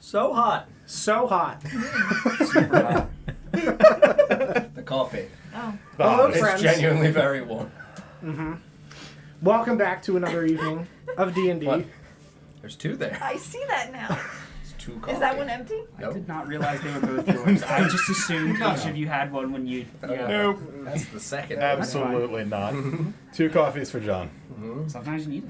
So hot. So hot. Super hot. The coffee. Oh. Hello, It's friends. genuinely very warm. Mm-hmm. Welcome back to another evening of D&D. What? There's two there. I see that now. It's two coffee. Is that one empty? Nope. I did not realize they were both yours. I just assumed each of you had one when you... Yeah. Nope. That's the second. Absolutely not. 2 coffees for John. Sometimes you need it.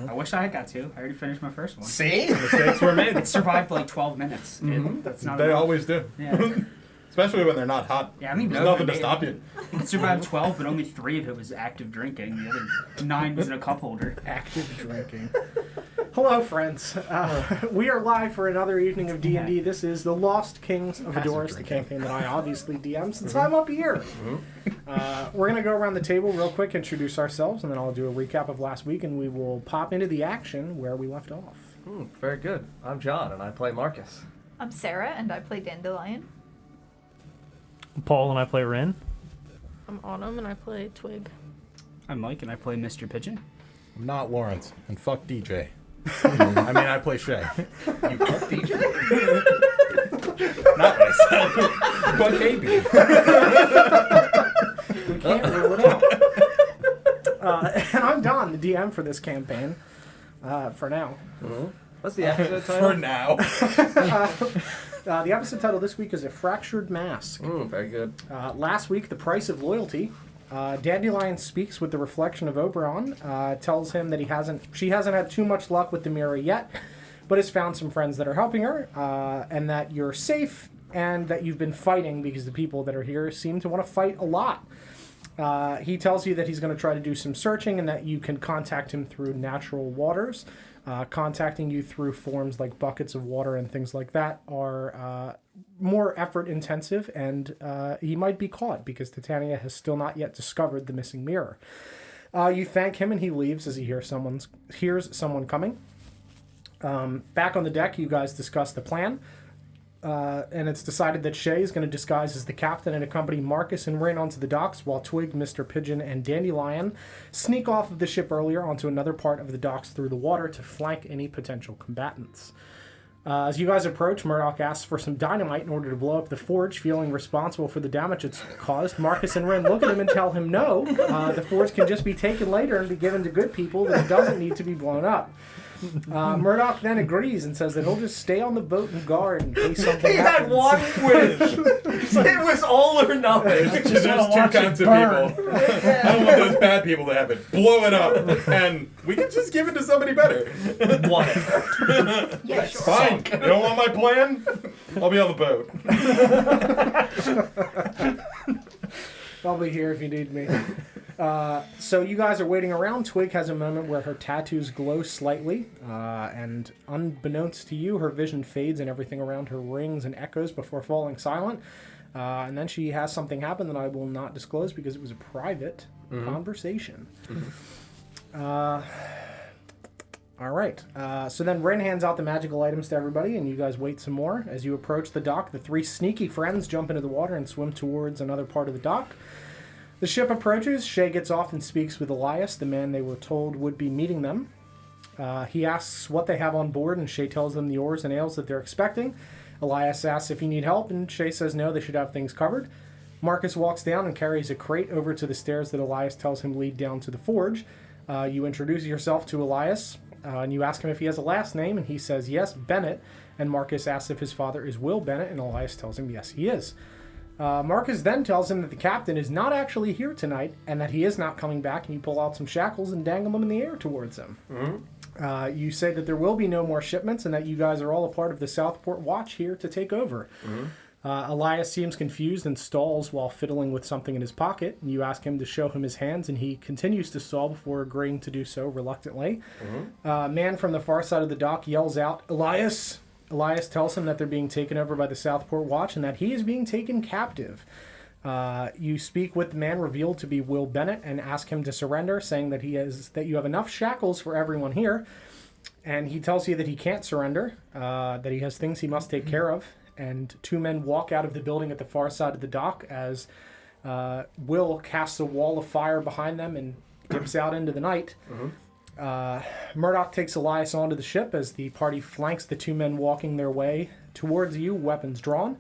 I wish I had got two. I already finished my first one. See? Mistakes were made. It survived like 12 minutes. That's not They enough. always do. Yeah. Especially when they're not hot. Yeah, I mean, There's nothing to stop you. It survived 12, but only 3 of it was active drinking. The other 9 was in a cup holder. Active drinking. Hello, friends. We are live for another evening of D&D. This is The Lost Kings of Adoris, the campaign that I obviously DM since I'm up here. We're going to go around the table real quick, introduce ourselves, and then I'll do a recap of last week, and we will pop into the action where we left off. Very good. I'm John, and I play Marcus. I'm Sarah, and I play Dandelion. I'm Paul, and I play Ren. I'm Autumn, and I play Twig. I'm Mike, and I play Mr. Pigeon. I'm not Lawrence. And fuck DJ. I mean, I play Shay. You fuck DJ? Not what I said. But maybe. We can't rule it out. And I'm Don, the DM for this campaign, for now. What's the episode title? For now. The episode title this week is A Fractured Mask. Very good. Last week, The Price of Loyalty. Dandelion speaks with the reflection of Oberon, tells him that she hasn't had too much luck with the mirror yet, but has found some friends that are helping her, and that you're safe, and that you've been fighting because the people that are here seem to want to fight a lot. He tells you that he's going to try to do some searching and that you can contact him through natural waters. Contacting you through forms like buckets of water and things like that are more effort intensive, and he might be caught because Titania has still not yet discovered the missing mirror. You thank him and he leaves as he hears someone coming. Back on the deck, you guys discuss the plan. And it's decided that Shay is going to disguise as the captain and accompany Marcus and Rin onto the docks, while Twig, Mr. Pigeon, and Dandelion sneak off of the ship earlier onto another part of the docks through the water to flank any potential combatants. As you guys approach, Murdoch asks for some dynamite in order to blow up the forge, feeling responsible for the damage it's caused. Marcus and Rin look at him and tell him no, the forge can just be taken later and be given to good people, that it doesn't need to be blown up. Murdoch then agrees and says that he'll just stay on the boat and guard in case something He happens. had one wish. It was all or nothing. There's 2 kinds of people. I don't want those bad people to have it. Blow it up. And we can just give it to somebody better. Whatever. Yeah, sure. Fine. You don't want my plan? I'll be on the boat. I'll be here if you need me. So you guys are waiting around. Twig has a moment where her tattoos glow slightly, and unbeknownst to you, her vision fades and everything around her rings and echoes before falling silent. And then she has something happen that I will not disclose because it was a private conversation. All right. So then Ren hands out the magical items to everybody, and you guys wait some more. As you approach the dock, the 3 sneaky friends jump into the water and swim towards another part of the dock. The ship approaches. Shay gets off and speaks with Elias, the man they were told would be meeting them. He asks what they have on board, and Shay tells them the ores and ales that they're expecting. Elias asks if you need help, and Shay says no, they should have things covered. Marcus walks down and carries a crate over to the stairs that Elias tells him lead down to the forge. You introduce yourself to Elias, and you ask him if he has a last name, and he says yes, Bennett. And Marcus asks if his father is Will Bennett, and Elias tells him yes, he is. Marcus then tells him that the captain is not actually here tonight and that he is not coming back, and you pull out some shackles and dangle them in the air towards him. You say that there will be no more shipments and that you guys are all a part of the Southport Watch here to take over. Elias seems confused and stalls while fiddling with something in his pocket. And you ask him to show him his hands, and he continues to stall before agreeing to do so reluctantly. A man from the far side of the dock yells out, "Elias!" Elias tells him that they're being taken over by the Southport Watch and that he is being taken captive. You speak with the man revealed to be Will Bennett and ask him to surrender, saying that you have enough shackles for everyone here. And he tells you that he can't surrender, that he has things he must take care of. And 2 men walk out of the building at the far side of the dock as Will casts a wall of fire behind them and dips out into the night. Murdoch takes Elias onto the ship as the party flanks the two men walking their way towards you, weapons drawn.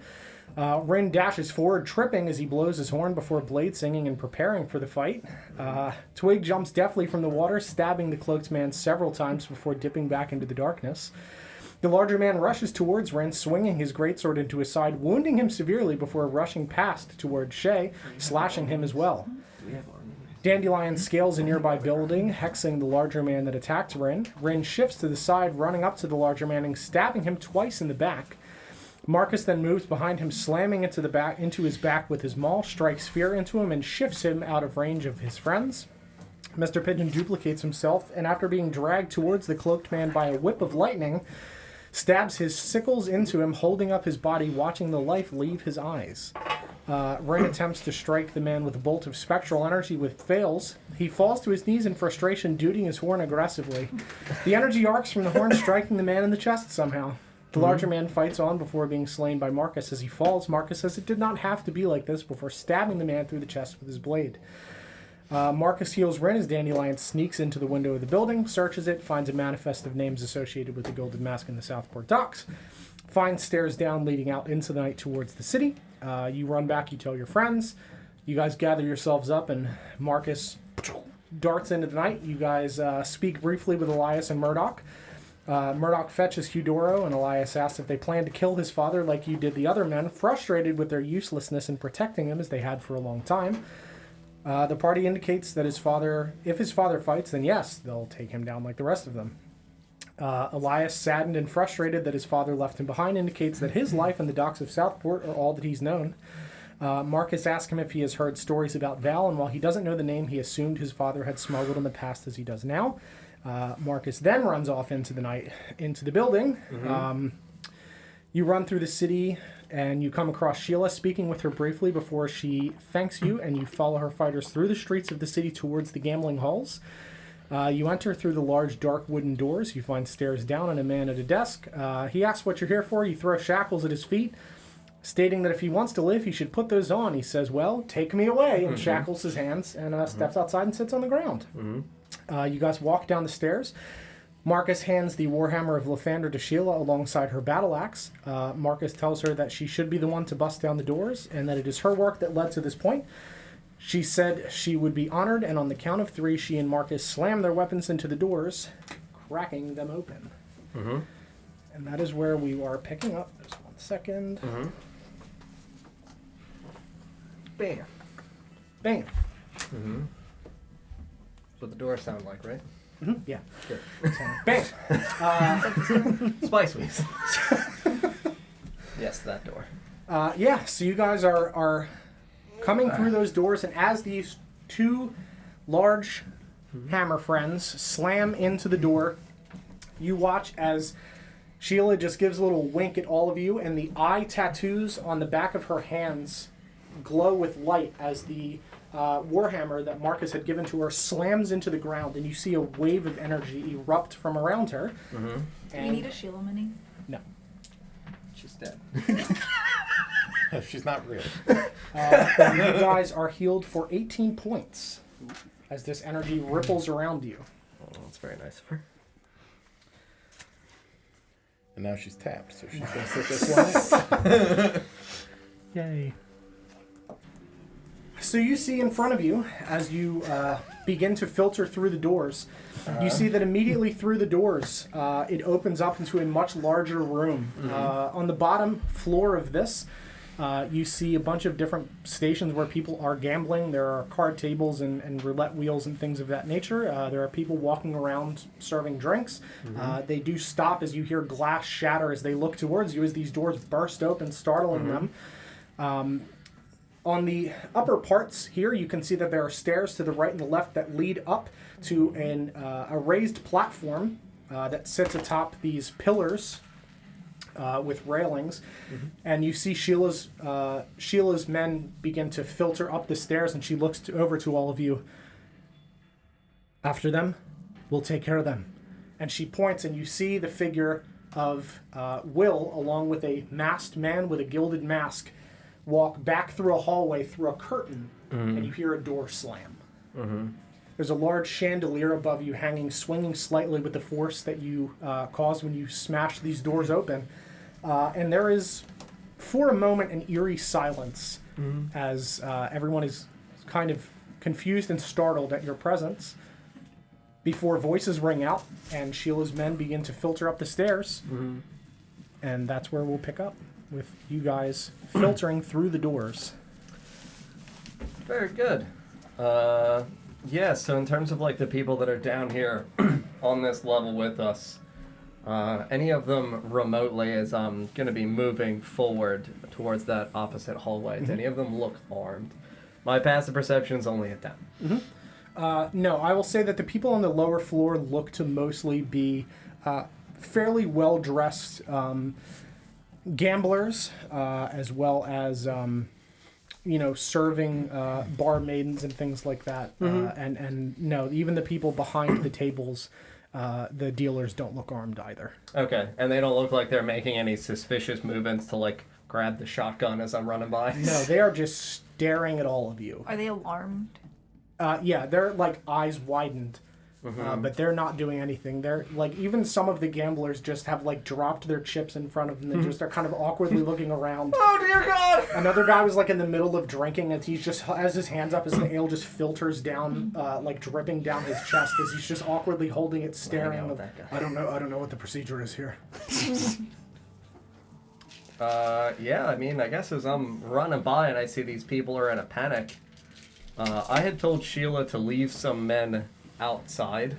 Rin dashes forward, tripping as he blows his horn before blade singing and preparing for the fight. Twig jumps deftly from the water, stabbing the cloaked man several times before dipping back into the darkness. The larger man rushes towards Rin, swinging his greatsword into his side, wounding him severely before rushing past towards Shay, slashing him as well. Dandelion scales a nearby building, hexing the larger man that attacked Rin. Rin shifts to the side, running up to the larger man and stabbing him twice in the back. Marcus then moves behind him, slamming into his back with his maul, strikes fear into him, and shifts him out of range of his friends. Mr. Pigeon duplicates himself, and after being dragged towards the cloaked man by a whip of lightning, stabs his sickles into him, holding up his body, watching the life leave his eyes. Rin attempts to strike the man with a bolt of spectral energy, but fails. He falls to his knees in frustration, duding his horn aggressively. The energy arcs from the horn, striking the man in the chest somehow. The larger man fights on before being slain by Marcus. As he falls, Marcus says it did not have to be like this before stabbing the man through the chest with his blade. Marcus heals Rin as Dandelion sneaks into the window of the building, searches it, finds a manifest of names associated with the Gilded Mask in the Southport docks, finds stairs down leading out into the night towards the city. You run back, you tell your friends. You guys gather yourselves up, and Marcus darts into the night. You guys speak briefly with Elias and Murdoch. Murdoch fetches Eudoro, and Elias asks if they plan to kill his father like you did the other men, frustrated with their uselessness in protecting him as they had for a long time. The party indicates that if his father fights, then yes, they'll take him down like the rest of them. Elias, saddened and frustrated that his father left him behind, indicates that his life in the docks of Southport are all that he's known. Marcus asks him if he has heard stories about Val, and while he doesn't know the name, he assumed his father had smuggled in the past as he does now. Marcus then runs off into the night, into the building. Mm-hmm. You run through the city, and you come across Sheila, speaking with her briefly before she thanks you, and you follow her fighters through the streets of the city towards the gambling halls. You enter through the large, dark wooden doors. You find stairs down and a man at a desk. He asks what you're here for. You throw shackles at his feet, stating that if he wants to live, he should put those on. He says, well, take me away, and shackles his hands, and steps outside and sits on the ground. Mm-hmm. You guys walk down the stairs. Marcus hands the Warhammer of Lathander to Sheila alongside her battle axe. Marcus tells her that she should be the one to bust down the doors and that it is her work that led to this point. She said she would be honored, and on the count of 3, she and Marcus slam their weapons into the doors, cracking them open. Mm-hmm. And that is where we are picking up. Just 1 second. Mm-hmm. Bam. Bam. Mm-hmm. That's what the doors sound like, right? Mm-hmm. Yeah. Good. Bam. Spice Weeks. Yes, that door. Yeah, so you guys are coming through those doors, and as these two large hammer friends slam into the door, you watch as Sheila just gives a little wink at all of you, and the eye tattoos on the back of her hands glow with light as the warhammer that Marcus had given to her slams into the ground, and you see a wave of energy erupt from around her. Mm-hmm. Do you need a Sheila mini? No. She's dead. She's not real. And you guys are healed for 18 points as this energy ripples around you. Oh, that's very nice of her. And now she's tapped, so she's going to sit this one. Yay. So you see in front of you, as you begin to filter through the doors, you see that immediately through the doors, it opens up into a much larger room. Mm-hmm. On the bottom floor of this, you see a bunch of different stations where people are gambling. There are card tables and roulette wheels and things of that nature. There are people walking around serving drinks. Mm-hmm. They do stop as you hear glass shatter as they look towards you as these doors burst open, startling them. On the upper parts here, you can see that there are stairs to the right and the left that lead up to a raised platform that sits atop these pillars with railings. Mm-hmm. And you see Sheila's men begin to filter up the stairs, and she looks over to all of you. After them, we'll take care of them. And she points, and you see the figure of Will, along with a masked man with a gilded mask, walk back through a hallway through a curtain, and you hear a door slam. There's a large chandelier above you hanging, swinging slightly with the force that you caused when you smashed these doors open. And there is, for a moment, an eerie silence as everyone is kind of confused and startled at your presence before voices ring out and Sheila's men begin to filter up the stairs. And that's where we'll pick up, with you guys filtering through the doors. Very good. Yeah, so in terms of like the people that are down here on this level with us, any of them remotely, as I'm going to be moving forward towards that opposite hallway, do any of them look armed? My passive perception is only a 10. No, I will say that the people on the lower floor look to mostly be fairly well-dressed gamblers, as well as serving bar maidens and things like that. And no, even the people behind the tables, the dealers don't look armed either. Okay, and they don't look like they're making any suspicious movements to like grab the shotgun as I'm running by? No, they are just staring at all of you. Are they alarmed? Yeah, they're like eyes widened. But they're not doing anything. They're like, even some of the gamblers just have like dropped their chips in front of them and just are kind of awkwardly looking around. Oh dear God! Another guy was like in the middle of drinking and he just has his hands up as the ale just filters down, like dripping down his chest as he's just awkwardly holding it, staring. I don't know what the procedure is here. Yeah, I mean, I guess as I'm running by and I see these people are in a panic, I had told Sheila to leave some men outside,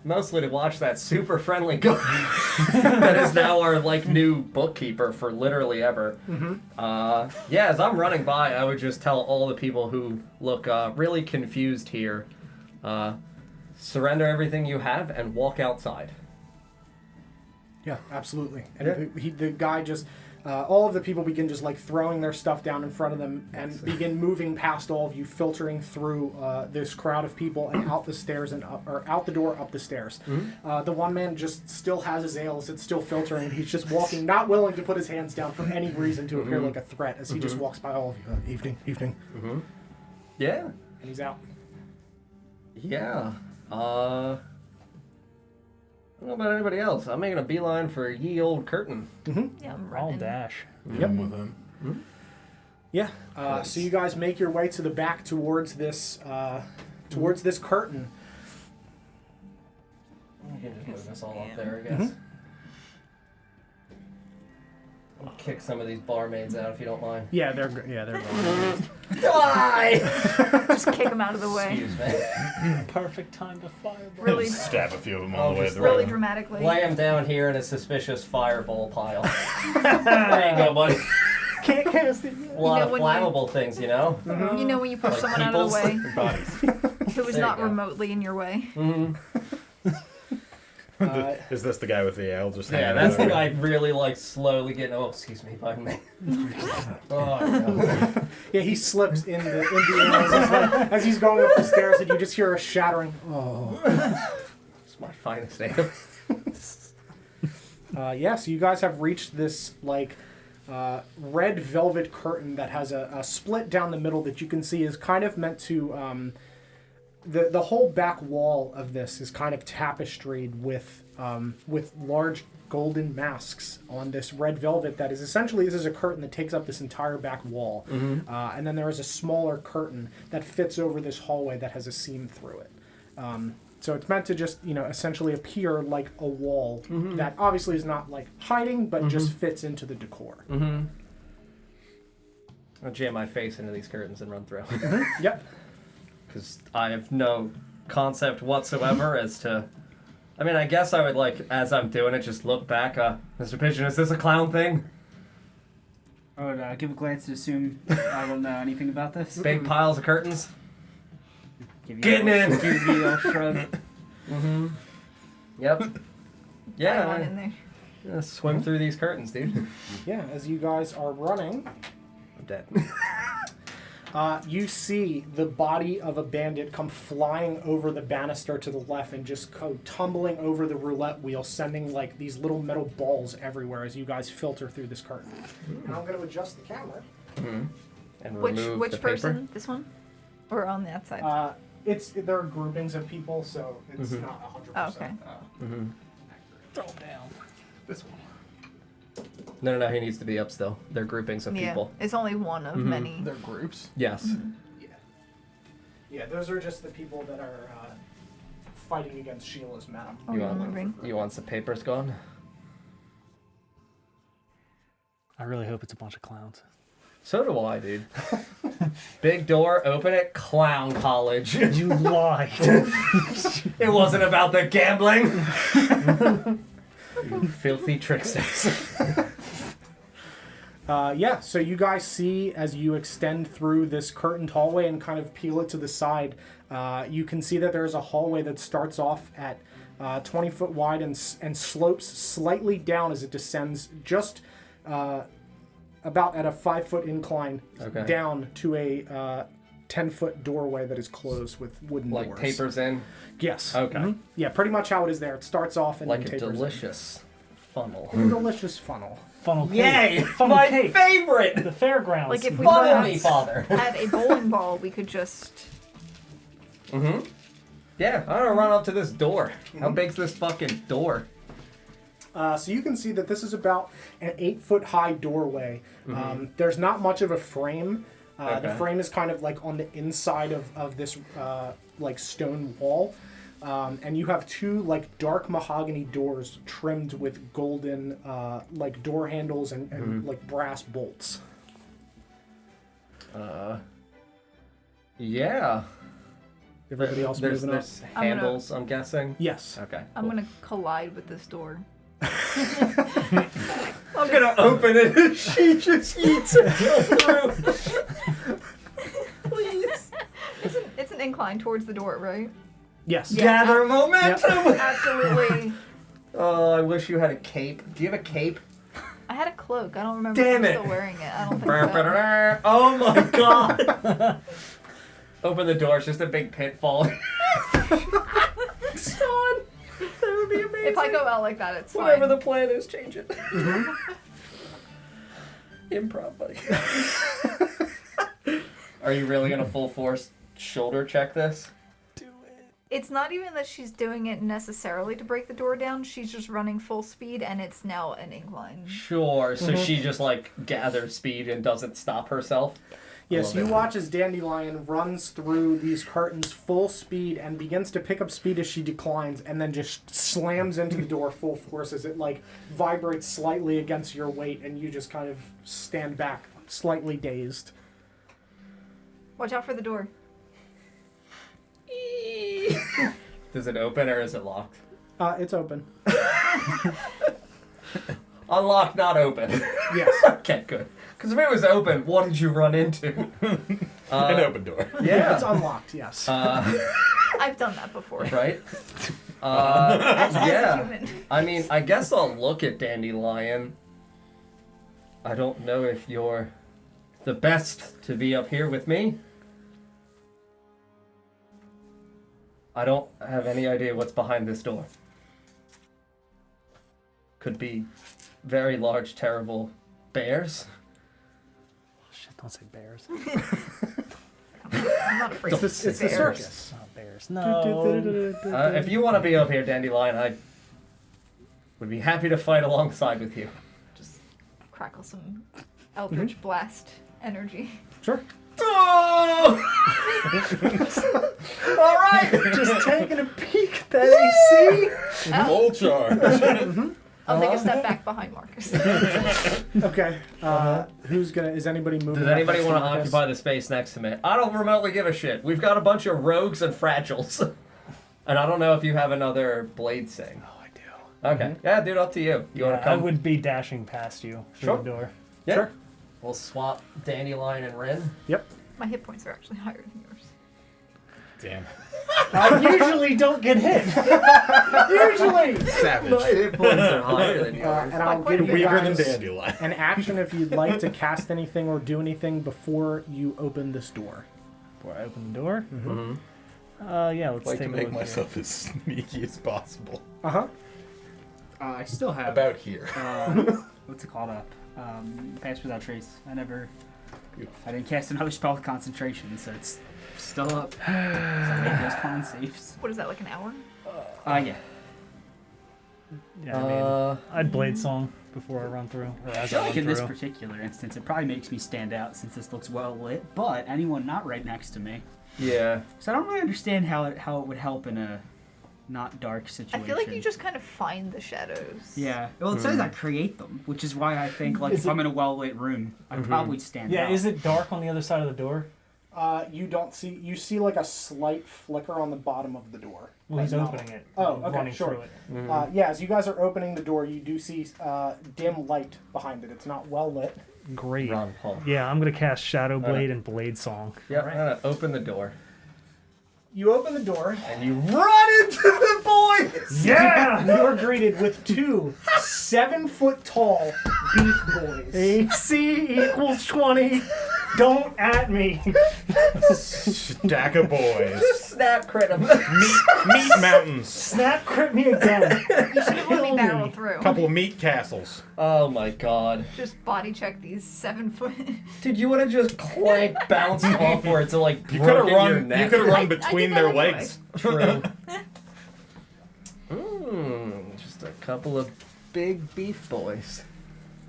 mostly to watch that super friendly guy that is now our like new bookkeeper for literally ever. Yeah, as I'm running by, I would just tell all the people who look really confused here, surrender everything you have and walk outside. Yeah, absolutely. And the guy just, all of the people begin just like throwing their stuff down in front of them and begin moving past all of you, filtering through this crowd of people and out the stairs and up, or out the door, up the stairs. The one man just still has his ale, it's still filtering, and he's just walking, not willing to put his hands down for any reason to appear like a threat as he just walks by all of you. Evening. Yeah. And he's out. Yeah. I don't know about anybody else. I'm making a beeline for ye old curtain. Yeah, I'm I'll running. dash. Yep. With him. Yeah. So you guys make your way to the back towards this curtain. You can just move this all up there, I guess. I'll kick some of these barmaids out if you don't mind. Yeah, they're going. Die! Just kick them out of the way. Excuse me. Perfect time to fireball. Really, Stab a few of them Oh, on the way to just the really road. dramatically. Lay him down here in a suspicious fireball pile. There you go, buddy. Can't cast it. A lot of when you- flammable things, you know? You know when you push Like someone out of the way Bodies. who was There you not go. remotely in your way. Is this the guy with the ale just Yeah, hanging that's the out guy really like slowly getting. Oh, excuse me, pardon me. Oh, no. Yeah, he slips in the ales as he's going up the stairs, and you just hear a shattering. Oh. It's my finest ale. Yeah, so you guys have reached this like red velvet curtain that has a split down the middle that you can see is kind of meant to. The whole back wall of this is kind of tapestried with large golden masks on this red velvet that is essentially, this is a curtain that takes up this entire back wall. And then there is a smaller curtain that fits over this hallway that has a seam through it. So it's meant to just, essentially appear like a wall that obviously is not like hiding, but just fits into the decor. I'll jam my face into these curtains and run through. Yep. Because I have no concept whatsoever as to... I mean, I guess I would, like, as I'm doing it, just look back. Mr. Pigeon, is this a clown thing? I would give a glance to assume I don't know anything about this. Big piles of curtains? Give you Getting in. Give you a shrug. Yep. Got Yeah, one in there. yeah, swim through these curtains, dude. Yeah, as you guys are running, I'm dead. you see the body of a bandit come flying over the banister to the left and just go tumbling over the roulette wheel, sending like these little metal balls everywhere as you guys filter through this curtain. And I'm going to adjust the camera. And remove Which the person? paper. This one? Or on that side? There are groupings of people, so it's Mhm. not 100%. Oh, okay. Mm-hmm. Throw him down. This one. No, he needs to be up still. They're groupings of Yeah, people. it's only one of Mhm. many. They're groups. Yes. Yeah. Yeah, those are just the people that are fighting against Sheila's men. Oh, You you're want- moving. You want some papers gone? I really hope it's a bunch of clowns. So do I, dude. Big door, open it, clown college. You lied. It wasn't about the gambling. You filthy tricksters. Yeah, so you guys see as you extend through this curtained hallway and kind of peel it to the side, you can see that there's a hallway that starts off at 20 foot wide and slopes slightly down as it descends just about at a 5 foot incline Okay. down to a 10-foot doorway that is closed with wooden Like doors. tapers in, Yes. Okay. Mhm. Yeah, pretty much how it is there. It starts off and like then a tapers in. delicious funnel. A delicious funnel. Funnel cake. Yay! Funnel My cake. favorite! The fairgrounds. Like if we Follow me, perhaps father. had a bowling ball, we could just. Mm-hmm. Yeah, I'm gonna run up to this door. How big's this fucking door? So you can see that this is about an 8-foot high doorway. There's not much of a frame. The Okay. frame is kind of like on the inside of this like stone wall. And you have two like dark mahogany doors trimmed with golden like door handles and like brass bolts. Yeah. Everybody else there's, moving up? there's I'm gonna- handles, I'm guessing. Yes. Okay. I'm cool. gonna collide with this door. I'm gonna open it and she just eats it through. Please. It's an incline towards the door, right? Yes. Yeah. Gather momentum. Absolutely. Oh, I wish you had a cape. Do you have a cape? I had a cloak. I don't remember Damn if it. I'm still wearing it. I don't think so. Oh my god. Open the door, it's just a big pit falling. Son, that would be amazing. If I go out like that, it's Whatever fine. the plan is, change it. Improv, buddy. Are you really gonna full force shoulder check this? It's not even that she's doing it necessarily to break the door down. She's just running full speed, and it's now an incline. Sure. So she just like gathers speed and doesn't stop herself. Yes, I love you it. watch as Dandelion runs through these curtains full speed and begins to pick up speed as she declines and then just slams into the door full force as it like vibrates slightly against your weight and you just kind of stand back slightly dazed. Watch out for the door. Does it open or is it locked? It's open. Unlocked, not open. Yes. Okay, good. Because if it was open, what did you run into? An open door. Yeah. It's unlocked, yes. I've done that before. Right? As a Yeah. human. I mean, I guess I'll look at Dandelion. I don't know if you're the best to be up here with me. I don't have any idea what's behind this door. Could be very large, terrible bears. Shit, don't say bears. I'm not afraid of It's the bears. circus. Not bears. No. If you want to be up here, Dandelion, I would be happy to fight alongside with you. Just crackle some Eldritch Blast energy. Sure. Oh! All right. Just taking a peek at that AC. Full charge. I'll take a step back behind Marcus. Okay. Who's gonna? Is anybody moving? Does up anybody next want to Marcus? occupy the space next to me? I don't remotely give a shit. We've got a bunch of rogues and fragiles. And I don't know if you have another blade sing. Oh, I do. Okay. Yeah, dude, up to you. You want to I come? would be dashing past you through Sure. the door. Yeah. Sure. We'll swap Dandelion and Rin. Yep. My hit points are actually higher than yours. Damn. I usually don't get hit. Usually. Savage. hit points are higher than And I'll quite give a you Weaker than guys Dandelion. an action if you'd like to cast anything or do anything before you open this door. Before I open the door. Mm-hmm. Yeah, let's Like to take a make look myself as sneaky as possible. Uh-huh. I still have About here. what's it called up? Pass without trace. I never I didn't cast another spell with concentration, so it's still up. So make those con saves. What is that, like an hour? Yeah. Yeah, I mean, I'd blade song before I run through. Or I as feel I like run in this through. particular instance, it probably makes me stand out since this looks well lit. But anyone not right next to me, Yeah. so I don't really understand how it would help in a not dark I situation. feel like you just kind of find the shadows. Yeah. Well, it says I create them, which is why I think like if I'm in a well lit room, I'd probably stand Yeah, out. is it dark on the other side of the door? You don't see. You see like a slight flicker on the bottom of the door. Well, he's But not- opening it. Oh, okay, running sure. through it. Yeah, as you guys are opening the door, you do see dim light behind it. It's not well lit. Great. Ron Paul. Yeah, I'm gonna cast Shadow Blade and Blade Song. Yep, I'm gonna open the door. You open the door. And you run into the boys! Yeah! You are greeted with two 7-foot-tall beef boys. AC equals 20. Don't at me. Stack of boys. Snap crit him. Meat mountains. Snap crit me again. You should have let me barrel through. Couple of meat castles. Oh my god. Just body check these 7-foot. Dude, you would have just clank bounced off where it's like You could have broken your run. neck. You could have run I between did their that anyway. legs. True. Just a couple of big beef boys.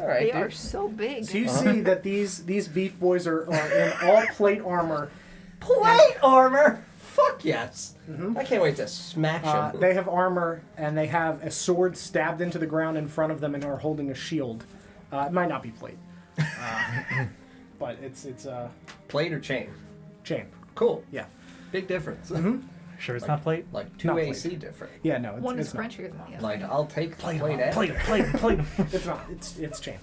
All right, They dude. are so big. So you see that these beef boys are in all plate armor. Plate armor. Fuck yes. I can't wait to smash him. They have armor and they have a sword stabbed into the ground in front of them and are holding a shield. It might not be plate, but it's Plate or chain? chain. Cool. Yeah. Big difference. Sure, it's not plate. Like 2 Not AC different. Yeah, no, One is it's not. crunchier than the other. Like I'll take plate Plate, and plate. It's not. It's chain.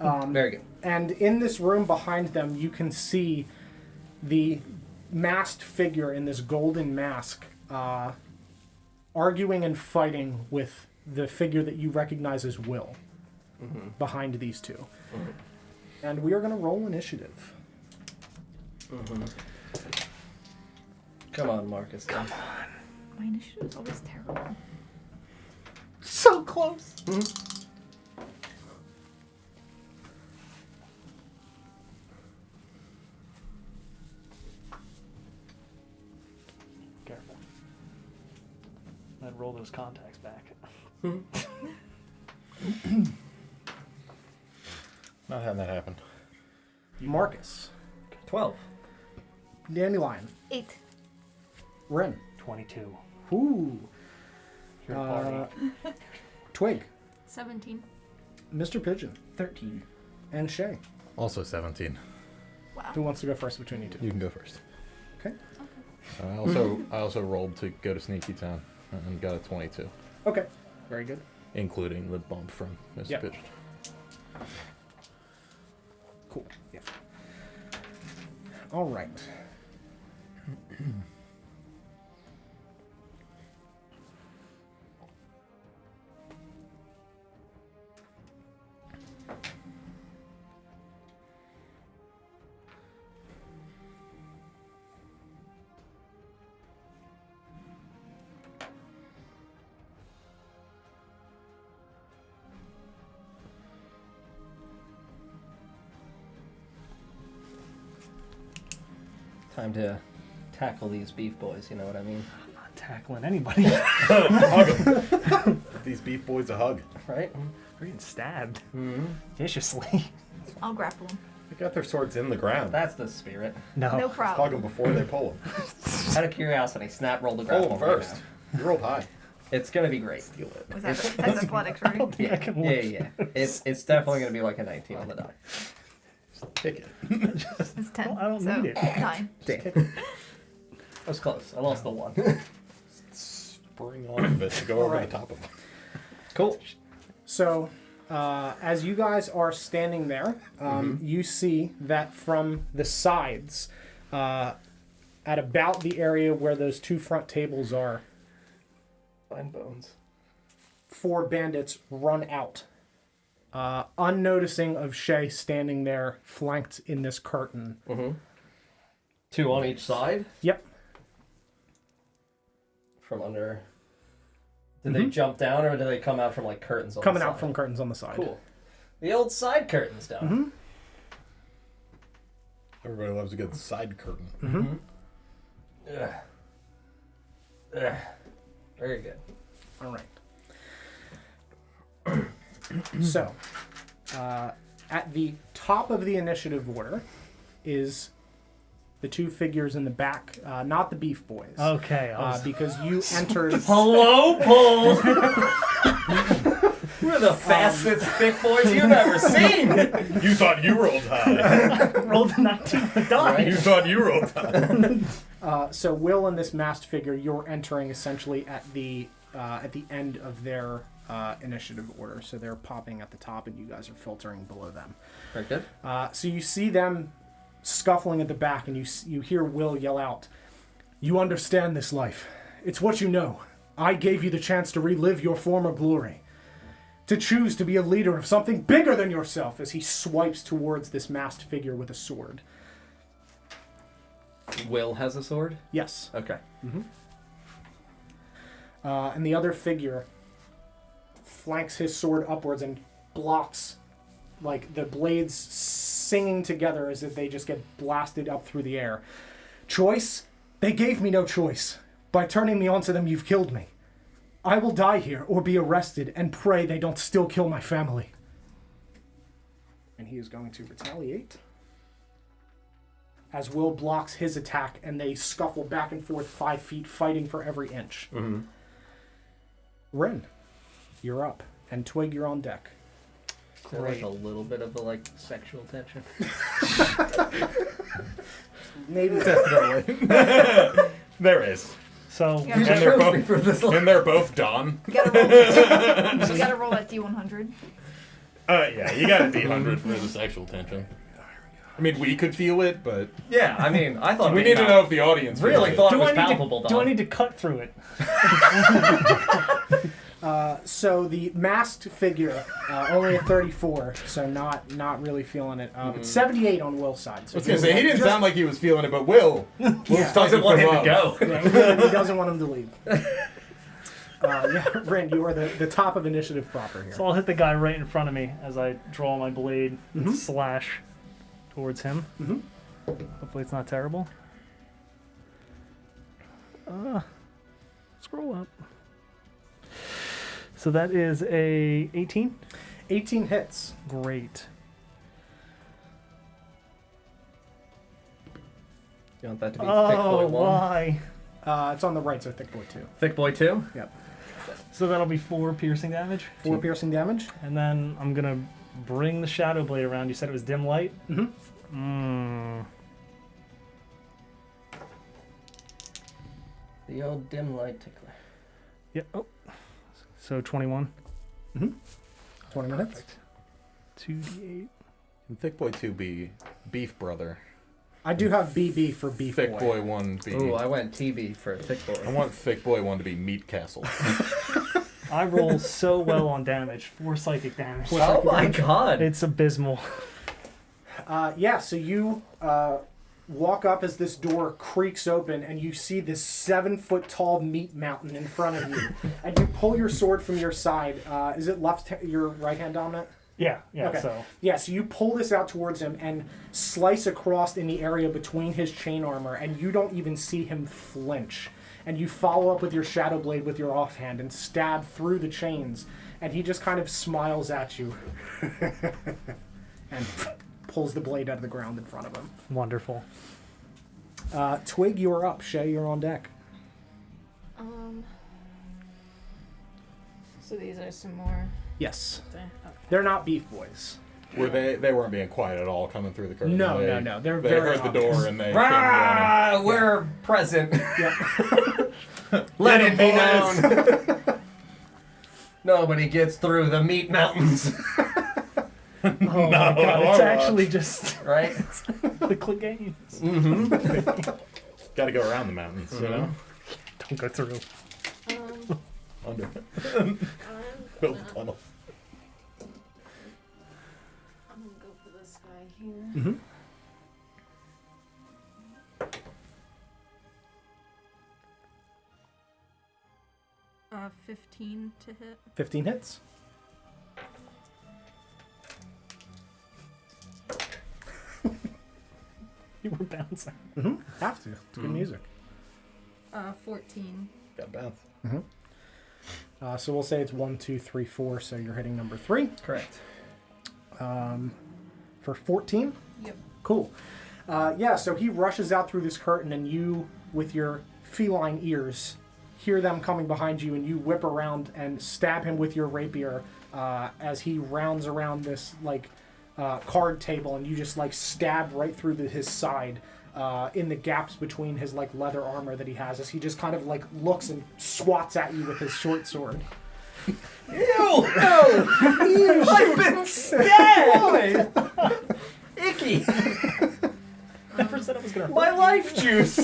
Very good. And in this room behind them, you can see the masked figure in this golden mask arguing and fighting with the figure that you recognize as Will behind these two. And we are going to roll initiative. Come on, Marcus. Come on. My initiative is always terrible. So close. Careful. I'd roll those contacts back. Not having that happen. Marcus, 12. Dandelion, 8. Ren, 22. Ooh, Here to party. Twig, 17. Mr. Pigeon, 13. and Shay. Also 17. Wow. Who wants to go first between you two? You can go first. Okay. I also rolled to go to Sneaky Town and got a 22, Okay. Very good. including the bump from Mr. Yep. Pigeon. Cool. Yeah. All right. Time to tackle these beef boys, you know what I mean? I'm not tackling anybody. These beef boys a hug. Right? We're getting stabbed Mm-hmm. viciously. I'll grapple him. They got their swords in the ground. That's the spirit. No No. Hug problem. them before they pull them. Out of curiosity, snap roll the Pull grapple them right first. now. You rolled high. It's gonna be great. Was that that's athletics, right? Yeah, I can yeah, lift yeah. It's definitely gonna be like a 19 on the die. Pick it. It's 10. I don't so need it. 9. Damn. That was close. I lost the one. Spring off of it to go over Alright. the top of them. Cool. So, as you guys are standing there, you see that from the sides, at about the area where those two front tables are, Fine bones. 4 bandits run out, unnoticing of Shay standing there, flanked in this curtain. 2 on each side Yep. from under. Did they jump down or did they come out from like curtains on Coming the out side? from curtains on the side. Cool. The old side curtains down. Everybody loves a good side curtain. Mm-hmm. Very good. All right. So, at the top of the initiative order is the two figures in the back, not the Beef Boys. Okay. Because you entered. Hello, Paul. We're the fastest thick boys you've ever seen. You thought you rolled high. Rolled a 19 on the die. You thought you rolled high. So Will and this masked figure, you're entering essentially at the end of their initiative order. So they're popping at the top, and you guys are filtering below them. Very good. So you see them scuffling at the back, and you hear Will yell out, "You understand this life. It's what you know. I gave you the chance to relive your former glory. To choose to be a leader of something bigger than yourself," as he swipes towards this masked figure with a sword. Will has a sword? Yes. Okay. And the other figure flanks his sword upwards and blocks, like the blades singing together as if they just get blasted up through the air. "Choice? They gave me no choice. By turning me onto them, you've killed me. I will die here or be arrested and pray they don't still kill my family." And he is going to retaliate. As Will blocks his attack, and they scuffle back and forth 5 feet, fighting for every inch. Ren, you're up. And Twig, you're on deck. There's like a little bit of a sexual tension. Maybe. There is. So, Yeah. And they're both Don. You gotta roll that D100. Yeah, you got a D100 for the sexual tension. I mean, we could feel it, but Yeah, I mean, I thought we need to know if the audience really feels thought do it was I, need palpable. to, do I need to cut through it? So the masked figure, only a 34, so not really feeling it. But 78 on Will's side. So I was gonna say he didn't sound like he was feeling it, but Will Doesn't want him to go. Yeah, he doesn't want him to leave. Yeah, Ren, you are the top of initiative proper here. So I'll hit the guy right in front of me as I draw my blade and slash towards him. Hopefully it's not terrible. Scroll up. So that is a 18. 18 hits. Great. You want that to be Thick Boy 1? Why? It's on the right, so Thick Boy 2. Thick Boy 2? Yep. So that'll be 4 piercing damage. 4 piercing damage. And then I'm going to bring the Shadow Blade around. You said it was dim light? The old dim light tickler. Yep. Oh. So 21. 20 minutes. 2d8. And Thick Boy 2 be Beef Brother. I do have BB for Beef Thick Boy 1 be... Ooh, I went TB for Thick Boy. I want Thick Boy 1 to be Meat Castle. I roll so well on damage. 4 psychic damage. Oh my god! It's abysmal. Yeah, so you walk up as this door creaks open, and you see this 7-foot-tall meat mountain in front of you. And you pull your sword from your side. Is it your right hand dominant? Yeah, Okay. so. Yeah, so you pull this out towards him and slice across in the area between his chain armor, and you don't even see him flinch. And you follow up with your Shadow Blade with your offhand and stab through the chains, and he just kind of smiles at you and pulls the blade out of the ground in front of him. Wonderful. Twig, you're up. Shay, you're on deck. So these are some more. Yes. Okay. They're not Beef Boys. Were they weren't being quiet at all coming through the curtain. No. They They're very heard the door and they came Ah, running. we're present. Yeah. Let it be boys. known. Nobody gets through the meat mountains, Oh my god, it's actually just right? the Cleganes. Got to go around the mountains, you know? Don't go through. Under. I'm Build gonna, a tunnel. I'm gonna go for this guy here. 15 to hit. 15 hits. You were bouncing. Have to. It's good music. 14. Got bounce. So we'll say it's 1, 2, 3, 4. So you're hitting number 3. Correct. For 14. Yep. Cool. Yeah. So he rushes out through this curtain, and you, with your feline ears, hear them coming behind you, and you whip around and stab him with your rapier as he rounds around this card table, and you just stab right through his side. In the gaps between his leather armor that he has, as he just kind of looks and swats at you with his short sword. Ew! No! Ew! I've been stabbed! Icky! Never said it was gonna hurt. My life juice!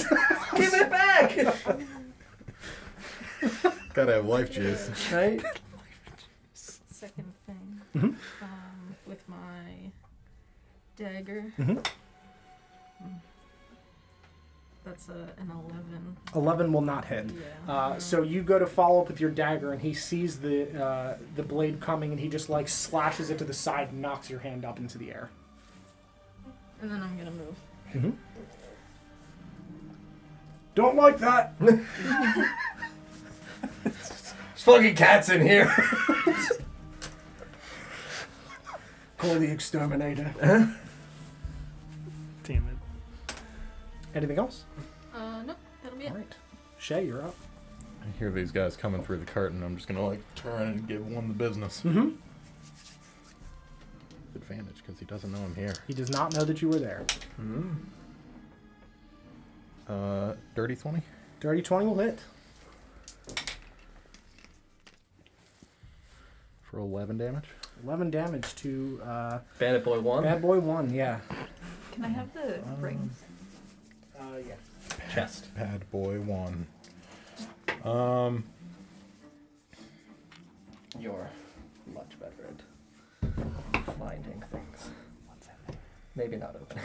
Give it back! Gotta have life juice. Right? Second thing. Mhm. With my dagger. That's an 11. 11 will not hit. Yeah. So you go to follow up with your dagger, and he sees the blade coming, and he just slashes it to the side and knocks your hand up into the air. And then I'm gonna move. Don't like that. There's fucking cats in here. Call the exterminator. Damn it. Anything else? No, that'll be it. All right. Shay, you're up. I hear these guys coming through the curtain. I'm just gonna turn and give one the business. Advantage because he doesn't know I'm here. He does not know that you were there. Dirty 20. Dirty 20 will hit. For 11 damage. 11 damage to Bandit Boy 1. Bad Boy 1, yeah. Can I have the ring? Yeah. Chest. Bad boy 1. You're much better at finding things. What's in there? Maybe not open.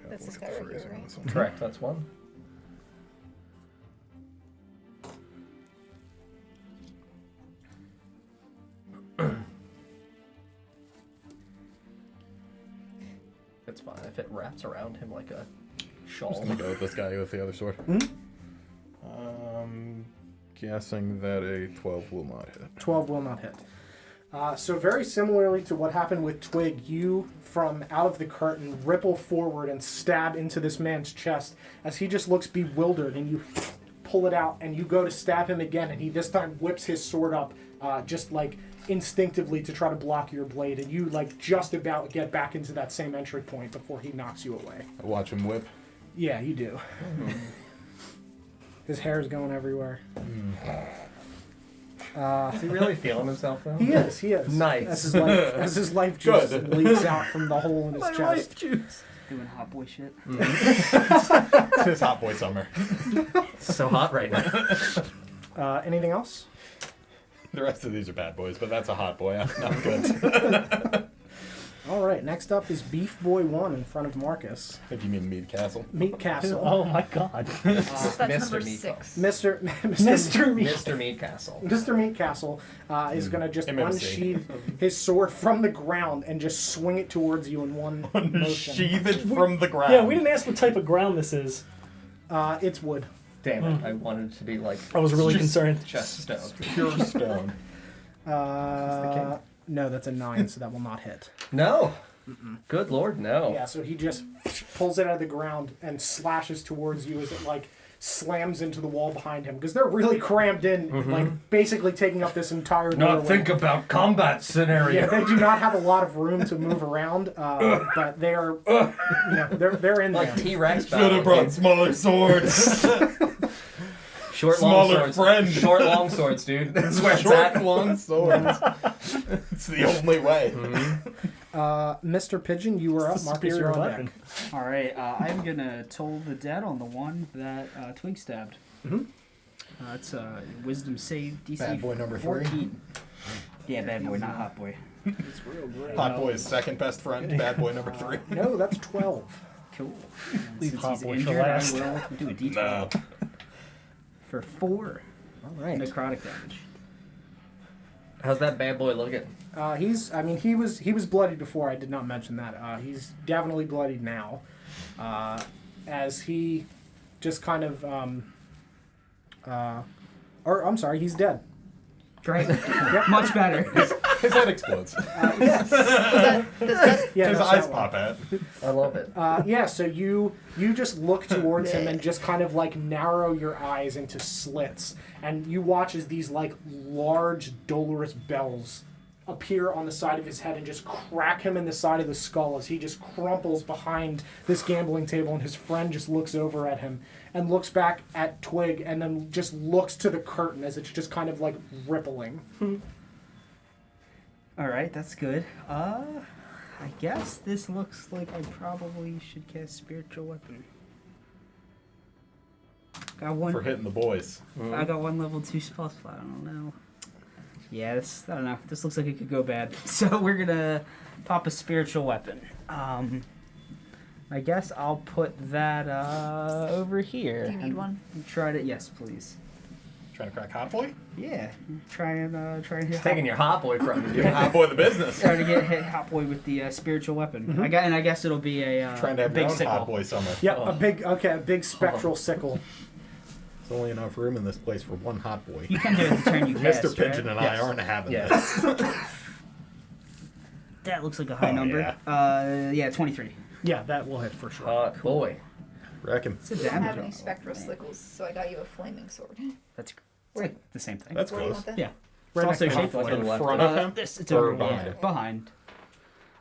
That's the guy right here, right? Correct, that's one. It's fine if it wraps around him like a shawl. Just gonna go with this guy with the other sword. Guessing that a 12 will not hit. 12 will not hit. So very similarly to what happened with Twig, you, from out of the curtain, ripple forward and stab into this man's chest as he just looks bewildered, and you pull it out, and you go to stab him again, and he this time whips his sword up, just instinctively to try to block your blade, and you just about get back into that same entry point before he knocks you away. I watch him whip. Yeah, you do. His hair's going everywhere. Is he really feeling himself though? He is. Nice. As his life juice Good. leaks out from the hole in his My chest. life juice. Doing hot boy shit. It's hot boy summer. It's so hot right now. Anything else? The rest of these are bad boys, but that's a hot boy. I'm good. All right, next up is Beef Boy 1 in front of Marcus. I think you mean Mead Castle. Meat Castle. Oh my god. That's Mr. number Meat 6. Mr. Mr. Meat Castle. Mr. Meat Castle is going to just MMC. unsheath his sword from the ground and just swing it towards you in one motion. Sheathe it from the ground. Yeah, we didn't ask what type of ground this is. It's wood. Damn it, I wanted it to be like I was really Just- concerned. chest stone. Pure stone. No, that's a 9, so that will not hit. No. Good lord, no. Yeah, so he just pulls it out of the ground and slashes towards you as it slams into the wall behind him, because they're really crammed in, basically taking up this entire doorway. Not think about combat scenario. Yeah, they do not have a lot of room to move around, but they are, they're in Like there. T-Rex Should have brought battle. smaller swords. Short, long smaller swords. friend. Short, long swords, dude. That's where it's Short, at. long swords. It's the only way. Mr. Pigeon, you are It's up. the Marcus, you're superior on weapon. deck. All right, I'm gonna toll the dead on the one that Twig stabbed. It's wisdom save DC Bad boy number 3. 14. Yeah, bad boy, not hot boy. It's real great. Hot boy's second best friend. Bad boy number 3. No, that's 12. Cool. Leave Since hot he's boy for injured, last. I will do a D12 No. for 4 All right. necrotic damage. How's that bad boy looking? He was bloodied before. I did not mention that. He's definitely bloodied now, as he just kind of I'm sorry, he's dead. Great. Much better. His head explodes. Yes. Yeah, His that's eyes that one. pop out. I love it. Yeah, so you just look towards him and just kind of like narrow your eyes into slits, and you watch as these like large dolorous bells appear on the side of his head and just crack him in the side of the skull as he just crumples behind this gambling table, and his friend just looks over at him and looks back at Twig and then just looks to the curtain as it's just kind of like rippling. All right, that's good. I guess this looks like I probably should cast spiritual weapon. Got one. For hitting the boys. I got one level 2 spell slot. I don't know. Yeah, I don't know. This looks like it could go bad. So we're gonna pop a spiritual weapon. I guess I'll put that over here. Do you need one? Try to. Yes, please. Trying to crack Hot Boy? Yeah. Try and hit. Taking your hot boy from you. Giving Hot Boy the business. Try to hit Hot Boy with the spiritual weapon. I guess it'll be a Trying to have big your own sickle. Hot Boy summer. Yeah, a big spectral sickle. There's only enough room in this place for one Hot Boy. You can do it the turn you cast, Mr. Pigeon right? and I aren't having Yes. this. That looks like a high Oh, number. yeah. 23. Yeah, that will hit for sure. Hot boy. Reckon. It's a I don't damage have any roll. spectral sickles, so I got you a flaming sword. That's it's like the same thing. That's Where do you close. want that? Yeah. Right It's also next to shaped Hot like Boy. In left front of him? this. It's Or over behind yeah, him? behind.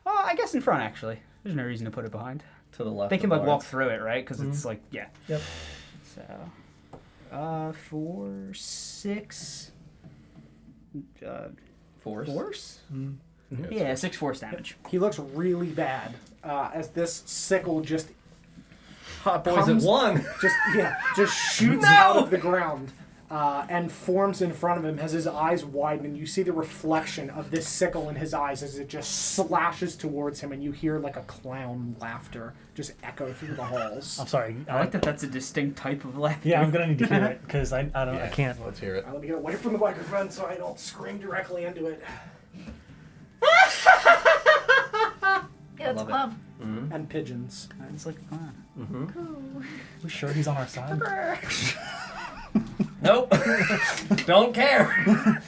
I guess in front actually. There's no reason to put it behind. To the left. They can of like walk Lawrence. through it, right? Because it's like yeah. Yep. So, 4, 6. Force. Force? Yeah, Yeah, 6 force damage. He looks really bad as this sickle just Hot boys Comes- at one. just shoots No! out of the ground and forms in front of him as his eyes widen, and you see the reflection of this sickle in his eyes as it just slashes towards him, and you hear like a clown laughter just echo through the halls. I'm sorry. I like that. That's a distinct type of laughter. Yeah, I'm gonna need to hear it because I don't. Yeah, I can't. Let's hear it. Let me get away from the microphone so I don't scream directly into it. Yeah, it's a love it. clown. And pigeons. It's like a clown. We sure he's on our side? Nope. Don't care.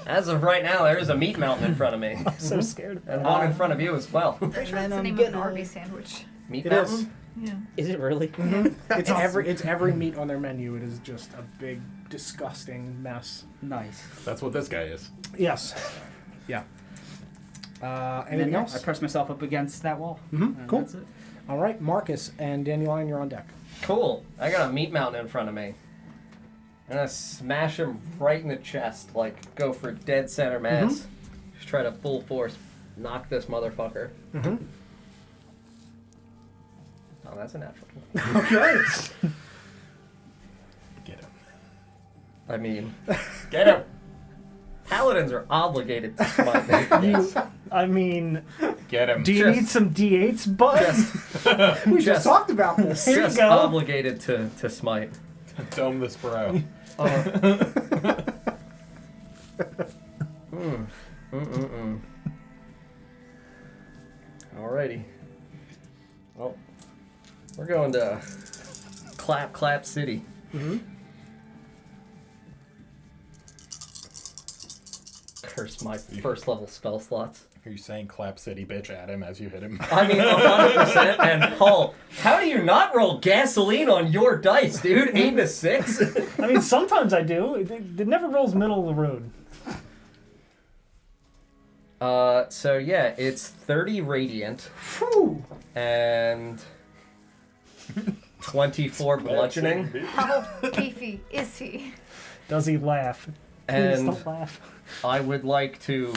As of right now, there is a meat mountain in front of me. I'm so scared. And one in front of you as well. Pretty sure then that's the I'm name of an gonna- Arby's sandwich. Meat It mountain? is. Yeah. Is it really? It's every meat on their menu. It is just a big, disgusting mess. Nice. That's what this guy is. Yes. Yeah. And Anything then, else? I press myself up against that wall. Mhm, cool. That's it. All right, Marcus and Dandelion, you're on deck. Cool. I got a meat mountain in front of me. I'm gonna smash him right in the chest, like go for dead center mass. Just try to full force knock this motherfucker. Mm-hmm. Oh, that's a natural. Okay. Get him. I mean, get him. Paladins are obligated to smite me. You, I mean, Get him. do you Just- need some D8s, bud? We just Just- talked about this. Here you Just go. obligated to smite. Dome this bro. Alrighty. Well, we're going to Clap City. Curse my first level spell slots. Are you saying clap city bitch at him as you hit him? I mean, 100%. And Paul, how do you not roll gasoline on your dice, dude? 8 to 6? I mean, sometimes I do. It never rolls middle of the road. So yeah, it's 30 radiant Whew. and 24 bludgeoning. How beefy is he? Does he laugh? Please And don't laugh. I would like to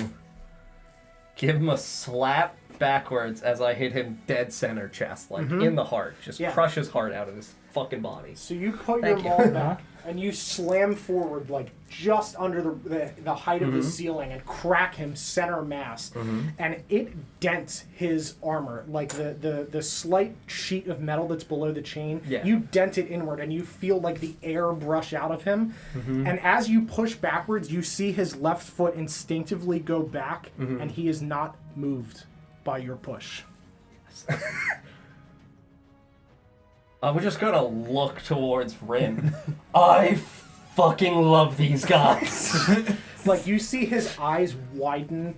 give him a slap backwards as I hit him dead center chest, like in the heart. Just Yeah. crush his heart out of his fucking body. So you put Thank your you. maul back and you slam forward like just under the height of the ceiling and crack him center mass, and it dents his armor. Like the slight sheet of metal that's below the chain, you dent it inward, and you feel like the air brush out of him. And as you push backwards, you see his left foot instinctively go back, and he is not moved by your push. We're just gonna look towards Rin. I fucking love these guys. Like, you see his eyes widen,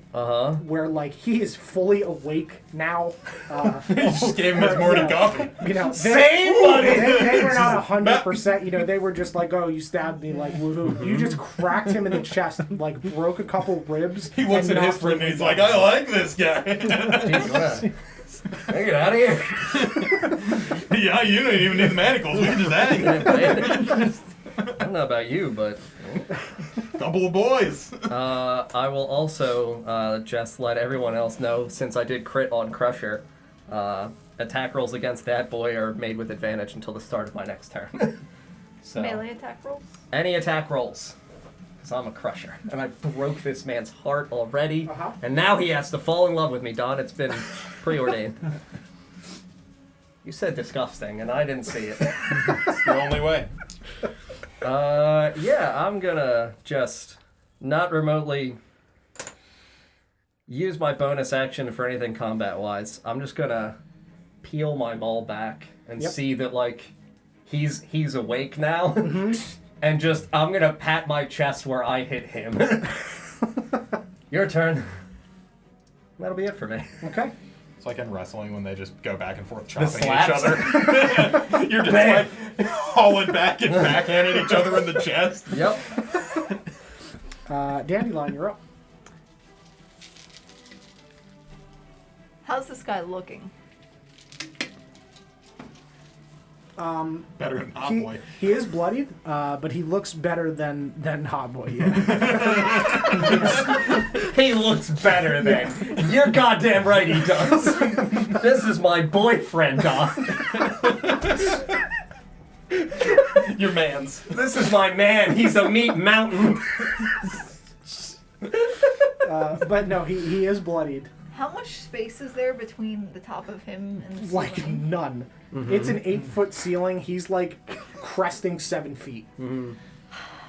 where, like, he is fully awake now. You just gave him his morning coffee. You know, Same, buddy! They were not 100%, you know, they were just like, oh, you stabbed me, like, woohoo. You just cracked him in the chest, like, broke a couple ribs. He looks at his friend and he's like, I like this guy. Jeez, get out of here. Yeah, you don't even need the manacles. We can just hang. I don't know about you, but... Couple of boys. I will also just let everyone else know, since I did crit on Crusher, attack rolls against that boy are made with advantage until the start of my next turn. So, Melee attack rolls? any attack rolls, because I'm a Crusher. And I broke this man's heart already, and now he has to fall in love with me, Don. It's been preordained. You said disgusting, and I didn't see it. It's the only way. Yeah, I'm gonna just not remotely use my bonus action for anything combat-wise. I'm just gonna peel my maul back and see that, like, he's awake now. And just, I'm gonna pat my chest where I hit him. Your turn. That'll be it for me. Okay. It's like in wrestling when they just go back and forth chopping each slaps. other. You're just like hauling back and backhanding each other in the chest. Yep. Dandelion, you're up. How's this guy looking? Better than Hot Boy. He is bloodied, but he looks better than Hot Boy. Yeah. He looks better than. You're goddamn right he does. This is my boyfriend, Doc. Your man's. This is my man. He's a meat mountain. But no, he is bloodied. How much space is there between the top of him and the Like ceiling? none. It's an 8-foot ceiling. He's like cresting 7 feet.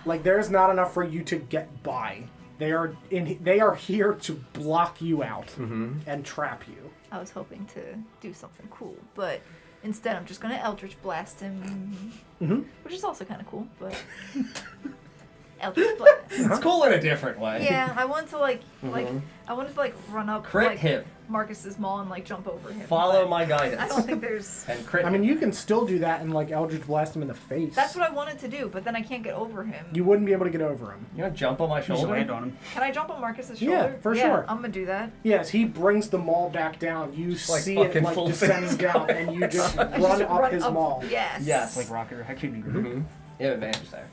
Like there's not enough for you to get by. They are here to block you out and trap you. I was hoping to do something cool, but instead I'm just gonna Eldritch Blast him, which is also kind of cool, but Eldritch Blast. It's cool in a different way. Yeah, I wanted to like run up Crit like him. Marcus's maul and like jump over him. Follow but my guidance. I don't think there's. And crit I mean, him. you can still do that and like Eldritch blast him in the face. That's what I wanted to do, but then I can't get over him. You wouldn't be able to get over him. You want to jump on my You just shoulder? land on him. Can I jump on Marcus's Yeah, shoulder? for sure. I'm gonna do that. Yes, he brings the maul back down. You like see it fucking like full descending face. down, and you just run Just up his maul. Yes. Yes. Like Rocket Raccoon. You have advantage there.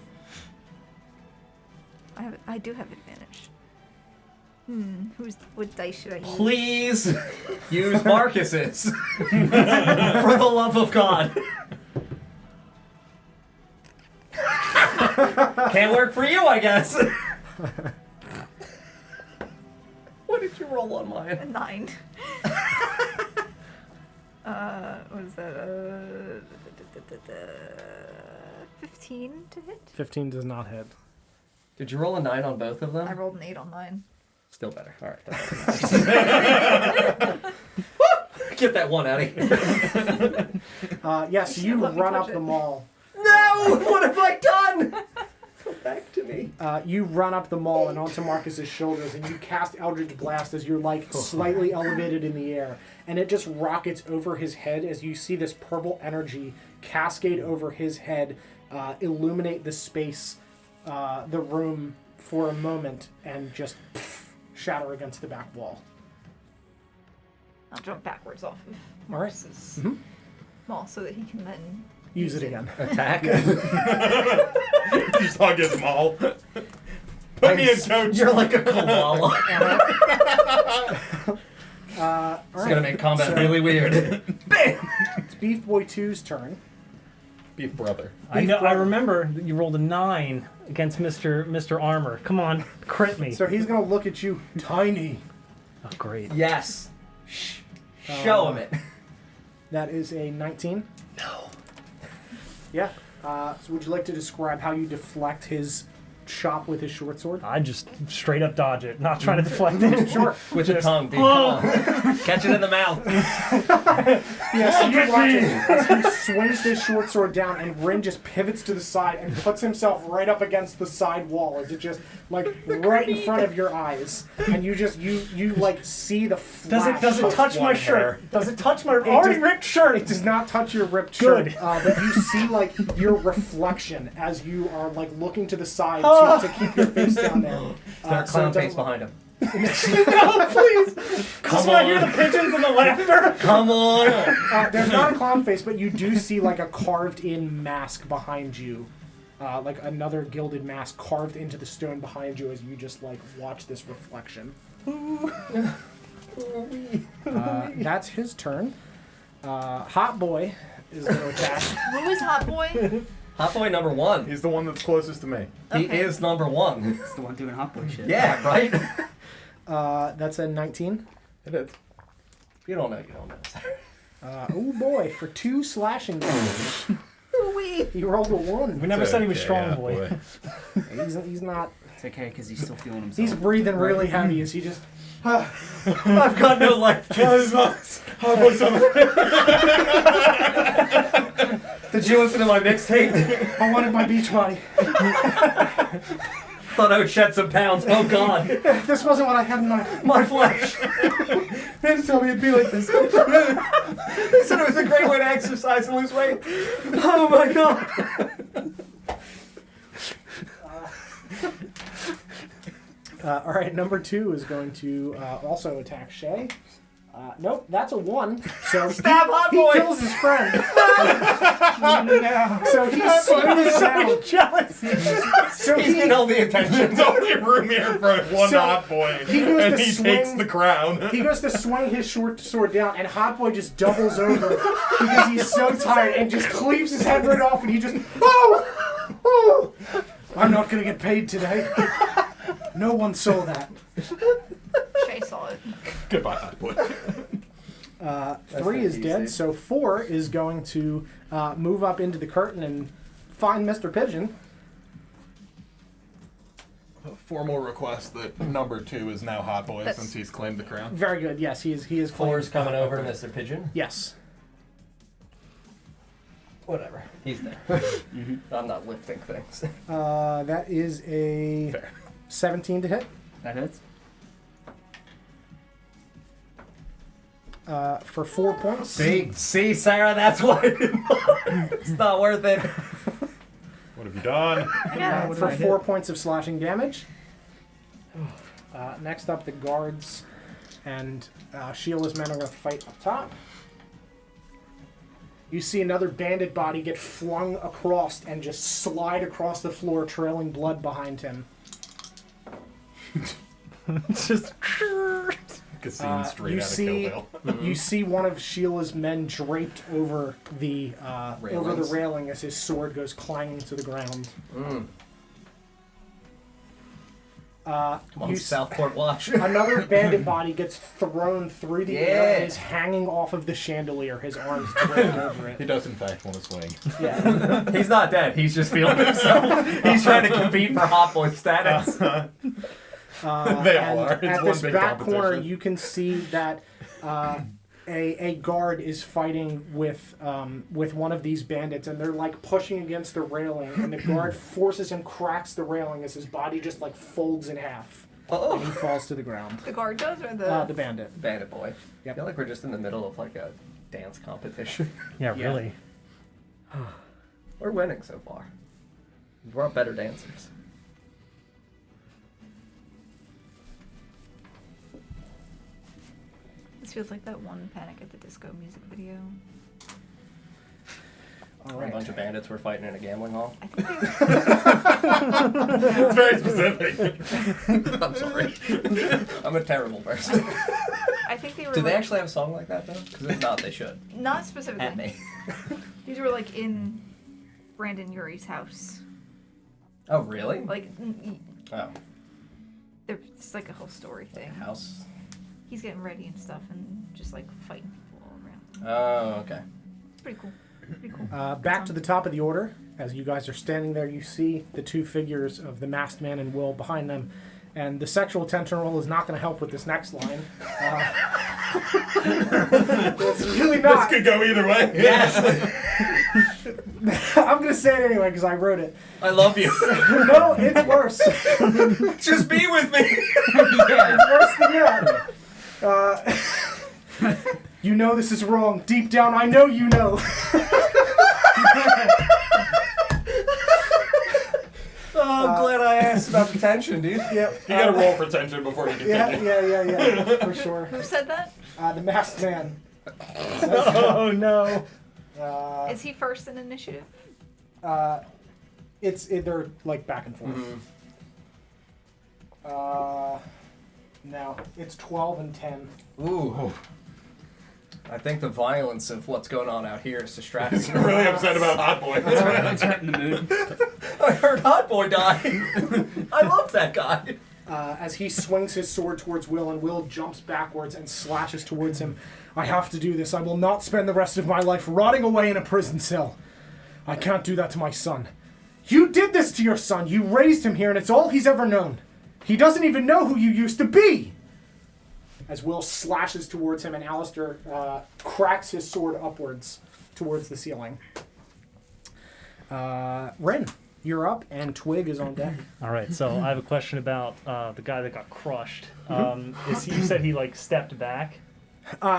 I do have advantage. What dice should I use? Please use Marcus's. For the love of God. Can't work for you, I guess. What did you roll on mine? A 9. What is that? 15 to hit? 15 does not hit. Did you roll a 9 on both of them? I rolled an 8 on mine. Still better. All right. Get that one out of here. Yes, you Let me run touch up it. the mall. No! What have I done? Go back to me. You run up the mall and onto Marcus's shoulders, and you cast Eldritch Blast as you're like slightly elevated in the air, and it just rockets over his head as you see this purple energy cascade over his head, illuminate the space, the room for a moment, and just shatter against the back wall. I'll jump backwards off of All right. Marcus's maul so that he can then Use it again. Attack. Just hug his maul. Put me in, coach. You're like a koala. All It's gonna make combat really weird. Bam! It's Beef Boy 2's turn. Beef brother. I know. I remember that you rolled a 9 against Mr. Armor. Come on, crit me. So he's gonna look at you, tiny. Oh, great. Yes. Show him it. That is a 19. No. Yeah. So would you like to describe how you deflect his chop with his short sword? I just straight up dodge it, not trying to deflect it. Sure. With your tongue, dude. Come on. Catch it in the mouth. Yes, so you watch it as he swings his short sword down, and Rin just pivots to the side and puts himself right up against the side wall, as it just like right in front of your eyes, and you just you like see the flash. Does it of touch my one shirt? hair. Does it touch my already ripped shirt? It does not touch your ripped Good. shirt, but you see like your reflection as you are like looking to the side to keep your face down there. Start So clown it doesn't- face behind him. No, please. Just when I hear the pigeons and the laughter. Come on. There's not a clown face, but you do see like a carved-in mask behind you, like another gilded mask carved into the stone behind you as you just like watch this reflection. That's his turn. Hot Boy is going to attack. Who is Hot Boy? Hot boy number 1. He's the one that's closest to me. He Okay. is number 1. It's the one doing hot boy shit. Yeah, right? That's a 19. It is. You don't know, you don't know. Oh boy, for 2 slashing damage. He rolled a 1. We never said he was Okay, strong, yeah, boy. He's not. It's okay because he's still feeling himself. He's breathing really heavy as he just. I've got no life. Did you listen to my mixtape? I wanted my beach body. Thought I would shed some pounds. Oh God, This wasn't what I had in mind. my flesh. They didn't tell me it'd be like this. They said it was a great way to exercise and lose weight. Oh my God. All right, number 2 is going to also attack Shay. Nope, that's a 1. So Stab Hot he Boy. kills his friend. No. So he swings down. Jealous. So He's getting all the attention. There's only room here for one So, hot boy, he goes and to he swing- takes the crown. He goes to swing his short sword down, and Hot Boy just doubles over because he's so tired and just cleaves his head right off, and he just, oh! I'm not gonna get paid today. No one saw that. Shay saw it. Goodbye, hot boy. 3 is easy. dead, so 4 is going to move up into the curtain and find Mr. Pigeon. Formal request that number 2 is now hot boy That's- since he's claimed the crown. Very good. Yes, he is. Four's coming over to Mr. Pigeon. Yes. Whatever. He's there. I'm not lifting things. That is a Fair. 17 to hit. That hits. For 4 points. See, Sarah, that's why it's not worth it. What have you done? I got it. For 4 points of slashing damage. Next up, the guards and Sheila's men are going to fight up top. You see another bandit body get flung across and just slide across the floor, trailing blood behind him. Just Casino straight You out of see, Kill Bill. you see one of Sheila's men draped over the Railings. railing as his sword goes clanging to the ground. Come on, You Southport Watch. Another bandit body gets thrown through the air Yeah. and is hanging off of the chandelier, his arms draped over He it. does in fact want to swing. Yeah. He's not dead. He's just feeling himself. He's trying to compete for hot boy status. They all And are. It's at one this big back corner, competition. you can see that a guard is fighting with one of these bandits, and they're like pushing against the railing, and the guard forces him, cracks the railing as his body just like folds in half, and he falls to the ground. The guard does or the. The bandit. Bandit boy. Yep. I feel like we're just in the middle of like a dance competition. yeah, Yeah. really. We're winning so far. We're all better dancers. This feels like that one Panic at the Disco music video. All A bunch right. of bandits were fighting in a gambling hall. I think they It's very specific. I'm sorry. I'm a terrible person. I think they were. Do they like- actually have a song like that though? Because if not, they should. Not specifically. At me. These were like in Brandon Yuri's house. Oh, really? Like, Oh, it's like a whole story thing. house. He's getting ready and stuff, and just like fighting people all around. Oh, okay. It's pretty cool. Pretty cool. Back to the top of the order. As you guys are standing there, you see the two figures of the masked man and Will behind them. And the sexual tension roll is not going to help with this next line. It's really This not. could go either way. Yes. I'm going to say it anyway because I wrote it. I love you. No, it's worse. Just be with me. Yeah. Worse than that. You know this is wrong. Deep down, I know you know. Oh, I'm glad I asked about the tension, dude. Yep. You gotta roll for tension before you continue. Yeah, for sure. Who said that? The masked man. Oh no. Is he first in initiative? They're like back and forth. No, it's 12 and 10. Ooh. I think the violence of what's going on out here is distracting. He's really upset about Hot Boy. It's hurting the mood. I heard Hot Boy die. I love that guy. As he swings his sword towards Will, and Will jumps backwards and slashes towards him. I have to do this. I will not spend the rest of my life rotting away in a prison cell. I can't do that to my son. You did this to your son. You raised him here, and it's all he's ever known. He doesn't even know who you used to be. As Will slashes towards him, and Alistair cracks his sword upwards towards the ceiling. Ren, you're up, and Twig is on deck. All right, so I have a question about the guy that got crushed. You said he like stepped back.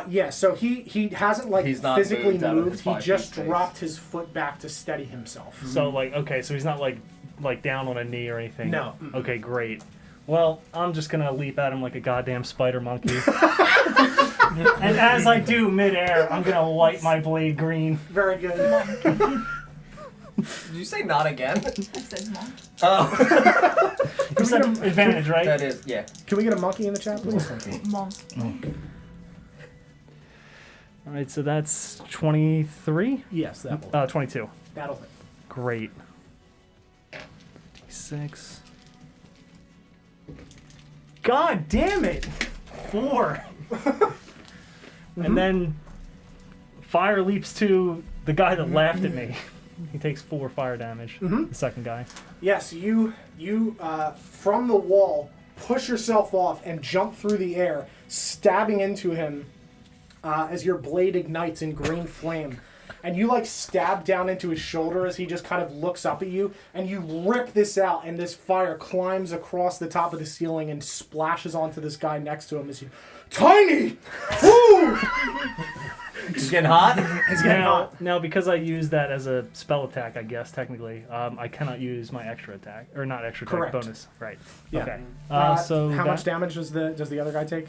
Yeah, so he hasn't like He's not physically moved out of moved. his He 5 just feet space. dropped his foot back to steady himself. So like, okay, so he's not like down on a knee or anything. No. Okay, great. Well, I'm just gonna leap at him like a goddamn spider monkey. And as I do midair, I'm gonna light my blade green. Very good. Did you say not again? I said mom. Oh. You said advantage, right? That is, yeah. Can we get a monkey in the chat, please? Mom. All right, so that's 23. Yes, that will. 22. That'll hit. Great. 6. God damn it! 4. And then fire leaps to the guy that laughed at me. He takes 4 fire damage. The second guy. Yes, you from the wall push yourself off and jump through the air, stabbing into him as your blade ignites in green flame. And you like stab down into his shoulder as he just kind of looks up at you, and you rip this out, and this fire climbs across the top of the ceiling and splashes onto this guy next to him as you, Tiny! Woo! He's getting hot? He's getting hot. Now, because I used that as a spell attack, I guess, technically, I cannot use my extra attack. Or not extra attack, Correct. bonus. Right. Yeah. Okay. So how that, much damage does the other guy take?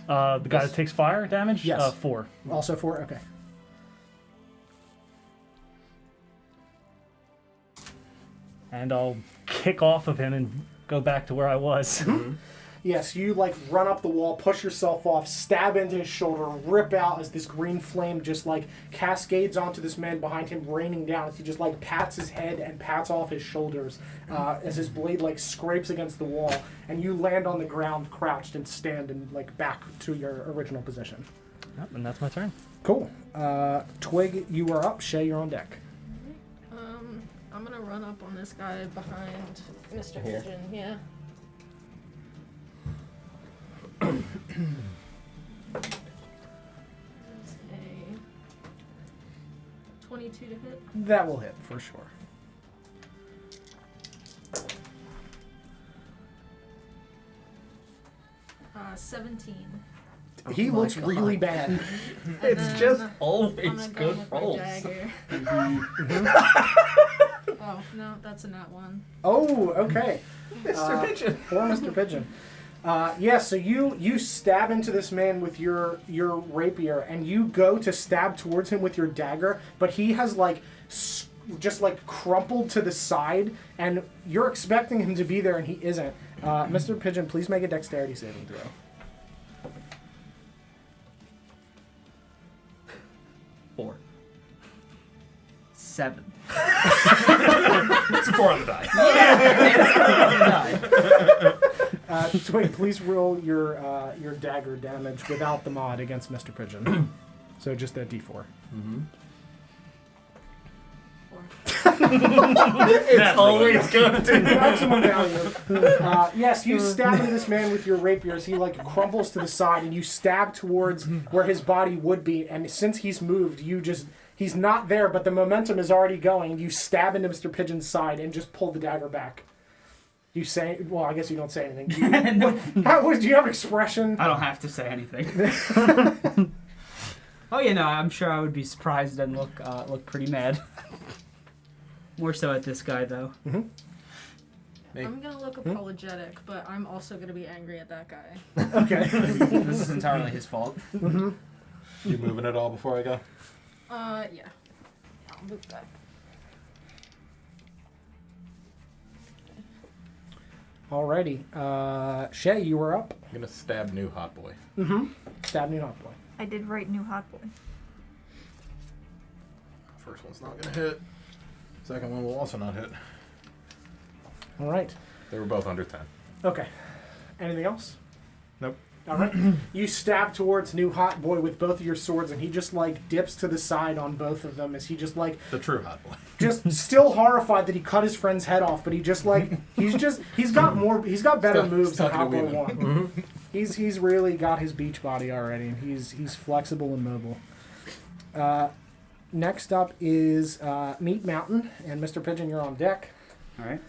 the guy that takes fire damage? Yes. 4. Also 4? Okay. And I'll kick off of him and go back to where I was. Yes, you like run up the wall, push yourself off, stab into his shoulder, rip out as this green flame just like cascades onto this man behind him, raining down as he just like pats his head and pats off his shoulders as his blade like scrapes against the wall, and you land on the ground crouched and stand and like back to your original position. Yep, and that's my turn. Cool. Twig, you are up. Shay, you're on deck. I'm gonna run up on this guy behind Mr. Here. Pigeon. Yeah. There's a 22 to hit. That will hit for sure. Uh, 17. He my looks God. really bad. And It's then just I'm always gonna go good with my rolls. dagger. Oh no, that's a nat 1. Oh, okay. Mr. Pigeon. Poor Mr. Pigeon. So you stab into this man with your rapier, and you go to stab towards him with your dagger, but he has like just like crumpled to the side, and you're expecting him to be there, and he isn't. Mr. Pigeon, please make a dexterity saving throw. 4. 7. It's 4 on the die. Twig, please roll your dagger damage without the mod against Mr. Pigeon. So just a D4. It's always going to. Maximum value. Yes, you stab into this man with your rapier as he like crumbles to the side, and you stab towards where his body would be. And since he's moved, he's not there, but the momentum is already going. You stab into Mr. Pigeon's side and just pull the dagger back. You say, well, I guess you don't say anything. Do you have expression? I don't have to say anything. Oh yeah, no, I'm sure I would be surprised and look pretty mad. More so at this guy though. I'm gonna look apologetic, but I'm also gonna be angry at that guy. Okay. This is entirely his fault. You moving at all before I go? Yeah. I'll move back. Alrighty. Shay, you were up. I'm gonna stab new hot boy. Stab new hot boy. I did write new hot boy. First one's not gonna hit. Second one will also not hit. All right. They were both under 10. Okay. Anything else? Nope. All right. You stab towards new hot boy with both of your swords, and he just like dips to the side on both of them as he just like The true hot boy. just still horrified that he cut his friend's head off, but he just like he's got better moves than Hot Boy 1. He's really got his beach body already, and he's flexible and mobile. Next up is Meat Mountain, and Mr. Pigeon, you're on deck. All right.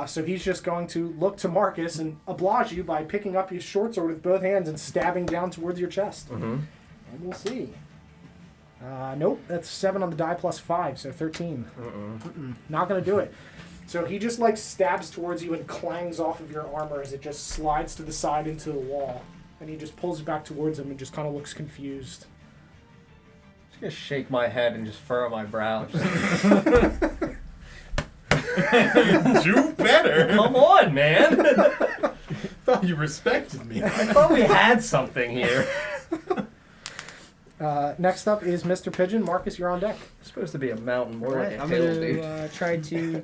So he's just going to look to Marcus and oblige you by picking up his short sword with both hands and stabbing down towards your chest. And we'll see. Nope, that's 7 on the die plus 5, so 13. Not going to do it. So he just like stabs towards you and clangs off of your armor as it just slides to the side into the wall. And he just pulls it back towards him and just kind of looks confused. Just gonna shake my head and just furrow my brow. Do better. Come on, man. Thought you respected me. I thought we had something here. Next up is Mr. Pigeon. Marcus, you're on deck. It's supposed to be a mountain, more like a I'm hill, dude. gonna try to.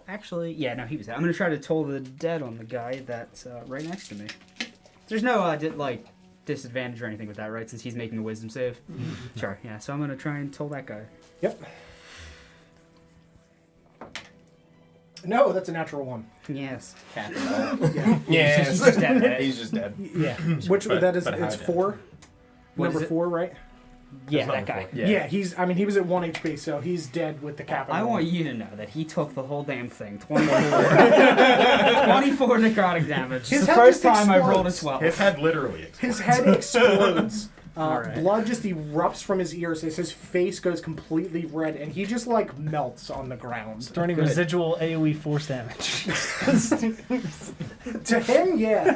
Actually, yeah, no, he was. I'm gonna try to toll the dead on the guy that's right next to me. There's no disadvantage or anything with that, right? Since he's making a wisdom save. Sure, yeah. So I'm gonna try and toll that guy. Yep. No, that's a natural 1. Yes. Yes. He's just dead, right? He's just dead. Yeah. Which that is, but how it's dead? 4. What Number is it? 4, right? Yeah, There's that guy. nothing Yeah. He was at 1 HP, so he's dead with the capital. I want you to know that he took the whole damn thing. 24 necrotic damage. His It's the head first just time I've rolled a explodes. 12. His head literally explodes. His head explodes. Alright. Blood just erupts from his ears as his face goes completely red, and he just like melts on the ground. Starting residual AoE force damage. To him, yeah.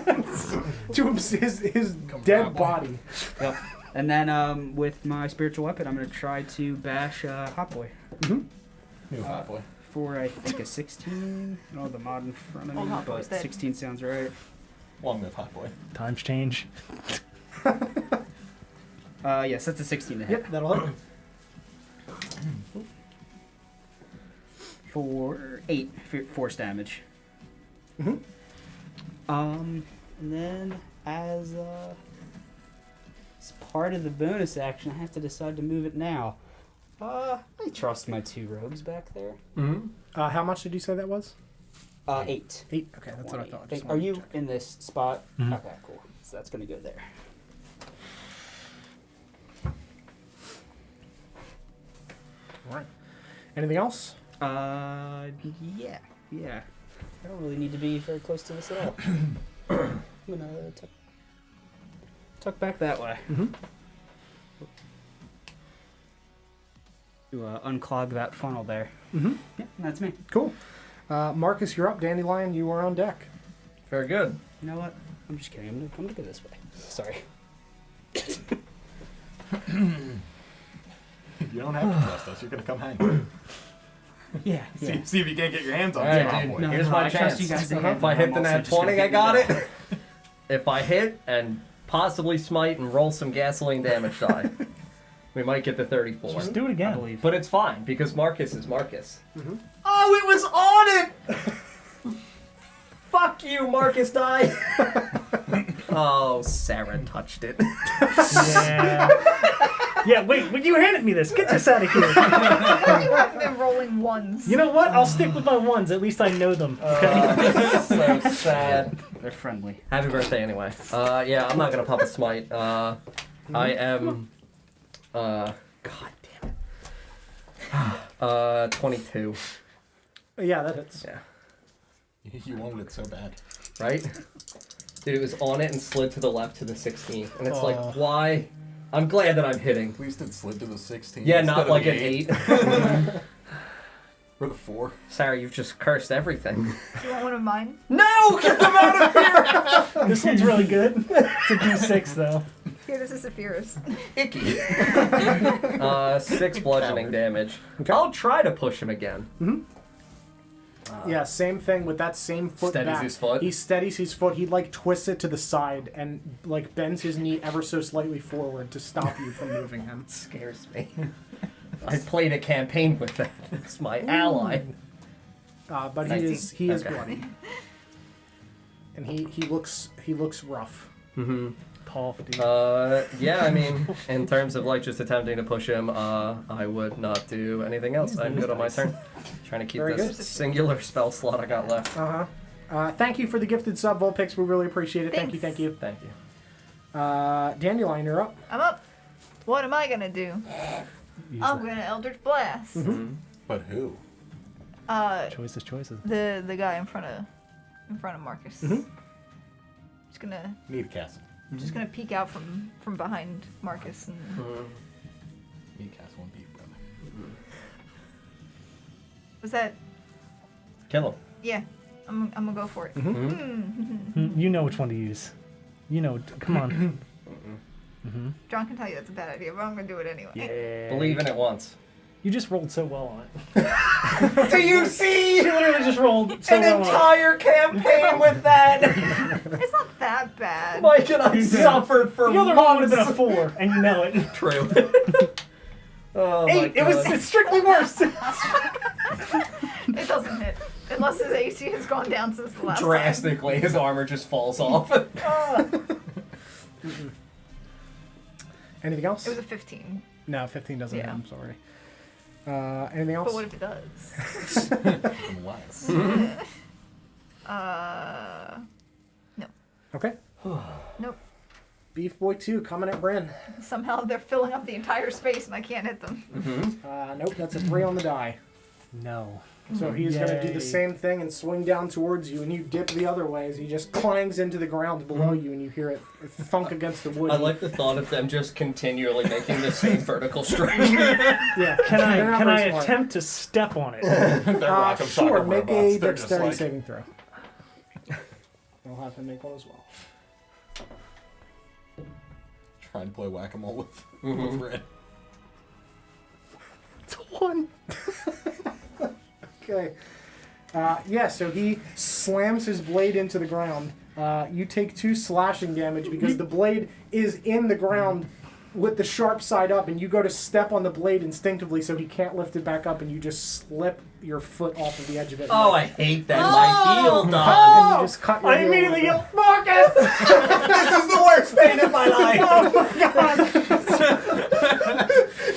To his dead body. Yep. And then with my spiritual weapon, I'm going to try to bash Hot Boy. New hot boy. For, I think, a 16. I don't know the mod in front of me, Oh, Hot Boy's but dead. 16 sounds right. Long live hot boy. Times change. Yes, that's a 16 to hit. Yep, that'll hit. For 8 force damage. And then as part of the bonus action, I have to decide to move it now. I trust my 2 rogues back there. How much did you say that was? 8. 8. Okay, that's what I thought. Just Are wanted to you check. in this spot? Mhm. Okay, cool. So that's gonna go there. All right. Anything else? Yeah. I don't really need to be very close to this at all. I'm gonna tuck back that way. To unclog that funnel there. Yeah, that's me. Cool. Marcus, you're up. Dandelion, you are on deck. Very good. You know what? I'm just kidding. I'm gonna go this way. Sorry. You don't have to trust us. You're gonna come hang. Yeah. See if you can't get your hands on All this right, hot dude. boy. No, Here's no, my I trust chance. you guys to If handle I it. hit I'm the also nat just gonna 20, I get got rid of it. If I hit and possibly smite and roll some gasoline damage die. We might get the 34. Just do it I again. believe. But it's fine, because Marcus is Marcus. Oh, it was on it! Fuck you, Marcus died! Oh, Sarah touched it. Yeah. Yeah, wait, when you handed me this, get this out of here. You have been rolling ones. You know what? I'll stick with my ones. At least I know them. Okay. So sad. They're friendly. Happy birthday, anyway. Yeah, I'm not gonna pop a smite. I am... God damn it. 22. Yeah, that hits. Yeah. You wanted it so bad. Right? Dude, it was on it and slid to the left to the 16. And it's like, why? I'm glad that I'm hitting. At least it slid to the 16. Yeah, instead not of like the an 8. Or the 4. Sarah, you've just cursed everything. Do you want one of mine? No! Get them out of here! This one's really good. It's a D6, though. Here, this is Zephyrus. Icky. 6 bludgeoning damage. Okay. I'll try to push him again. Yeah, same thing with that same foot Steadies back. his foot? He steadies his foot. He like twists it to the side and like bends his knee ever so slightly forward to stop you from moving him. Scares me. I played a campaign with that. It's my ally. But 19. he is Okay. bloody, and he looks rough. Mm-hmm. Cough, dude. Yeah, I mean, in terms of like just attempting to push him, I would not do anything else. I'm good on my turn. Trying to keep Very this good. singular spell slot I got left. Thank you for the gifted sub, Volpix. We really appreciate it. Thanks. Thank you. Thank you. Dandelion, you're up. I'm up. What am I gonna do? I'm gonna Eldritch Blast. But who? Choices. The guy in front of Marcus. Just gonna Need castle. peek out from behind Marcus and Need castle and beef, brother. was that? Kill him. Yeah, I'm gonna go for it. You know which one to use. You know, come on. John can tell you that's a bad idea, but I'm gonna do it anyway. Yeah. Believe in it once. You just rolled so well on it. Do you see You literally just rolled so an well on it. entire campaign with that? It's not that bad. Mike and I suffered for The other one would months. have been a 4, and you know it. True. Oh 8! my God. It's strictly worse. It doesn't hit unless his AC has gone down since the last time. Drastically, his armor just falls off. Anything else? It was a 15. No, 15 doesn't hit. Yeah. I'm sorry. Anything else? But what if it does? Unless. No. Okay. Nope. Beef Boy 2 coming at Bryn. Somehow they're filling up the entire space and I can't hit them. Nope, that's a 3 on the die. No. So he's going to do Yay. the same thing and swing down towards you, and you dip the other way as he just clangs into the ground below you, and you hear it thunk against the wood. I like the thought of them just continually making the same vertical strike. Yeah. Can They're not I very smart. attempt to step on it? They're Rock'em Sure, Sock'em make robots. a They're just dexterity like, saving throw. I'll have him make one as well. trying to play whack-a-mole with Red. It's 1. Okay. Yeah, so he slams his blade into the ground. You take 2 slashing damage because the blade is in the ground with the sharp side up, and you go to step on the blade instinctively so he can't lift it back up, and you just slip your foot off of the edge of it. Oh, I hate that. My heel And done. you just cut your I heel immediately with it. yelled, Marcus! This is the worst pain in my life.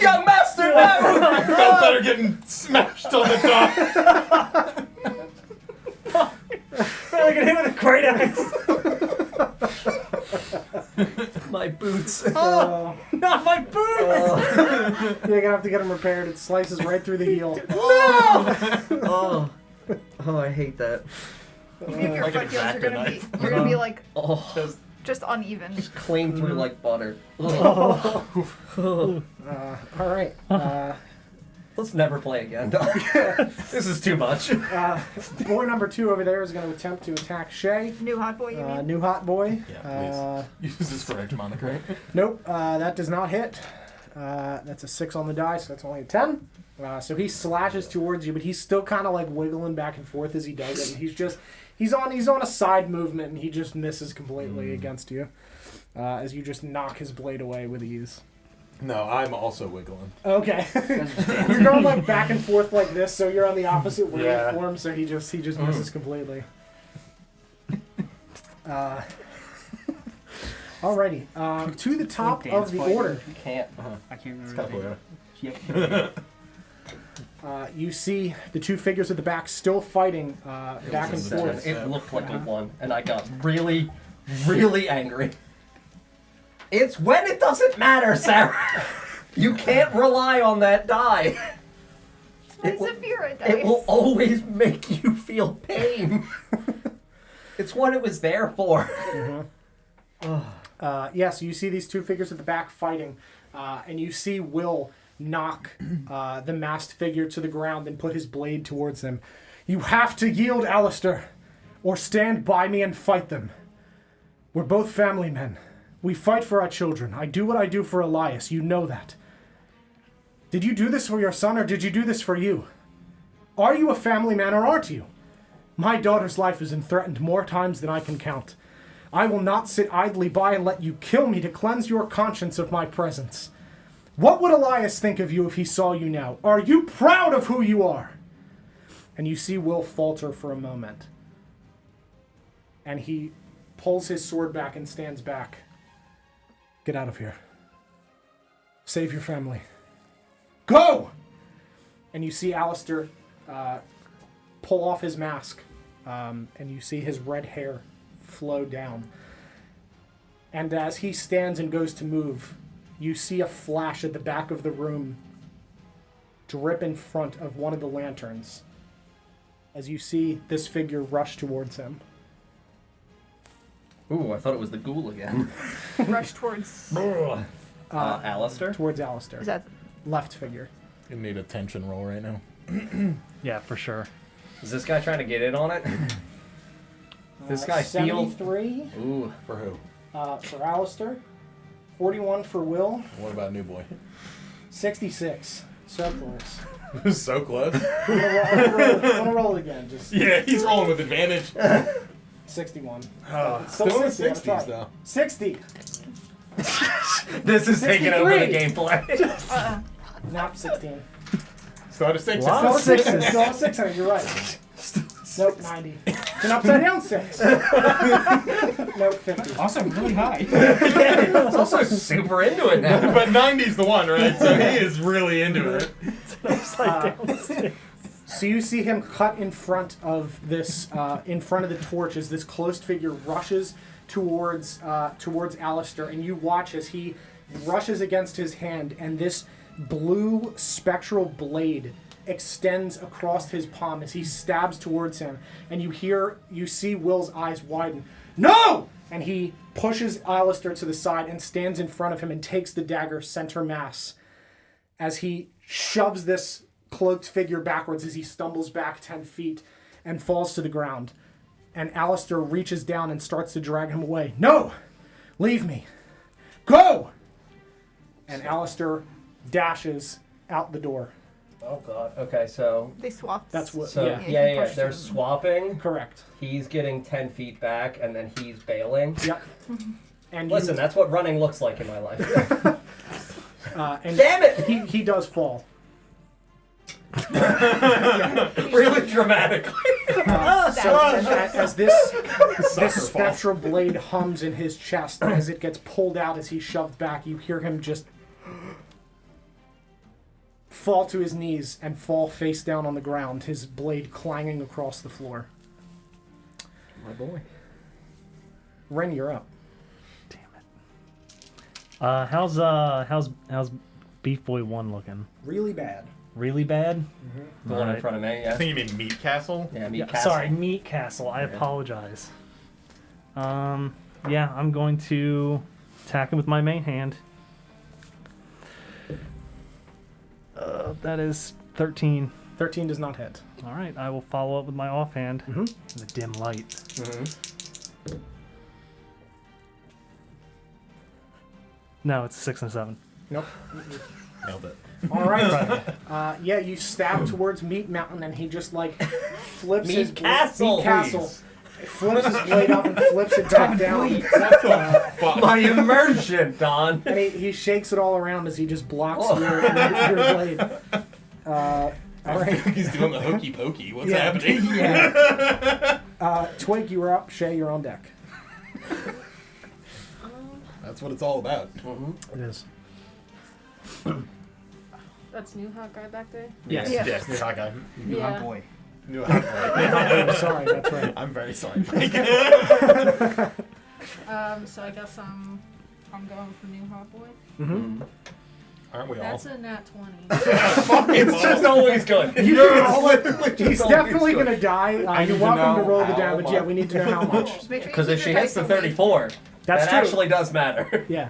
Young master, no! I felt better getting smashed on the top. I get hit with a great axe. My boots. Not my boots! You're gonna have to get him repaired. It slices right through the heel. Oh, I hate that. Even if your Like an foot heels are gonna be, X-Acto you're gonna be like Oh, just uneven. clean through like butter. All right. Let's never play again. This is too much. Boy number 2 over there is going to attempt to attack Shay. New hot boy, you mean? New hot boy. Yeah, please. Use this correct moniker. Nope, that does not hit. That's a 6 on the die, so that's only a 10. So he slashes towards you, but he's still kind of like wiggling back and forth as he does it. And he's on a side movement, and he just misses completely against you as you just knock his blade away with ease. No, I'm also wiggling. Okay. You're going like back and forth like this, so you're on the opposite Yeah. waveform, so he just misses completely. Alrighty. To the top dance of the fighter. order, You can't. I can't remember. Capoeira. you see the two figures at the back still fighting back and forth. It looked like a 1, and I got really, really angry. It's when it doesn't matter, Sarah. You can't rely on that die. It's my Zafira dice. It will always make you feel pain. It's what it was there for. Yes, you see these two figures at the back fighting, and you see Will knock the masked figure to the ground and put his blade towards them. You have to yield, Alistair, or stand by me and fight them. We're both family men. We fight for our children. I do what I do for Elias. You know that. Did you do this for your son, or did you do this for you? Are you a family man, or aren't you? My daughter's life has been threatened more times than I can count. I will not sit idly by and let you kill me to cleanse your conscience of my presence. What would Elias think of you if he saw you now? Are you proud of who you are? And you see Will falter for a moment. And he pulls his sword back and stands back. Get out of here. Save your family. Go! And you see Alistair pull off his mask. And you see his red hair flow down. And as he stands and goes to move, you see a flash at the back of the room drip in front of one of the lanterns as you see this figure rush towards him. Ooh, I thought it was the ghoul again. Rush towards. Alistair? Towards Alistair. Is that? Left figure. You need a tension roll right now. Yeah, for sure. Is this guy trying to get in on it? This guy feel... 73 Ooh. For who? for Alistair. 41 for Will. What about New Boy? 66. So close. So close. I'm gonna roll it again. Just Yeah, he's rolling with advantage. 61. Oh, Still still in 60, I'm 60s sorry. though. 60. This is taking over the 63. gameplay. Nope, 16. Still at a 6. Wow. Still a 6. Still a 600. You're right. Nope, 90. It's an upside down 6. Nope, 50. Also, really high. It's also super into it now. But 90's the one, right? So he is really into it. Upside down. So you see him cut in front of this, in front of the torch as this closed figure rushes towards Alistair, and you watch as he rushes against his hand, and this blue spectral blade extends across his palm as he stabs towards him, and you see Will's eyes widen. No! And he pushes Alistair to the side and stands in front of him and takes the dagger center mass as he shoves this cloaked figure backwards as he stumbles back 10 feet and falls to the ground. And Alistair reaches down and starts to drag him away. No! Leave me. Go! And Alistair dashes out the door. Oh god. Okay, so They swapped. That's what. so Yeah. yeah, they're swapping. Correct. He's getting 10 feet back, and then he's bailing. Yep. And Listen, that's what running looks like in my life. and Damn it! he does fall. Really dramatically. So as this spectral blade hums in his chest, as it gets pulled out as he's shoved back, you hear him just fall to his knees and fall face down on the ground, his blade clanging across the floor. My boy. Ren, you're up. How's Beef Boy 1 looking? Really bad. Really bad? The one in Alright. front of me, I yeah. think you mean Meat Castle. Yeah, Meat Yeah, Castle. sorry, Meat Castle. I apologize. Yeah, I'm going to attack him with my main hand. That is 13. 13 does not hit. All right, I will follow up with my offhand. Mhm. The dim light. Mm-hmm. No, it's a 6 and a 7. Nope. Nailed it. All right. Yeah, you stab towards Meat Mountain, and he just like flips his Meat Castle. Meat Castle flips his blade up and flips it back down. Fuck. My immersion, Don. And he shakes it all around as he just blocks your blade. All I right. think he's doing the hokey pokey. What's Yeah. happening? Twig, you were up. Shay, you're on deck. That's what it's all about. It is. That's new hot guy back there. Yes. Yeah. Yes, new hot guy. New Yeah. hot boy. New hot guy. I'm sorry, that's right. I'm very sorry, Mike. So I guess I'm going for new hot boy. Mm-hmm. Aren't we all? That's a nat 20. It's just always good. He's definitely going to die. I You're need to welcome to know roll the how damage. much. Yeah, we need to know how much. Just make sure you Because keep if she your hits the dice awake. 34, That's that true. actually does matter. Yeah.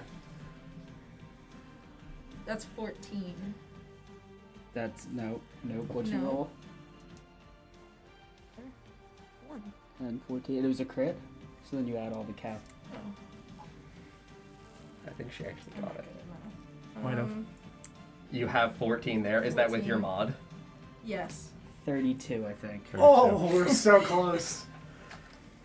That's 14. That's no. What'd you No. roll? and 14. It was a crit, so then you add all the cap. I think she actually got it. Might have. You have 14 there. Is that with your mod? Yes. 32, I think. Oh, we're so close.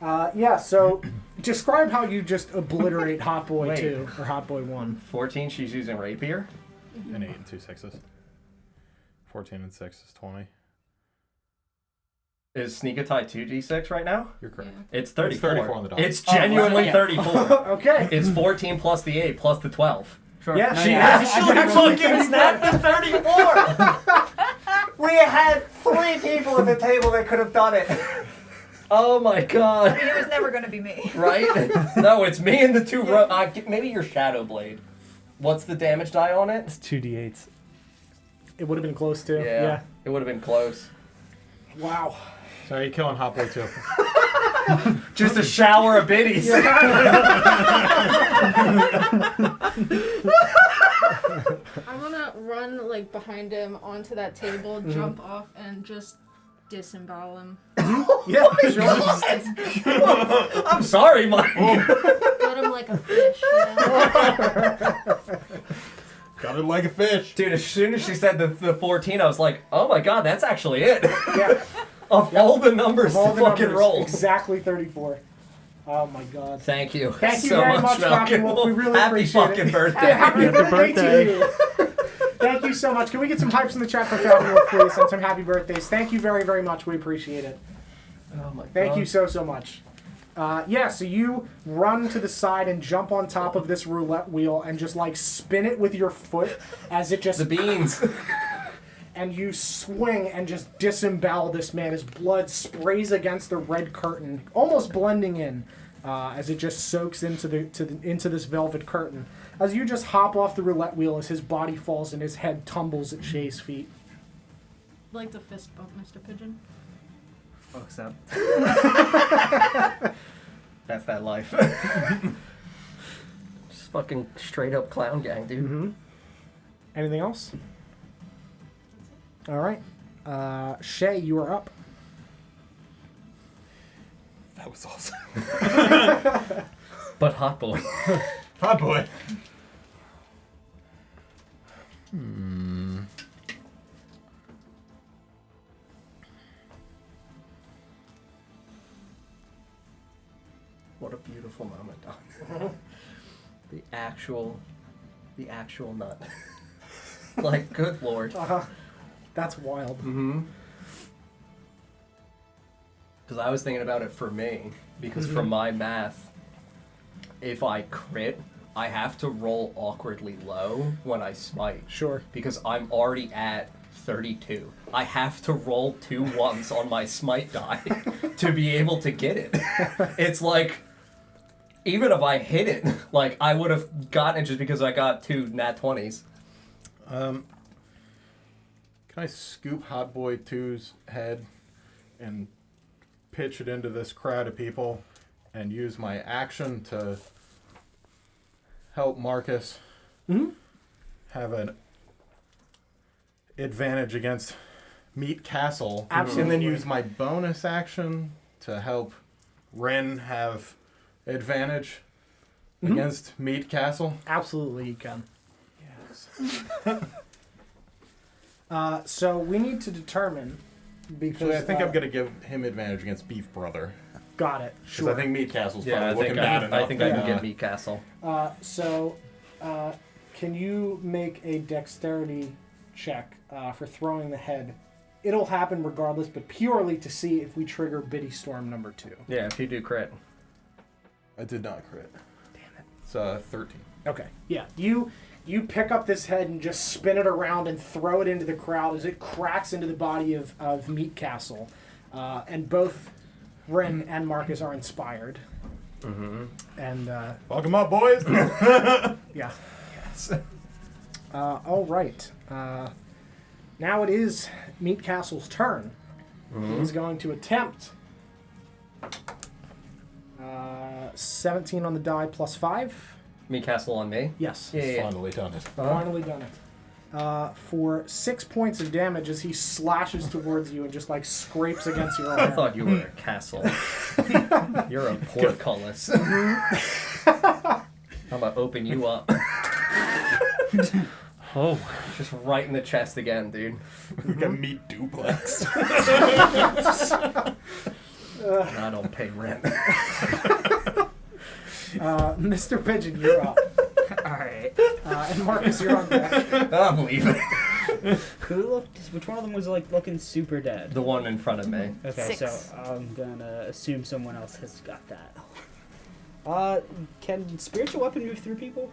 Yeah, so describe how you just obliterate Hot Boy Wait. 2 or Hot Boy 1. 14, she's using rapier. An 8 and 2 6s. 14 and 6 is 20. Is sneak attack 2d6 right now? You're correct. Yeah. It's 34. 34 on the dot. It's genuinely yeah. 34. Okay. It's 14 plus the 8 plus the 12. Sure. Yeah, She yeah. actually fucking snapped the 34! We had 3 people at the table that could have done it. Oh my I god. mean, it was never going to be me. Right? No, it's me and the 2 maybe your Shadow Blade. What's the damage die on it? It's 2d8s. It would have been close too. Yeah. It would have been close. Wow. So you're killing Hot Boy too. Just a shower of biddies. I'm gonna run like behind him onto that table, jump off, and just disembowel him. Yeah, sure. I'm sorry, Mike. Got him like a fish, you know? Got it like a fish. Dude, as soon as she said the 14, I was like, oh my god, that's actually it. Yeah. Of all the numbers Of all to the fucking numbers, roll. exactly 34. Oh my god. Thank you. Thank you so very much, Malcolm. Captain Wolf. We really Happy appreciate fucking it. birthday. Happy Happy birthday birthday. to you. Thank you so much. Can we get some hypes in the chat for Falcon Wolf, please? And some happy birthdays. Thank you very, very much. We appreciate it. Oh my god. Thank you so much. Yeah, so you run to the side and jump on top of this roulette wheel and just like spin it with your foot as it just The beans. and you swing and just disembowel this man. His blood sprays against the red curtain, almost blending in as it just soaks into into this velvet curtain. As you just hop off the roulette wheel as his body falls and his head tumbles at Shay's feet. Like the fist bump, Mr. Pigeon. Fucks up. That's that life. Just fucking straight up clown gang, dude. Mm-hmm. Anything else? All right. Shay, you are up. That was awesome. But Hot Boy. Hot Boy. What a beautiful moment, Don. the actual nut. Like, good lord. That's wild. Mm-hmm. Because I was thinking about it for me. Because from my math, if I crit, I have to roll awkwardly low when I smite. Sure. Because I'm already at 32. I have to roll 2 1s on my smite die to be able to get it. It's like, even if I hit it, like, I would have gotten it just because I got 2 nat 20s. Can I scoop Hot Boy 2's head and pitch it into this crowd of people and use my action to help Marcus have an advantage against Meat Castle? Absolutely. And then use my bonus action to help Ren have advantage against Meat Castle? Absolutely, you can. Yes. So we need to determine because Actually, I think I'm going to give him advantage against Beef Brother. Got it. Because Sure. I think Meat Castle's Yeah, probably I think looking bad enough. I think I can that, get Meat Castle. So, can you make a dexterity check for throwing the head? It'll happen regardless, but purely to see if we trigger Biddy Storm number 2. Yeah, if you do crit. I did not crit. Damn it. It's 13. Okay. Yeah. You pick up this head and just spin it around and throw it into the crowd as it cracks into the body of Meat Castle. And both Ren and Marcus are inspired. Mm-hmm. And, Fuck 'em up, boys! yeah. Yes. All right. Now it is Meat Castle's turn. He's going to attempt 17 on the die plus 5. Meat Castle on me? Yes. Yeah. Finally done it. Finally done it. For 6 points of damage as he slashes towards you and just like scrapes against your I arm. thought you were a castle. You're a portcullis. I'm gonna open you up. Oh. Just right in the chest again, dude. We got Meat Duplex. And I don't pay rent. Mr. Pigeon, you're up. Alright. And Marcus, you're on deck. I'm leaving. Who looked? Which one of them was like looking super dead? The one in front of me. Okay, 6. so I'm gonna assume someone else has got that. Can spiritual weapon move through people?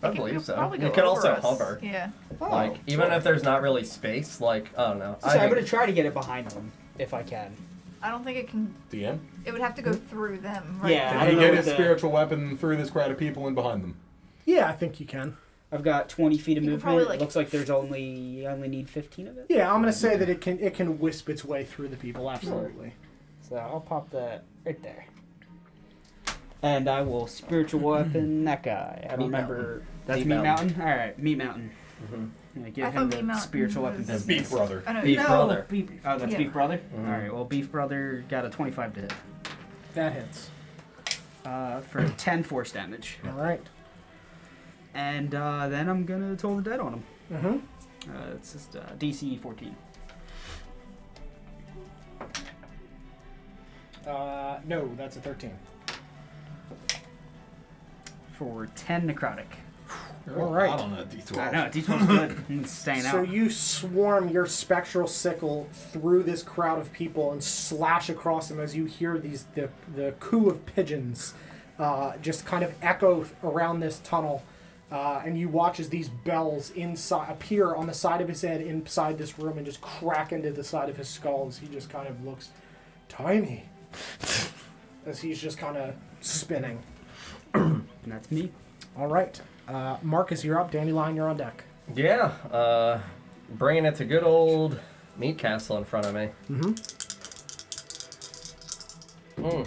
I It can believe so. probably You go can over also us. hover. Yeah. Like, even if there's not really space, like, I don't know. So I'm gonna try to get it behind them if I can. I don't think it can. DM? It would have to go through them. Right? Yeah, I Can don't he know get what his the- spiritual weapon through this crowd of people and behind them? Yeah, I think you can. I've got 20 feet of You could movement. probably, like- It looks like there's only I only need 15 of it. Yeah, I'm gonna say that it can wisp its way through the people. Absolutely. So I'll pop that right there. And I will spiritual weapon that guy. I don't Meat remember. That's Meat Meat Mountain. Mountain? Alright, Meat Mountain. Mm-hmm. I'm gonna give I him thought Meat the Mountain spiritual weapon was- That's business. Beef Brother. I know. Beef Brother. Oh, that's Yeah. Beef Brother? Mhm. Alright, well, Beef Brother got a 25 to hit. That hits. For 10 force damage. All right. And then I'm gonna toll the dead on him. Mm-hmm. It's just DC 14. No, that's a 13. For 10 necrotic. All right. I don't know, D12. I know, D12's good. It's staying So out. you swarm your spectral sickle through this crowd of people and slash across them as you hear the coo of pigeons just kind of echo around this tunnel. And you watch as these bells inside appear on the side of his head inside this room and just crack into the side of his skull as he just kind of looks tiny as he's just kind of spinning. And that's me. All right. Marcus, you're up. Dandelion, you're on deck. Yeah, bringing it to good old Meat Castle in front of me. Mm-hmm.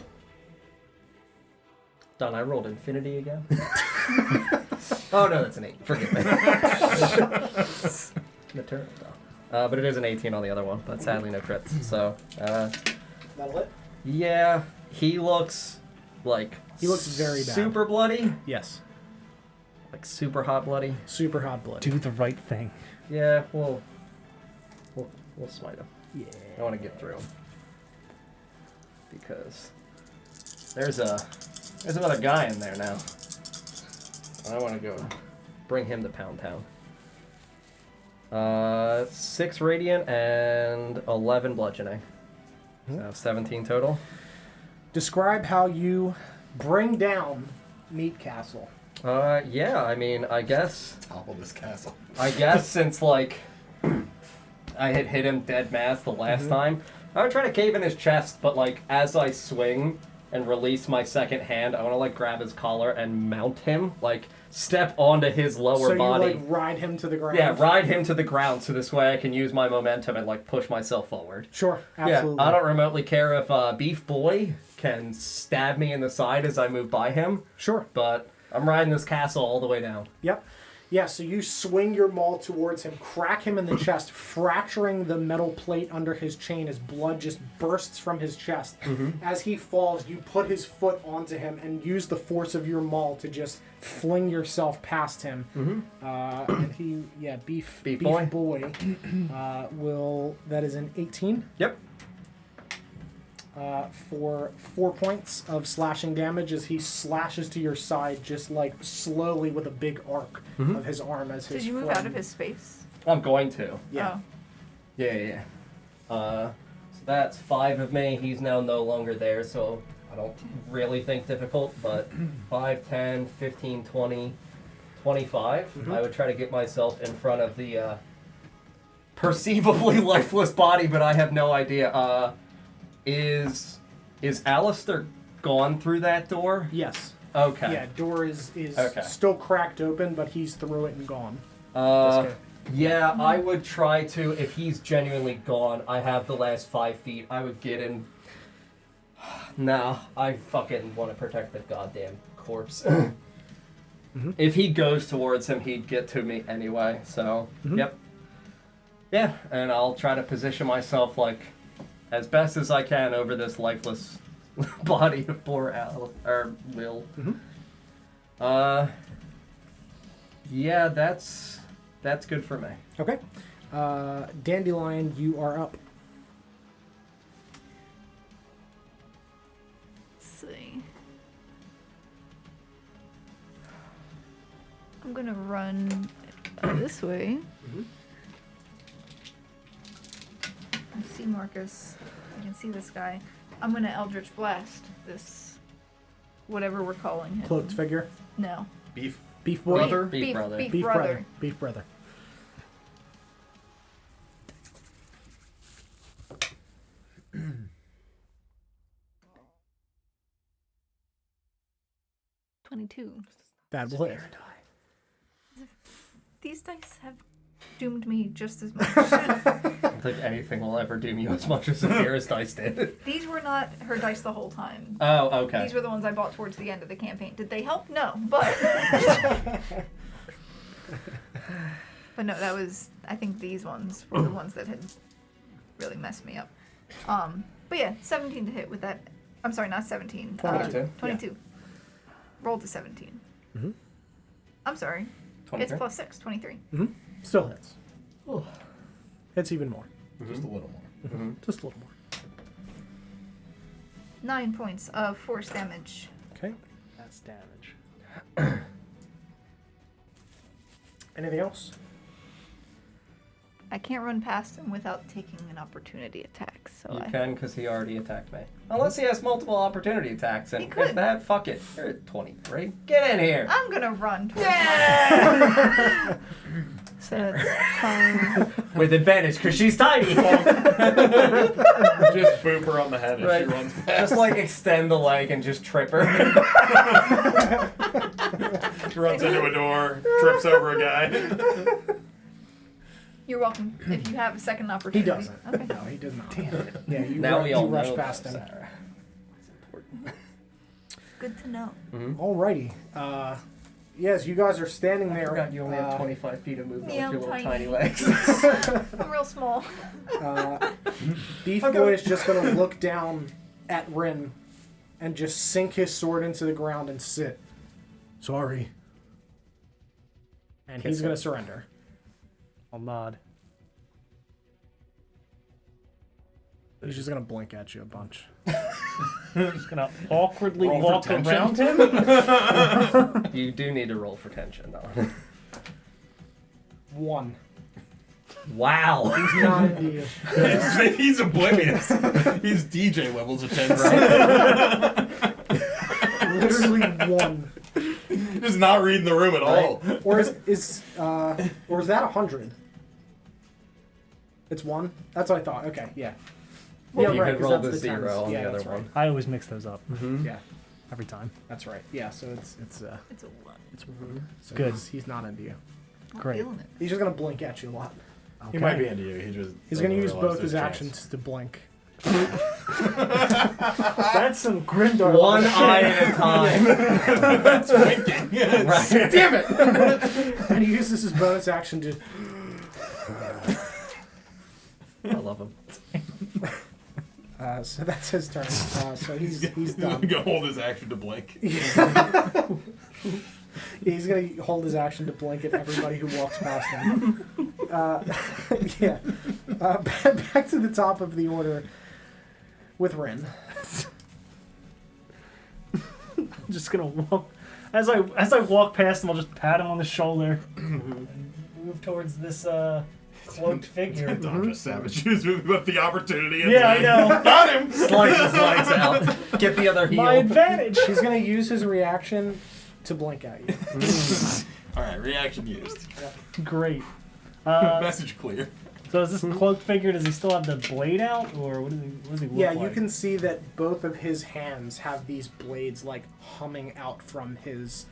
Done, I rolled infinity again. Oh no, that's an 8. Forgive me. Material though. But it is an 18 on the other one, but sadly no crits. So, That'll hit? yeah, he looks like He looks very bad. super bloody, Yes. like super hot bloody. Super hot blood. Do the right thing. Yeah, we'll smite him. Yeah. I want to get through him because there's another guy in there now. I want to go bring him to Pound Town. 6 radiant and 11 bludgeoning. So 17 total. Describe how you bring down Meat Castle. Yeah, I mean, I guess Topple this castle. since like I had hit him dead mass the last time, I would try to cave in his chest, but like as I swing and release my second hand, I want to like grab his collar and mount him, like step onto his lower So body. you like ride him to the ground? Yeah, ride him to the ground so this way I can use my momentum and like push myself forward. Sure, absolutely. Yeah, I don't remotely care if Beef Boy can stab me in the side as I move by him, Sure. but I'm riding this castle all the way down. Yep. Yeah, so you swing your maul towards him, crack him in the chest, fracturing the metal plate under his chain as blood just bursts from his chest. As he falls, you put his foot onto him and use the force of your maul to just fling yourself past him. And he, yeah, Beef Boy. Boy will, that is an 18. Yep. for 4 points of slashing damage as he slashes to your side, just like slowly with a big arc of his arm as his. Did you move friend. out of his space? I'm going to. Yeah. Oh. Yeah. So that's 5 of me. He's now no longer there, so I don't really think difficult, but 5, 10, 15, 20, 25. I would try to get myself in front of the perceivably lifeless body, but I have no idea. Is Alistair gone through that door? Yes. Okay. Yeah, door is Okay. still cracked open, but he's through it and gone. Yeah, I would try to, if he's genuinely gone, I have the last 5 feet, I would get in. Nah, I fucking want to protect the goddamn corpse. If he goes towards him, he'd get to me anyway, so, yep. Yeah, and I'll try to position myself, like, as best as I can over this lifeless body of poor Will. Yeah, that's good for me. Okay. Dandelion, you are up. Let's see. I'm gonna run this way. I see Marcus. I can see this guy. I'm gonna Eldritch Blast this, whatever we're calling him. Cloaked figure. No. Beef. Beef boy. Brother? Beef brother. Beef Beef brother. brother. Beef brother. That will hit. These dice have doomed me just as much. I don't think anything will ever doom you as much as Saphira's dice did. These were not her dice the whole time. Oh, okay. These were the ones I bought towards the end of the campaign. Did they help? No, but but no, that was. I think these ones were the ones that had really messed me up. But yeah, 17 to hit with that. I'm sorry, not 17. 22. 22. Rolled to 17. I'm sorry. 23? It's plus 6. 23. Still hits. Hits even more. Just a little more. Just a little more. 9 points of force damage. Okay. That's damage. Anything else? I can't run past him without taking an opportunity attack. So You I can, because he already attacked me. Unless he has multiple opportunity attacks, and He could. if that, fuck it. You're at 23. Get in here! I'm gonna run towards him. So that's fine. With advantage, because she's tiny! Just boop her on the head as Right. she runs past. Just like extend the leg and just trip her. Runs into a door, trips over a guy. You're welcome. If you have a second He opportunity. doesn't. Okay. No, he does not. Yeah, you, Now we all you rush know past that, him. Sarah. It's important. Good to know. Alrighty. Yes, you guys are standing I there. forgot you only have 25 feet of movement Yeah, with your I'm little tiny tiny. legs. I'm real small. Beef Boy is just going to look down at Rin and just sink his sword into the ground and sit. Sorry. And he's Kiss going him. to surrender. I'll nod. He's just going to blink at you a bunch. I'm just gonna awkwardly Roll for walk tension? around him. You do need to roll for tension, though. 1. Wow! He's not into you. He's oblivious. He's DJ levels of 10. Literally 1. Just not reading the room at all. Or is that 100? It's 1? That's what I thought. Okay, yeah. You right, could 'cause roll that's the 0 tens. on Yeah, the other that's one. I always mix those up Yeah, every time. that's right. Yeah, so it's It's a 1. so Good. He's not into you. I'm Great. feeling it. He's just gonna blink at you a lot. He might be into you. He just He's gonna doesn't use realize both his there's actions to blink. That's some Grindar. One eye at a time. chance. That's winking. Right. Damn it! And he uses his bonus action to. I love him. So that's his turn. So he's He's done. gonna hold his action to blink. He's gonna hold his action to blink at everybody who walks past him. Back to the top of the order. With Rin. I'm just gonna walk. As I walk past him, I'll just pat him on the shoulder and move towards this cloaked figure. Don't just savage use with the opportunity. Yeah, I know. Got him. Slices lights out. Get the other heel. My advantage. He's going to use his reaction to blink at you. All right, reaction used. Great. Message clear. So is this cloaked figure? Does he still have the blade out, or what does he look Yeah, like? you can see that both of his hands have these blades like humming out from his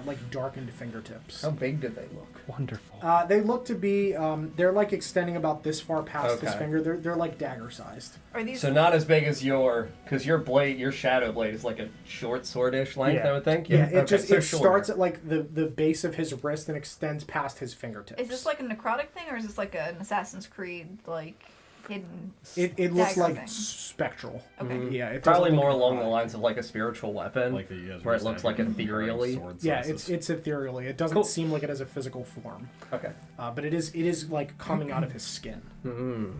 like darkened fingertips. How big do they look? Wonderful. They look to be they're like extending about this far past his Okay. finger. They're like dagger sized. Are these? So not as big as because your blade, your shadow blade, is like a short swordish length, Yeah. I would think. Yeah, it okay, just so it shorter. starts at like the base of his wrist and extends past his fingertips. Is this like a necrotic thing, or is this like an Assassin's Creed like hidden? It looks dagger like thing? spectral. Okay. Yeah, it Probably doesn't look more along the necrotic. lines of like a spiritual weapon, Like the where it looks like ethereally. Yeah, it's ethereally. It doesn't Cool. seem like it has a physical form, Okay. but it is like coming out of his skin. Mm-hmm.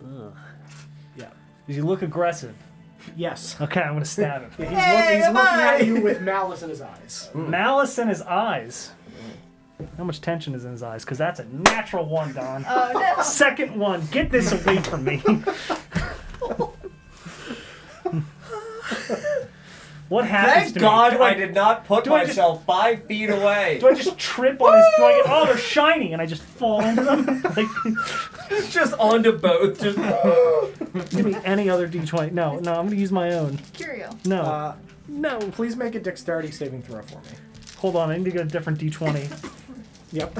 Ugh. Yeah. Does he look aggressive? Yes. Okay, I'm gonna stab him. Yeah, he's looking at you with malice in his eyes. Malice in his eyes. How much tension is in his eyes? Because that's a natural one, Don. Oh no! Second one. Get this away from me. What happens Thank to God me? I did not put do I just- myself 5 feet away. Do I just trip on his? Do I get, oh, they're shiny, and I just fall into them? Like, Just onto both. Just. give me any other D20. No, I'm gonna use my own. Curio. No, No. Please make a dexterity saving throw for me. hold on. I need to get a different D20, Yep.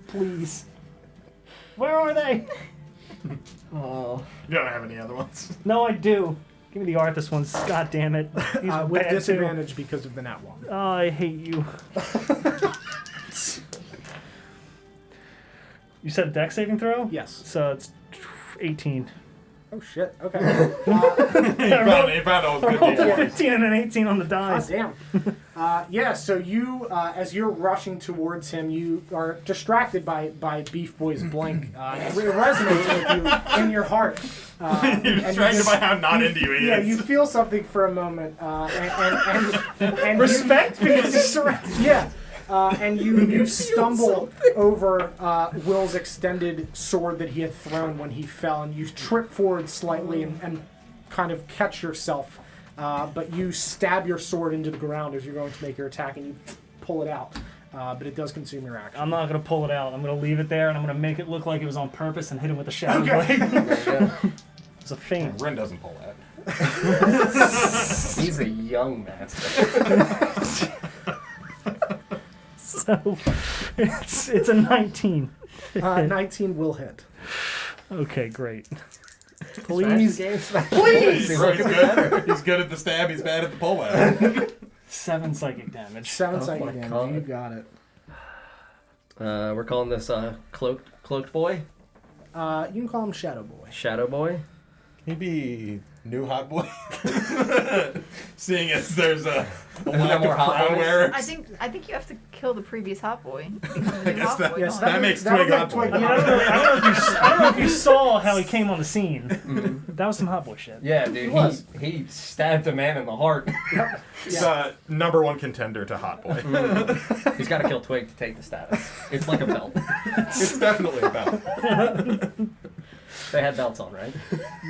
please. Where are they? Oh. You don't have any other ones. No, I do. Give me the Arthas ones. God damn it. These are With bad too. disadvantage because of the nat one. Oh, I hate you. You said a dex saving throw? Yes. So it's 18. Oh shit. Okay. He found all good Rolled a D20s. 15 and an 18 on the God dice. damn. Yeah. So you, as you're rushing towards him, you are distracted by Beef Boy's blink. It resonates with you in your heart. You're and distracted by how not into you he Yeah, is. you feel something for a moment, and Respect because he's surrounded. Yeah. And you stumble over Will's extended sword that he had thrown when he fell, and you trip forward slightly and kind of catch yourself. But you stab your sword into the ground as you're going to make your attack, and you pull it out. But it does consume your action. I'm not going to pull it out. I'm going to leave it there, and I'm going to make it look like it was on purpose and hit him with a shadow blade. It's a feint. Ren doesn't pull that. He's a young master. So it's a 19. 19 will hit. Okay, great. Please. Please. Please. He's good. He's good at the stab. He's bad at the pull out. 7 psychic damage. 7 Oh my psychic damage. God. You got it. We're calling this cloaked boy, You can call him Shadow Boy. shadow boy. Maybe new hot boy. Seeing as there's a no lack more of hot crown boys? wearers. I think you have to kill the previous hot boy. I guess that- Yes, that makes that'll Twig make hot boy. Twig I mean, I don't know if you saw how he came on the scene. That was some hot boy shit. Yeah, dude. was. He stabbed a man in the heart. He's #1 contender to hot boy. He's got to kill Twig to take the status. It's like a belt. It's definitely about. They had belts on, right?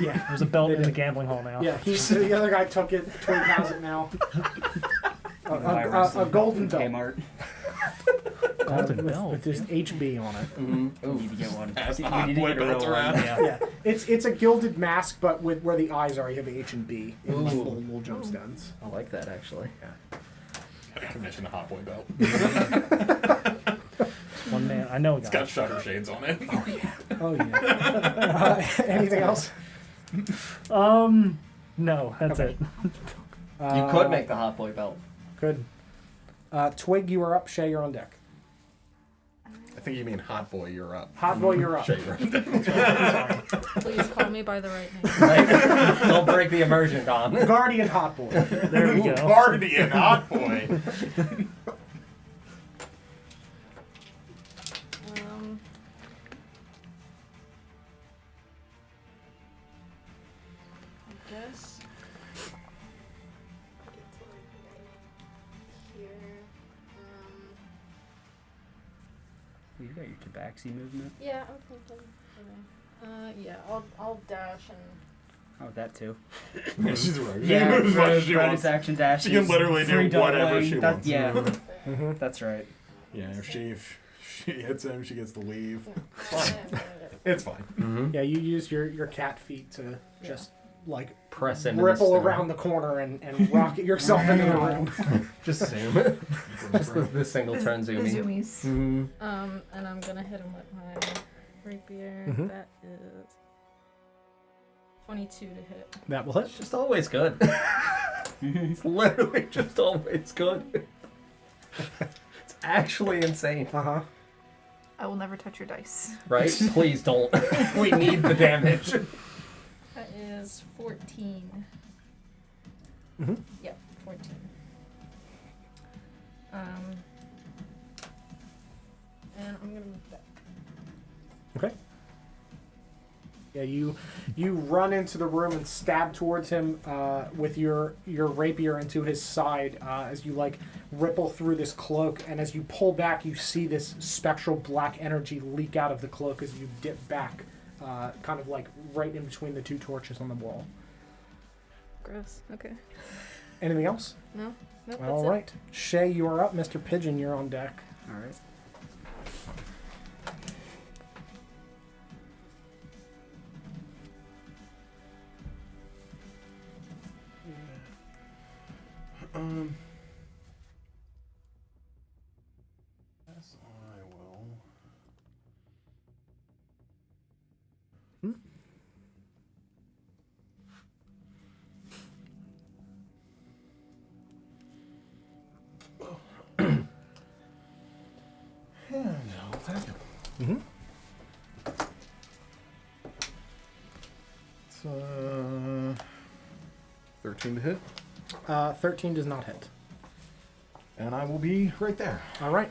Yeah. There's a belt They in the did. gambling hall now. Yeah, the other guy took it. Twig has it now. A golden belt. Kmart. Golden with, belt. with just HB on it. Mm-hmm. Need to get one. As the We hot need to boy get a real belts one, around. Yeah. Yeah, it's a gilded mask, but with where the eyes are, you have H and B in like Ooh. little gemstones. I like that actually. Gotta commission a hot boy belt. One man. I know a It's guy. got shutter shades on it. Oh yeah. Anything else? No, that's Okay. it. You could make the hot boy belt. Good. Twig, you are up. Shay, you're on deck. I think you mean hot boy. You're up. Hot boy, you're up. Shay, you're up. Please call me by the right name. Like, don't break the immersion, Don. Guardian Hot Boy. There we go. Guardian hot boy. You got your tabaxi movement. Yeah, I'm thinking. Yeah, I'll dash and. Oh, that too. Yeah, she's right. Yeah, As much as she bonus wants. action dash. She can literally free do whatever doubling. she That- wants. Yeah, Mm-hmm. that's right. Yeah, if she hits him, she gets to leave. Fine. It's fine. Mm-hmm. Yeah, you use your cat feet to just like Press into ripple the around the corner and rocket yourself into the room. Just zoom. Just the singleton The zoomy. zoomies. Mm-hmm. And I'm gonna hit him with my rapier. Mhm. That is 22 to hit. That will hit. It's just always good. It's literally just always good. It's actually insane, Uh huh. I will never touch your dice. right? Please don't. We need the damage. That is 14. Mhm. Yep, 14. And I'm gonna move back. Okay. Yeah, you run into the room and stab towards him with your rapier into his side as you like ripple through this cloak, and as you pull back, you see this spectral black energy leak out of the cloak as you dip back, kind of like right in between the two torches on the wall. Gross. Okay. Anything else? No. Nope. All that's right, Shay, you are up. Mr. Pigeon, you're on deck. All right. Yes, I will. And I'll attack him. Mm-hmm. It's 13 to hit, 13 does not hit. and I will be right there. All right.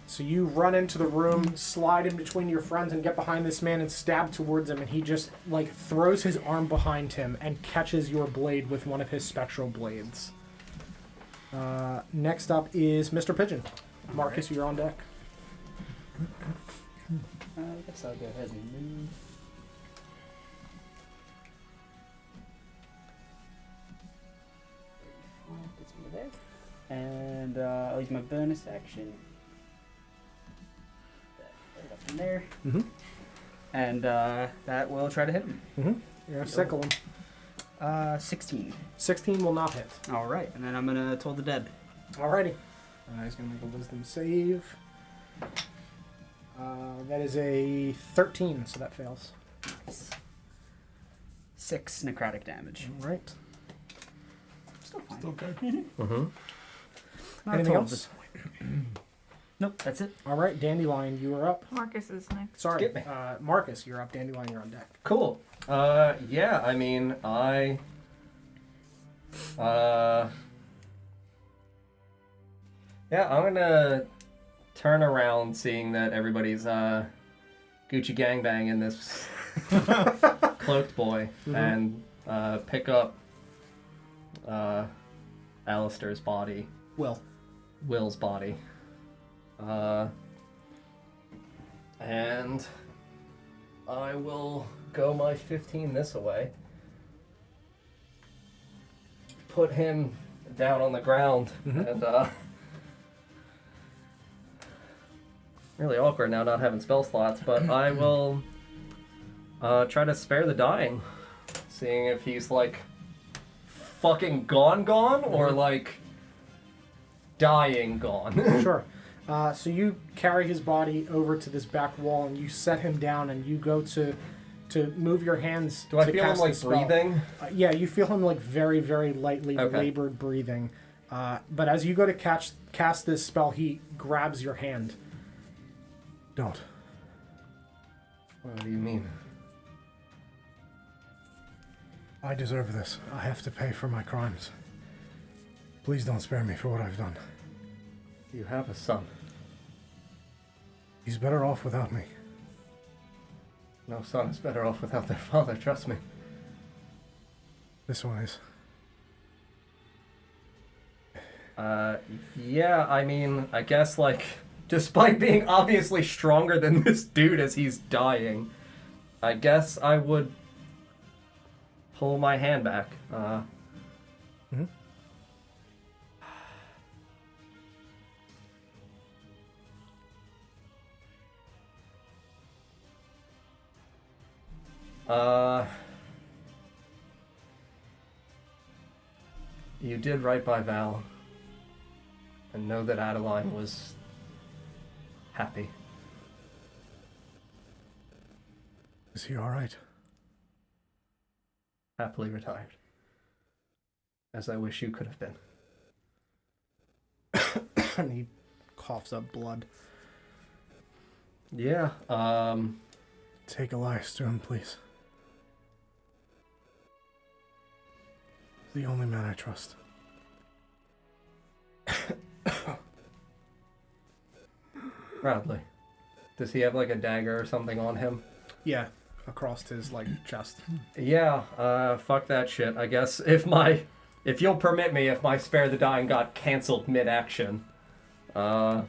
So you run into the room, slide in between your friends, and get behind this man and stab towards him. And he just like throws his arm behind him and catches your blade with one of his spectral blades. Next up is Mr. Pigeon. Marcus, you're on deck. I guess I'll go ahead and move. Gets me there. And I'll use my bonus action. That right up in there. Mm-hmm. And that will try to hit him. Mm-hmm. You're gonna sickle him. 16. 16 will not hit. All right, and then I'm gonna Toll the Dead. Alrighty. He's gonna make a wisdom save. That is a 13, so that fails. 6 necrotic damage. All right. Still fine. Still good. Mm-hmm. Not Anything told else? this point. Nope, that's it. All right, Dandelion, you are up. Marcus is next. Sorry, Skip me. Marcus, you're up. Dandelion, you're on deck. Cool. Yeah, I mean, yeah, I'm gonna turn around seeing that everybody's, Gucci gangbang in this cloaked boy, and, pick up, Alistair's body, Will's body. And I will go my 15 this way. Put him down on the ground and really awkward now not having spell slots, but I will try to spare the dying. Seeing if he's like fucking gone or like dying gone. Sure. So you carry his body over to this back wall, and you set him down, and you go to move your hands. Do I to feel him cast like the spell. breathing? Yeah, you feel him like very, very lightly Okay. labored breathing. But as you go to cast this spell, he grabs your hand. Don't. What do you mean? I deserve this. I have to pay for my crimes. Please don't spare me for what I've done. You have a son. He's better off without me. No son is better off without their father, trust me. This one is. Yeah, I mean, I guess, like, despite being obviously stronger than this dude as he's dying, I guess I would pull my hand back. Mhm. You did right by Val. And know that Adeline was happy. Is he alright? Happily retired. As I wish you could have been. And he coughs up blood. Yeah, Take Elias to him, please. The only man I trust. proudly. Does he have like a dagger or something on him? Yeah, across his like chest. Yeah, fuck that shit. I guess if you'll permit me, if my Spare the Dying got canceled mid-action, yeah,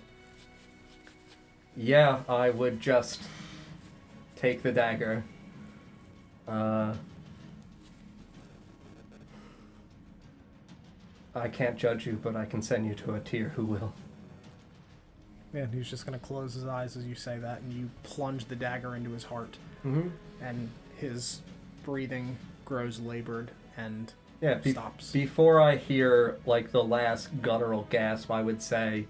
I would just take the dagger. I can't judge you, but I can send you to a tier who will. Yeah, he's just gonna close his eyes as you say that, and you plunge the dagger into his heart, Mm-hmm. and his breathing grows labored and Yeah, stops. Before I hear like the last guttural gasp, I would say,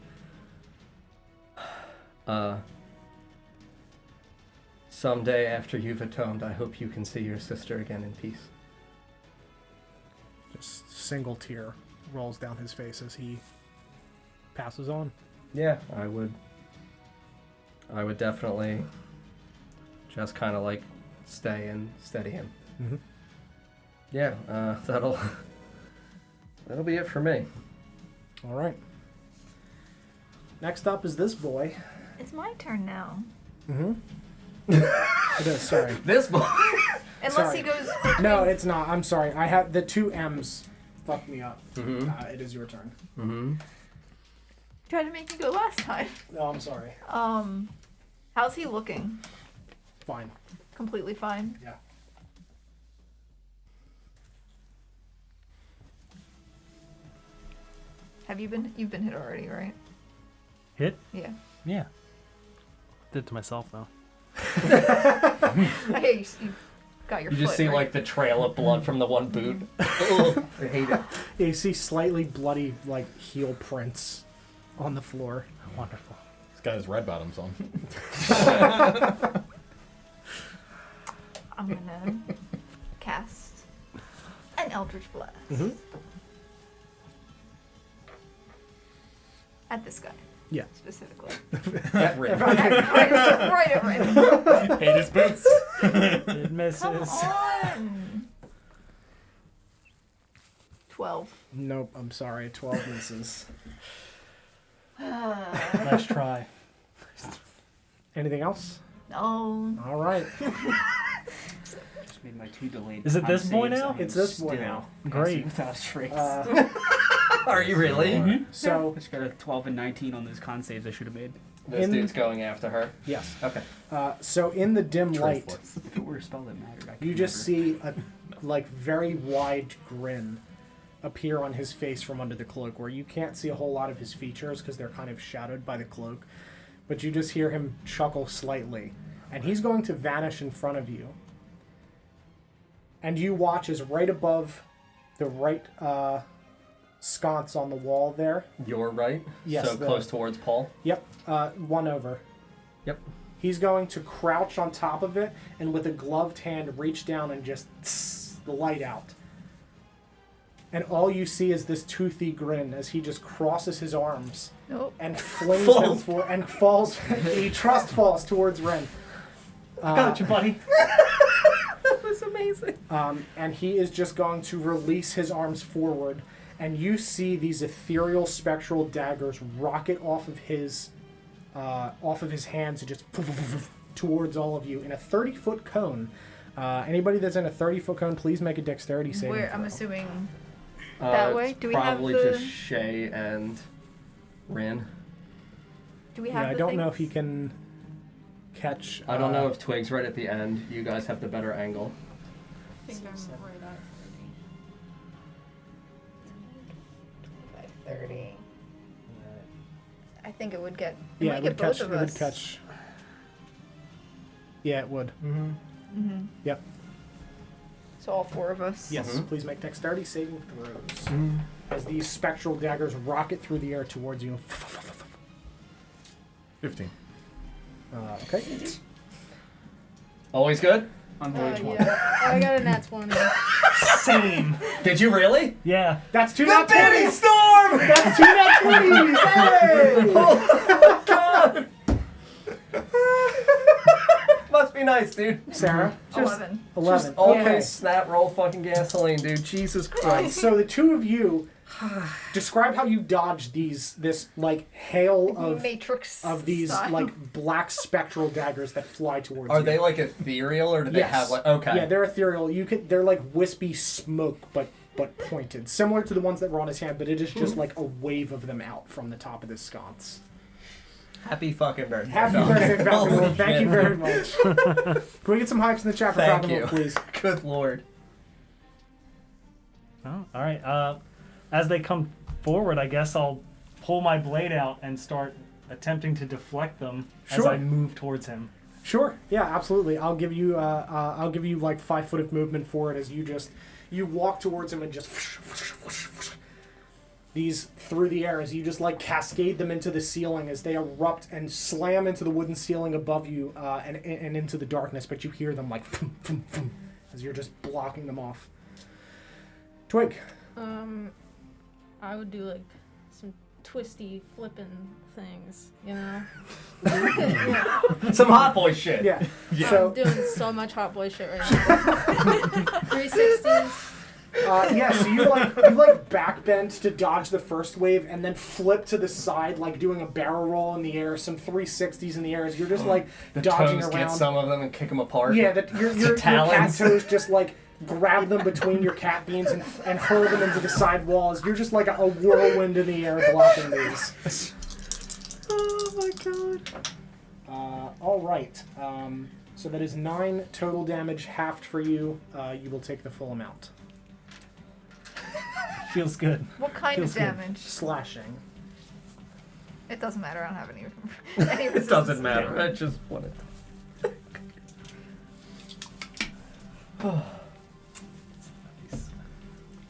someday after you've atoned, I hope you can see your sister again in peace. Just single tear rolls down his face as he passes on. Yeah, I would definitely just kind of like stay and steady him. Mm-hmm. Yeah, that'll be it for me. All right. Next up is this boy. It's my turn now. Mm-hmm. It is. Sorry. This boy. Unless Sorry. he goes. No, it's not. I'm sorry. I had the two M's fucked me up. Mm-hmm. It is your turn. Mm-hmm. Tried to make you go last time. No, I'm sorry. How's he looking? Fine. Completely fine. Yeah. You've been hit already, right? Hit? Yeah. Yeah. Did it to myself though. Okay, you got your You foot, just see right? like the trail of blood from the one boot. Ugh, I hate it. Yeah, you see slightly bloody like heel prints on the floor. Wonderful. He's got his red bottoms on. I'm gonna cast an Eldritch Blast. Mm-hmm. At this guy. Yeah. Specifically. That ring. right. Hate his boots. It misses. Come on. 12. Nope, I'm sorry. 12 misses. Nice try. Anything else? No. All right. Just made my 2 delayed. Is it time this boy saves. now? I am It's this boy still now. Great. Without a trace. Are you really? Mm-hmm. So, Just got a 12 and 19 on those con saves I should have made. This In- dude's going after her. yes. Okay. So in the dim light, Truthfully. If it were a spell that mattered, I could you just remember. see a like very wide grin appear on his face from under the cloak, where you can't see a whole lot of his features because they're kind of shadowed by the cloak, but you just hear him chuckle slightly, and he's going to vanish in front of you. And you watch as right above the right sconce on the wall there. You're right. Yes, So the- close towards Paul. Yep, one over. Yep. He's going to crouch on top of it and with a gloved hand reach down and just the light out. And all you see is this toothy grin as he just crosses his arms Nope. and flings them Falls. for and falls. He trust falls towards Ren. Got you, buddy. That was amazing. And he is just going to release his arms forward, and you see these ethereal spectral daggers rocket off of his hands and just towards all of you in a 30-foot cone. Anybody that's in a 30-foot cone, please make a dexterity saving Where I'm throw. assuming that way. It's Do we have probably the? just Shay and Rin. Do we have? Yeah, I the don't know things? if he can catch. I don't know if Twig's right at the end. You guys have the better angle. I think I'm right at 30. I think it would get. Yeah, might it get would both catch. of It would us. catch. Yeah, it would. Mm-hmm. Yep. So all 4 of us. Yes. Mhm. Please make dexterity saving throws as these spectral daggers rocket through the air towards you. 15. Okay. Always good? On voyage one. Yeah. I got a nat 20. Same. Did you really? Yeah. That's 2 nat 20s! storm! That's 2 nat 20s! Hey! Oh god! Must be nice, dude. Sarah? 11. 11. Just always Okay. snap roll fucking gasoline, dude. Jesus Christ. So the two of you describe how you dodge this like hail of Matrix. these style. like black spectral daggers that fly towards you. Are they like ethereal or do they Yes. have like okay? Yeah, they're ethereal. They're like wispy smoke, but pointed, similar to the ones that were on his hand. But it is just like a wave of them out from the top of this sconce. Happy fucking birthday. Happy Falcon. birthday, Falcon Holy Wolf. Thank shit. you very much. Can we get some hypes in the chat for Thank Falcon you. Wolf, please? Good lord. Oh, all right. As they come forward, I guess I'll pull my blade out and start attempting to deflect them as Sure. I move towards him. Sure. Yeah, absolutely. I'll give you like 5 foot of movement for it as you walk towards him and just these through the air as you just like cascade them into the ceiling as they erupt and slam into the wooden ceiling above you and into the darkness. But you hear them like as you're just blocking them off. Twig. I would do like some twisty flipping things, you know? Some hot boy shit. Yeah. I'm So doing so much hot boy shit right now. 360s. yeah, so you like backbend to dodge the first wave and then flip to the side like doing a barrel roll in the air, some 360s in the air as you're just like The dodging toes around. get some of them and kick them apart. Yeah, that your cat talons. toes just like grab them between your cat beans and hurl them into the side walls. You're just like a whirlwind in the air blocking these. Oh my god. All right. So that is 9 total damage, halved for you. You will take the full amount. Feels good. What kind Feels of good. damage? Slashing. It doesn't matter. I don't have any. any It resistance. doesn't matter. I just wanted.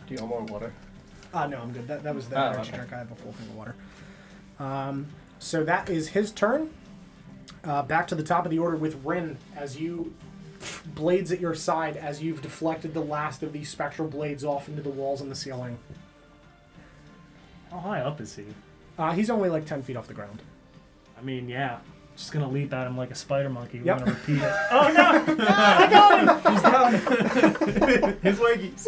Do you want more water? No, I'm good. That was the Oh, energy okay. drink. I have a full thing of water. So that is his turn. Back to the top of the order with Rin as you blades at your side as you've deflected the last of these spectral blades off into the walls and the ceiling. How high up is he? He's only like 10 feet off the ground. I mean, yeah. Just gonna leap at him like a spider monkey. We're Yep. gonna repeat it. Oh no! He's down. His leggies.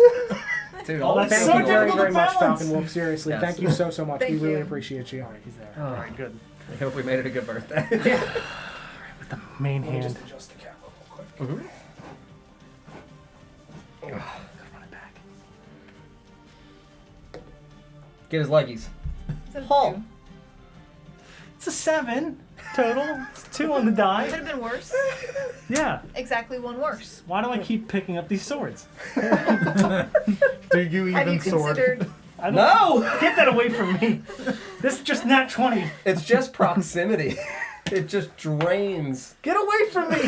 Dude, Oh, all that's this Thank so you very, difficult very to much, balance. Falcon Wolf. Seriously, Yes. thank you so much. Thank we really you. appreciate you. Alright, he's there. Oh. Alright, good. I hope we made it a good birthday. With the main Let me hand. just adjust the cap real quick. Gotta run it back. Get his leggies. Is that a Paul. 2? It's a 7 total. It's 2 on the Could die. have been worse. Yeah. Exactly 1 worse. Why do I keep picking up these swords? Do you Have you even sword? considered? I don't- No! Get that away from me. This is just nat 20. It's just proximity. It just drains. Get away from me.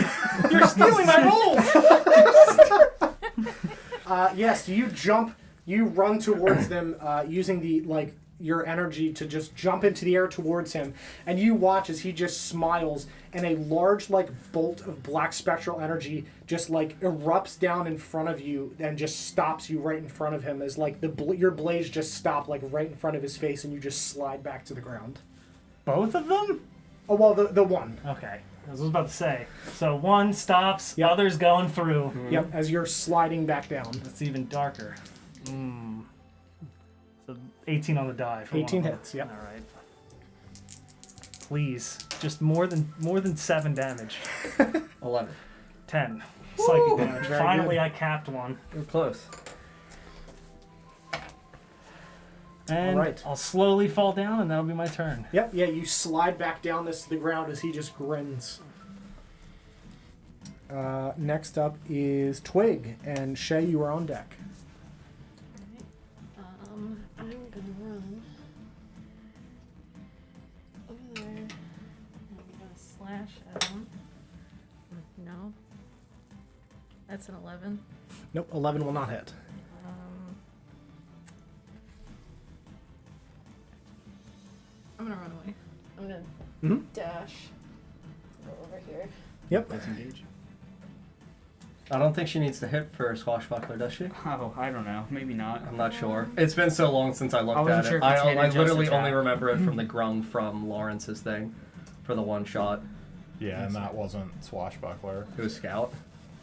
You're stealing my rolls. Yes, you jump, you run towards them using your energy to just jump into the air towards him, and you watch as he just smiles, and a large bolt of black spectral energy just erupts down in front of you and just stops you right in front of him as your blades just stop right in front of his face, and you just slide back to the ground. Both of them? Oh well, the one. Okay. I was about to say. So one stops, the Yep. other's going through. Yep, as you're sliding back down. It's even darker. So 18 on the die. For 18 one of them. hits, yep. All right. Please, just more than 7 damage. 11. 10 psychic damage. very Finally, good. I capped one. You're close. And Alright. I'll slowly fall down, and that'll be my turn. Yep, yeah, you slide back down this to the ground as he just grins. Next up is Twig, and Shay, you are on deck. I'm gonna run over there. And I'm gonna slash at him. No. That's an 11. Nope, 11 will not hit. I'm gonna run away. I'm gonna dash go over here. Yep. Let's engage. I don't think she needs to hit for swashbuckler, does she? Oh, I don't know. Maybe not. I'm not sure. It's been so long since I looked wasn't at sure it. if it's hit or I just literally attack. only remember it from the grung from Lawrence's thing for the one shot. Yeah, and that wasn't swashbuckler. It was scout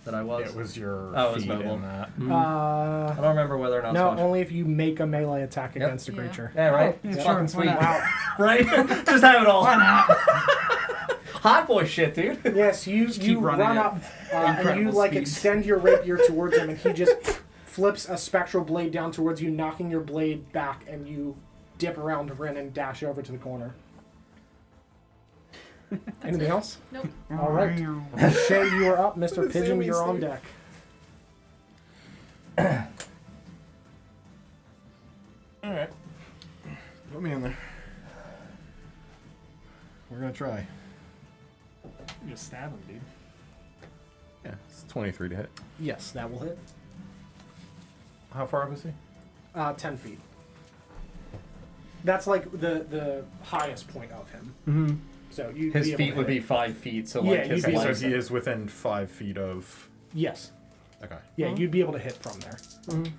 that I was. It was your Oh, it was feet mobile. in that. I don't remember whether or not No, swash. only if you make a melee attack Yep. against a Yeah. creature. Yeah, right. Oh, yeah, It's sure, fucking why sweet. not? Wow. Right? Just have it all. Hot boy shit, dude. Yes, you keep run running up and you incredible like speeds. extend your rapier towards him, and he just flips a spectral blade down towards you, knocking your blade back, and you dip around to Rin and dash over to the corner. Anything else? Nope. All right. Shay, you are up. Mr. Pigeon, you're on deck. Alright. Put me in there. We're gonna try. You just stab him, dude. Yeah, it's 23 to hit. Yes, that will hit. How far up is he? 10 feet. That's like the highest point of him. Mm-hmm. So you His feet would be 5 feet, so like Yeah, his you'd be So legs. he is within 5 feet of. Yes. Okay. Yeah, you'd be able to hit from there. Mhm.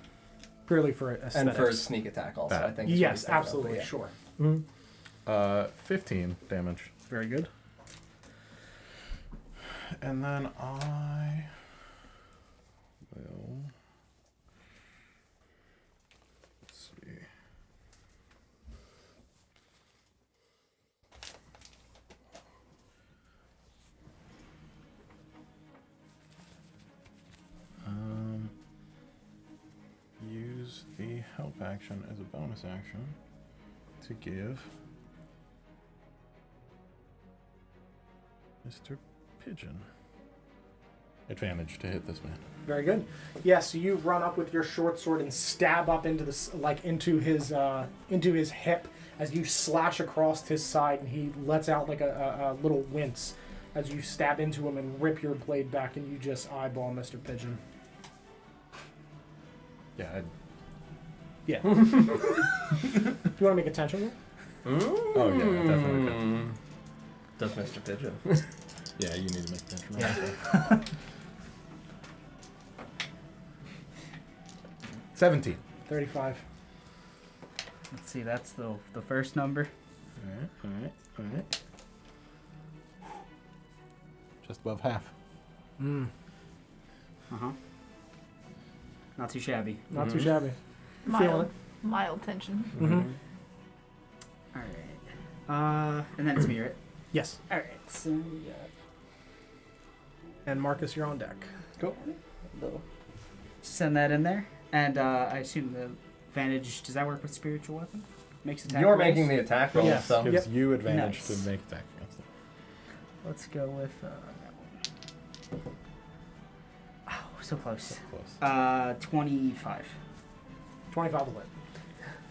Purely for aesthetics. And for his sneak attack also, That. I think. is what Yes, he's thinking of, absolutely, but sure. yeah. 15 damage. Very good. And then I will. Let's see. Use the help action as a bonus action to give Mr. Pigeon advantage to hit this man. Very good. Yeah, so you run up with your short sword and stab up into into his hip as you slash across his side, and he lets out like a little wince as you stab into him and rip your blade back, and you just eyeball Mr. Pigeon. Yeah. Yeah. Do you want to make a tension roll? Oh yeah, definitely. Does Mr. Pigeon. Yeah, you need to make the tension roll. Yeah. 17. 35. Let's see, that's the first number. Alright. Just above half. Uh-huh. Not too shabby. Not too shabby. Feeling Mild tension. it. Alright. And then it's me, right? Yes. Alright, so we got... And Marcus, you're on deck. Cool. Send that in there. And I assume the advantage, does that work with spiritual weapon? Makes attack You're rolls? making the attack roll, Yes. so. Gives you advantage Nice. to make attack against it. Let's go with that one. Oh, so close. Close. 25. 25 will hit.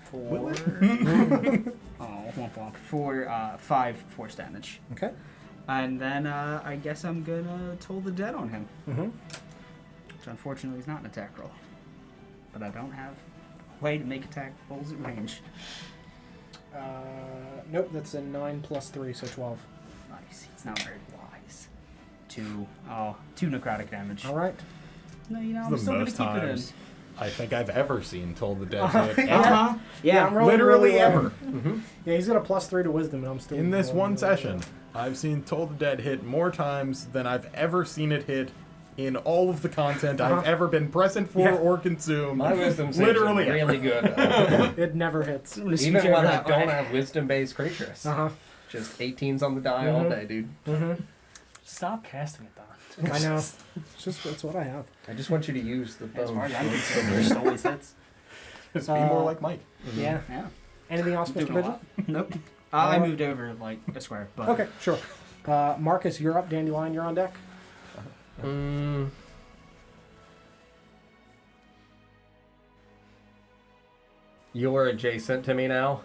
For... oh, womp womp. For 5 force damage. Okay. And then I guess I'm gonna toll the dead on him. Mm-hmm. Which unfortunately is not an attack roll. But I don't have a way to make attack rolls at range. Nope, that's a 9 plus 3, so 12. Nice. It's not very wise. 2 necrotic damage. All right. No, you know, This I'm is still the gonna most keep it in. times I think I've ever seen Toll the Dead hit. Uh-huh. Yeah. I'm rolling Literally really well. ever. Yeah, he's got a plus 3 to wisdom, and I'm still In this rolling one really session, well. I've seen Toll the Dead hit more times than I've ever seen it hit in all of the content I've ever been present for Yeah. or consumed. My wisdom saves Literally are really good. It never hits. Even when I don't have wisdom-based creatures. Uh-huh. Just 18s on the die all day, dude. Stop casting it, Don. I know. It's just, that's what I have. I just want you to use the As far bone. as I'm concerned, it always hits. Just be more like Mike. Yeah. Yeah. Anything else, Mr. Pigeon? Nope. I moved over like a square. But Okay, sure. Marcus, you're up. Dandelion, you're on deck. You're adjacent to me now.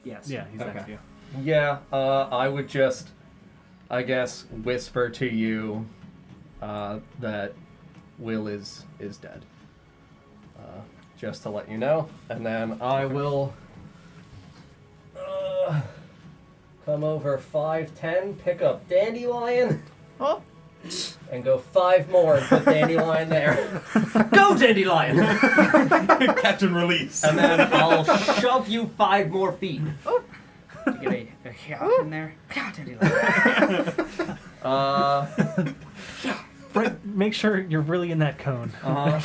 Yes. Yeah, he's next Okay. to you. Yeah, I would just, I guess, whisper to you that Will is dead. Just to let you know. And then I will come over 5'10", pick up Dandelion, Oh, and go 5 more and put Dandelion there. Go, Dandelion! Catch and release. And then I'll shove you 5 more feet. You get a hop in there. Brent, make sure you're really in that cone. I'm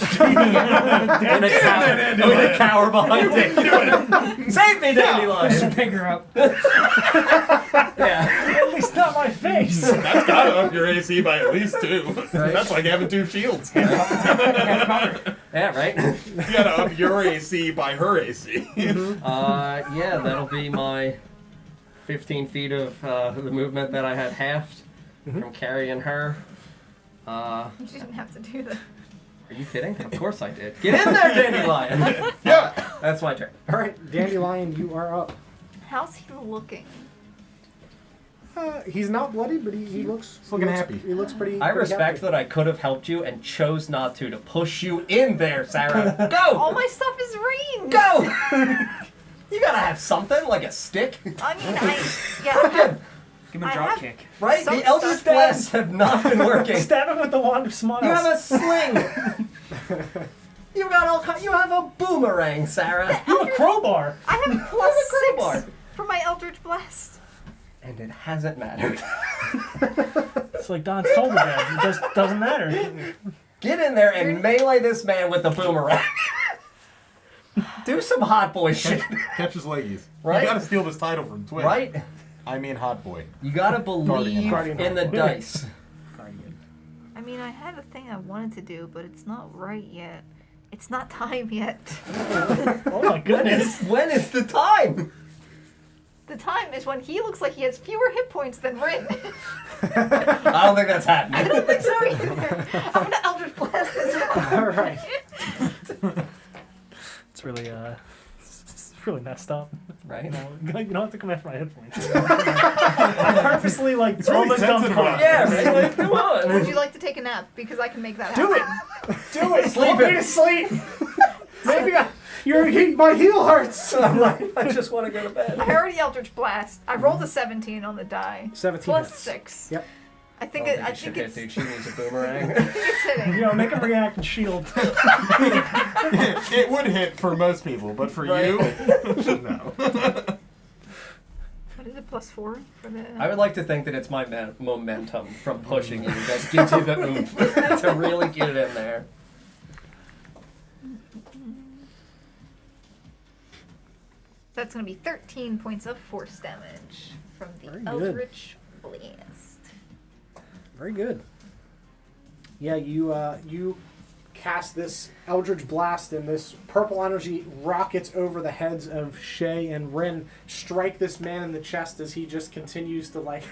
gonna cower behind it. Save me, Dandelion! Pick her up. Yeah. At least not my face. That's gotta up your AC by at least 2. That's like having 2 shields. You Yeah, right? gotta up your AC by her AC. Yeah, that'll be my 15 feet of the movement that I had halved from carrying her. you didn't have to do that. Are you kidding? Of course I did. Get in there, Dandelion! Yeah. That's my turn. All right, Dandelion, you are up. How's he looking? He's not bloody, but he looks looking he looks, happy. He looks pretty. I pretty respect happy. that I could have helped you and chose not to push you in there, Sarah. All Go! my stuff is ranged. Go! You gotta have something, like a stick, I mean, yeah. Give him a I drop have- kick. right? Some The Eldritch stuff Blasts have not been working. Stab him with the wand of smiles. You have a sling! You got all you have a boomerang, Sarah. You have a crowbar. I have You plus have a crowbar. 6 for my Eldritch Blast. And it hasn't mattered. It's like Don's told me that. It just doesn't matter. Get in there and melee this man with the boomerang. Do some hot boy shit. Catch his leggies. Right? You gotta steal this title from Twitch. Right? I mean, hot boy. You gotta believe Guardian in the hot boy. dice. Guardian. I mean, I had a thing I wanted to do, but it's not right yet. It's not time yet. Oh my goodness. When is the time? The time is when he looks like he has fewer hit points than Rin. I don't think that's I happening. don't think so either. I'm gonna Eldritch Blast this one. All right. It's really, it's really messed up. Right? You don't have to come after my hit points. I purposely, like, throw really my gun sensitive. card. Yeah, right? Like, come on. Would you like to take a nap? Because I can make that Do happen. Do it. Sleep Put me it. to sleep. Maybe my heel hurts. I'm like, I just want to go to bed. I already Eldritch Blast. I rolled a 17 on the die. 17 Plus hits. 6. Yep. I think I it. don't I think think you it's. should hit, dude. She needs a boomerang. I think it's hitting. You know, make him react and shield. It would hit for most people, but for Right. you, no. What is it? Plus 4 for the. I would like to think that it's my momentum from pushing you that gives you the oomph to really get it in there. That's going to be 13 points of force damage from the Very good. Eldritch Blast. Very good. Yeah, you cast this Eldritch Blast, and this purple energy rockets over the heads of Shay and Rin, strike this man in the chest as he just continues to like.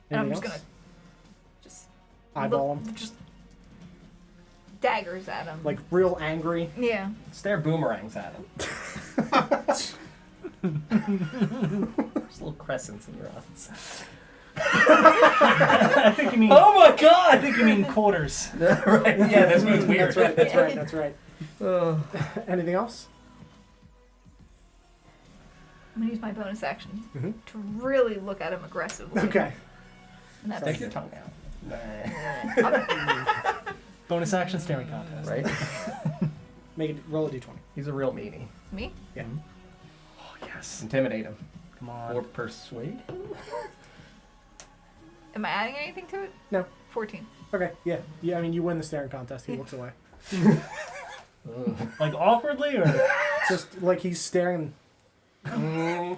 And I'm Anything just else? gonna just Eyeball look- him, just daggers at him. like real angry. Yeah. Stare boomerangs at him. There's little crescents in your eyes. I think you mean. Oh my I god! think you mean quarters. Right, yeah, this one's weird. That's right. That's right. That's right. Uh, Anything else? I'm gonna use my bonus action Mhm. to really look at him aggressively. Okay. And that's Stick your tongue out. Bonus action staring contest. Right? Make it roll a d20. He's a real meanie. me. Yeah. Oh, yes. Intimidate him. Come on. Or persuade him? Am I adding anything to it? No. 14. Okay. Yeah. Yeah. I mean, you win the staring contest. He looks away. Like awkwardly or? Just like he's staring. Is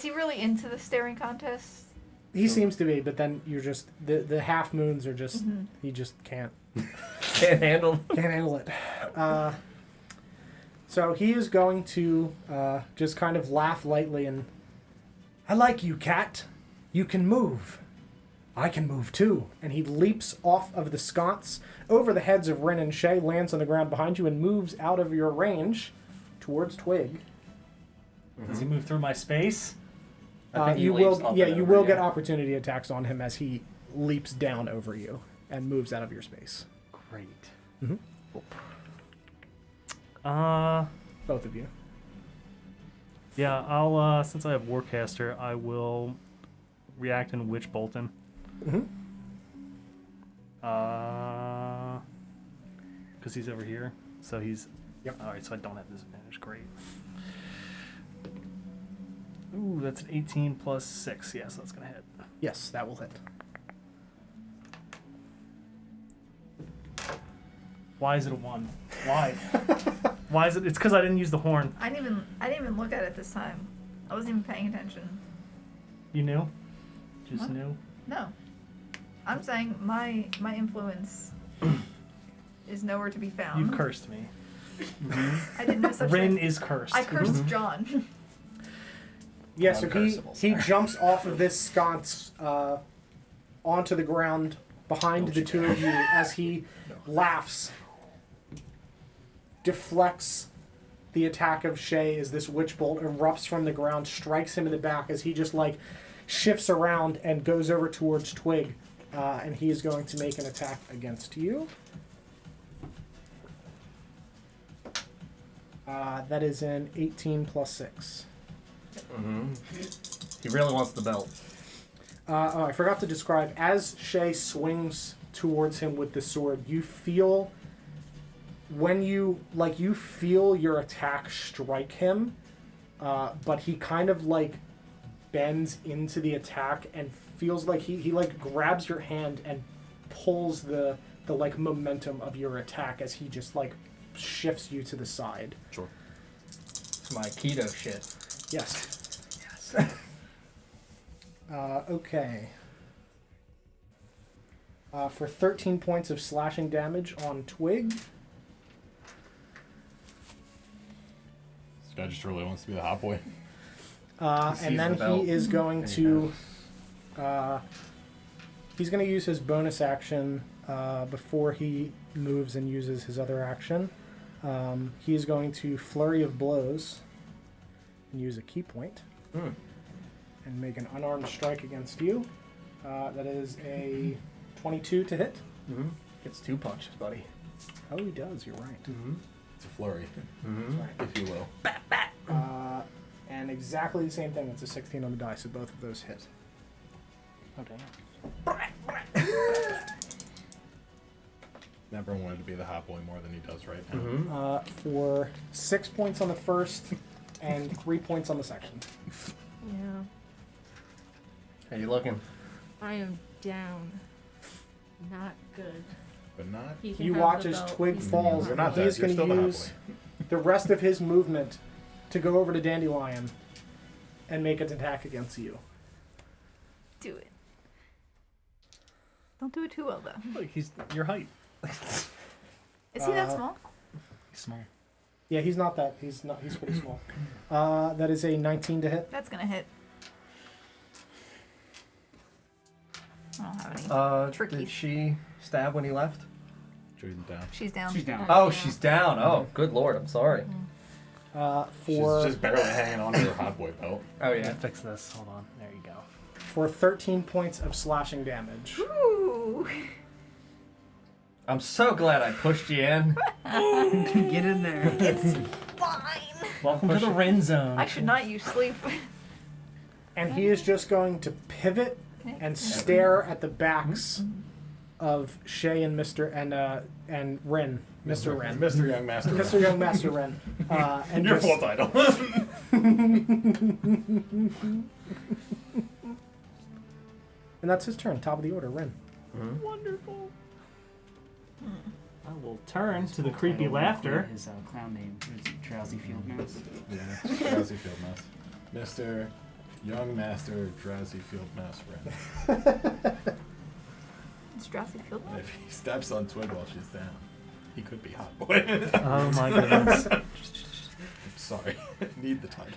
he really into the staring contest? He seems to be, but then you're just the half moons are just he just can't handle. can't handle it. So he is going to just kind of laugh lightly and, I like you, cat. You can move. I can move too. And he leaps off of the sconce over the heads of Ren and Shay, lands on the ground behind you, and moves out of your range towards Twig. Does he move through my space? I think he You leaps will, up yeah, and you over, will get opportunity attacks on him as he leaps down over you and moves out of your space. Great. Mhm. Both of you. Yeah, I'll since I have Warcaster, I will react and Witch Bolt him. Because he's over here, so he's. Yep. All right, so I don't have disadvantage. Great. Ooh, that's an 18 plus 6. Yes, that's gonna hit. Yes, that will hit. Why is it a 1? Why? Why is it? It's because I didn't use the horn. I didn't even look at it this time. I wasn't even paying attention. You knew? Just What? knew? No. I'm saying my influence is nowhere to be found. You cursed me. I didn't know such Rin thing. is cursed. I cursed John. Yeah, so Uncursable, he sir. jumps off of this sconce onto the ground behind the two of you as he laughs, deflects the attack of Shay as this witch bolt erupts from the ground, strikes him in the back as he just like shifts around and goes over towards Twig, and he is going to make an attack against you. That is an 18 plus 6. He really wants the belt. I forgot to describe, as Shay swings towards him with the sword, you feel, when you feel your attack strike him, but he kind of like bends into the attack and feels like he like grabs your hand and pulls the like momentum of your attack as he just like shifts you to the side. Sure. It's my keto shit. Yes. Okay. For 13 points of slashing damage on Twig. This guy just really wants to be the hot boy. sees And then the belt. he is going There to... he's going to use his bonus action before he moves and uses his other action. He is going to Flurry of Blows and use a key point. And make an unarmed strike against you. That is a 22 to hit. Gets 2 punches, buddy. Oh, he does. You're right. It's a flurry, Sorry. if you will. And exactly the same thing. It's a 16 on the die, so both of those hit. Oh, damn. Never wanted to be the hot boy more than he does right now. For 6 points on the first and 3 points on the second. Yeah. How you looking? I am down. Not good. But not. He can You have watch the as belt. Twig He's falls, You're and not he dead. is You're going still to the hot use boy. the rest of his movement to go over to Dandelion and make an attack against you. Do it. Don't do it too well though. Look, he's your height. Is he that small? He's small. Yeah, he's not that. He's pretty small. That is a 19 to hit. That's gonna hit. I don't have any. Tricky. Did she stab when he left? She's down. She's down. She's down. Oh, she's down. Oh, good lord. I'm sorry. She's For just barely hanging on to her hot boy belt. Oh I yeah. can fix this. Hold on. There you go. for 13 points of slashing damage. Ooh. I'm so glad I pushed you in. Get in there. It's fine. Welcome to the Ren Zone. I should not use sleep. And he is just going to pivot and stare at the backs of Shay and Mr. and Ren. Mr. Ren. Mr. Young Master. Mr. Young Master Ren. And Your just, full title. And that's his turn. Top of the order, Ren. Wonderful. I will turn to the creepy laughter. His clown name is Drowsy Field Mouse. Yeah, Drowsy Field Mouse. Mr. Young master, drowsy field mouse friend. It's Drowsy Field. If he steps on Twig while she's down, he could be hot boy. Oh my goodness. I'm sorry. Need the title.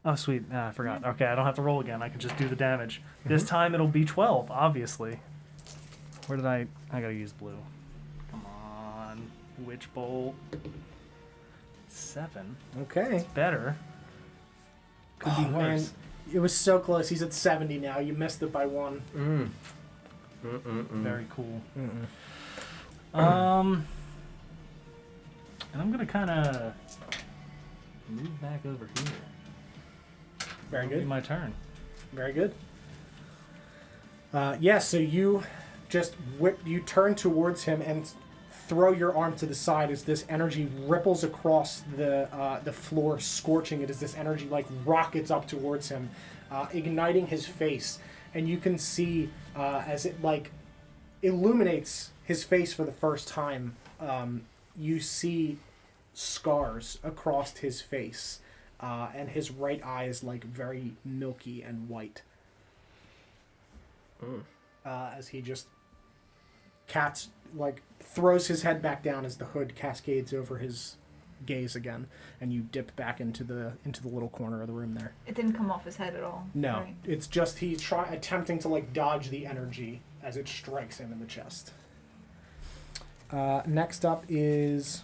Oh, sweet. Ah, I forgot. Okay, I don't have to roll again. I can just do the damage. This time it'll be 12, obviously. Where did I gotta use blue. Come on. Witch Bolt. 7. Okay. Better. Could be Oh, man. worse. It was so close. He's at 70 now. You missed it by 1. Very cool. Mm-mm. And I'm gonna kind of move back over here. Very It'll be good. my turn. Very good. So you just you turn towards him and throw your arm to the side as this energy ripples across the floor, scorching it as this energy like rockets up towards him, igniting his face. And you can see as it like illuminates his face for the first time, you see scars across his face. And his right eye is like very milky and white. As he just throws his head back down as the hood cascades over his gaze again, and you dip back into the little corner of the room there. It didn't come off his head at all. No, Right. it's just he's attempting to like dodge the energy as it strikes him in the chest. Next up is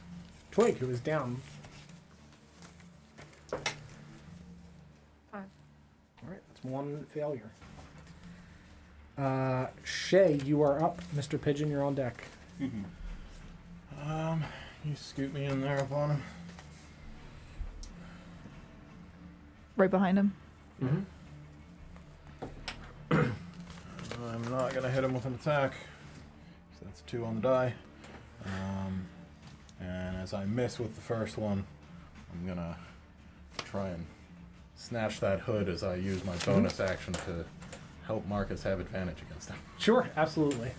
Twig, who is down. 5. All right, that's 1 failure. Shay, you are up. Mr. Pigeon, you're on deck. You scoot me in there upon him. Right behind him. I'm not gonna hit him with an attack. So that's 2 on the die. And as I miss with the first one, I'm gonna try and snatch that hood as I use my bonus action to help Marcus have advantage against him. Sure, absolutely.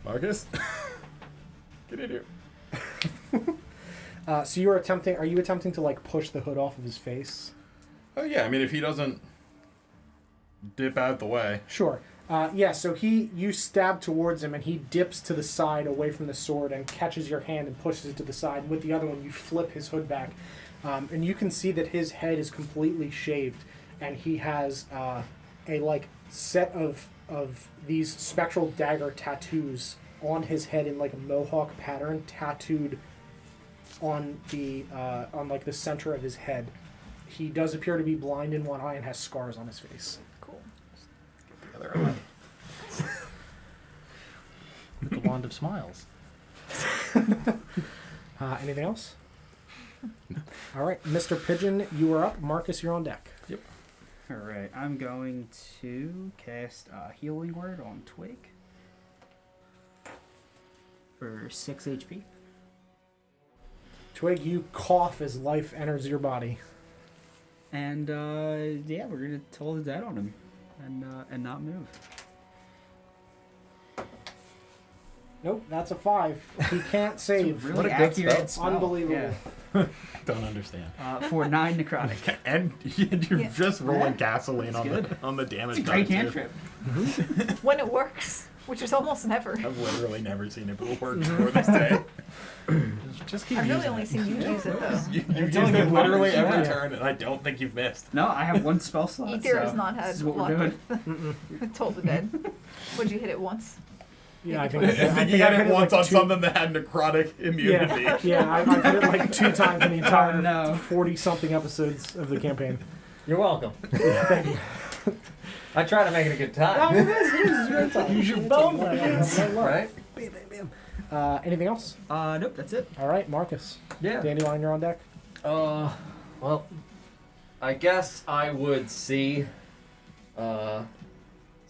Marcus, get in here. So you're attempting? Are you attempting to like push the hood off of his face? Oh yeah, I mean if he doesn't dip out the way. Sure. So you stab towards him, and he dips to the side away from the sword and catches your hand and pushes it to the side. And with the other one, you flip his hood back, and you can see that his head is completely shaved, and he has a like set of these spectral dagger tattoos on his head in like a mohawk pattern, tattooed on the like the center of his head. He does appear to be blind in one eye and has scars on his face. Cool. The other eye. With the wand of smiles. Anything else? All right, Mr. Pigeon, you are up. Marcus, you're on deck. Alright, I'm going to cast a Healing Word on Twig for 6 HP. Twig, you cough as life enters your body. And yeah, we're gonna toll the dead on him and not move. Nope, that's a 5. He can't save. Really What a good accurate spell. spell. Unbelievable. Yeah. Don't understand. For 9 necrotic. And you're Yeah. just rolling Yeah. gasoline on good. the damage. It's a great die, too. cantrip. When it works, which is almost never. I've literally never seen it work before this day. Just keep I've really using only it. seen you use it though. You use only it good literally once, every yeah. turn, and I don't think you've missed. No, I have 1 spell slot. Ether has so not this had is what we're luck doing. with Toll the Dead. Would you hit it once? Yeah, I Maybe think twice. I If think you I've hit it like once on 2 something that had necrotic immunity. Yeah, I've hit it like 2 times in the entire Oh, no. 40-something episodes of the campaign. You're welcome. Thank you. I try to make it a good time. Use your bone lands. Right? Bam, bam, bam. Anything else? Nope, that's it. All right, Marcus. Yeah. Dandelion, you're on deck. Well, I guess I would see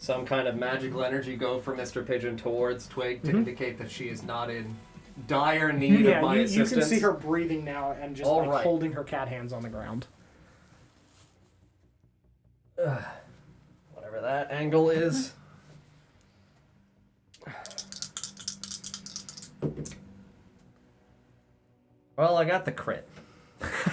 some kind of magical energy go from Mr. Pigeon towards Twig to indicate that she is not in dire need of my you assistance. can see her breathing now and just All like right. holding her cat hands on the ground. Whatever that angle is. Well, I got the crit.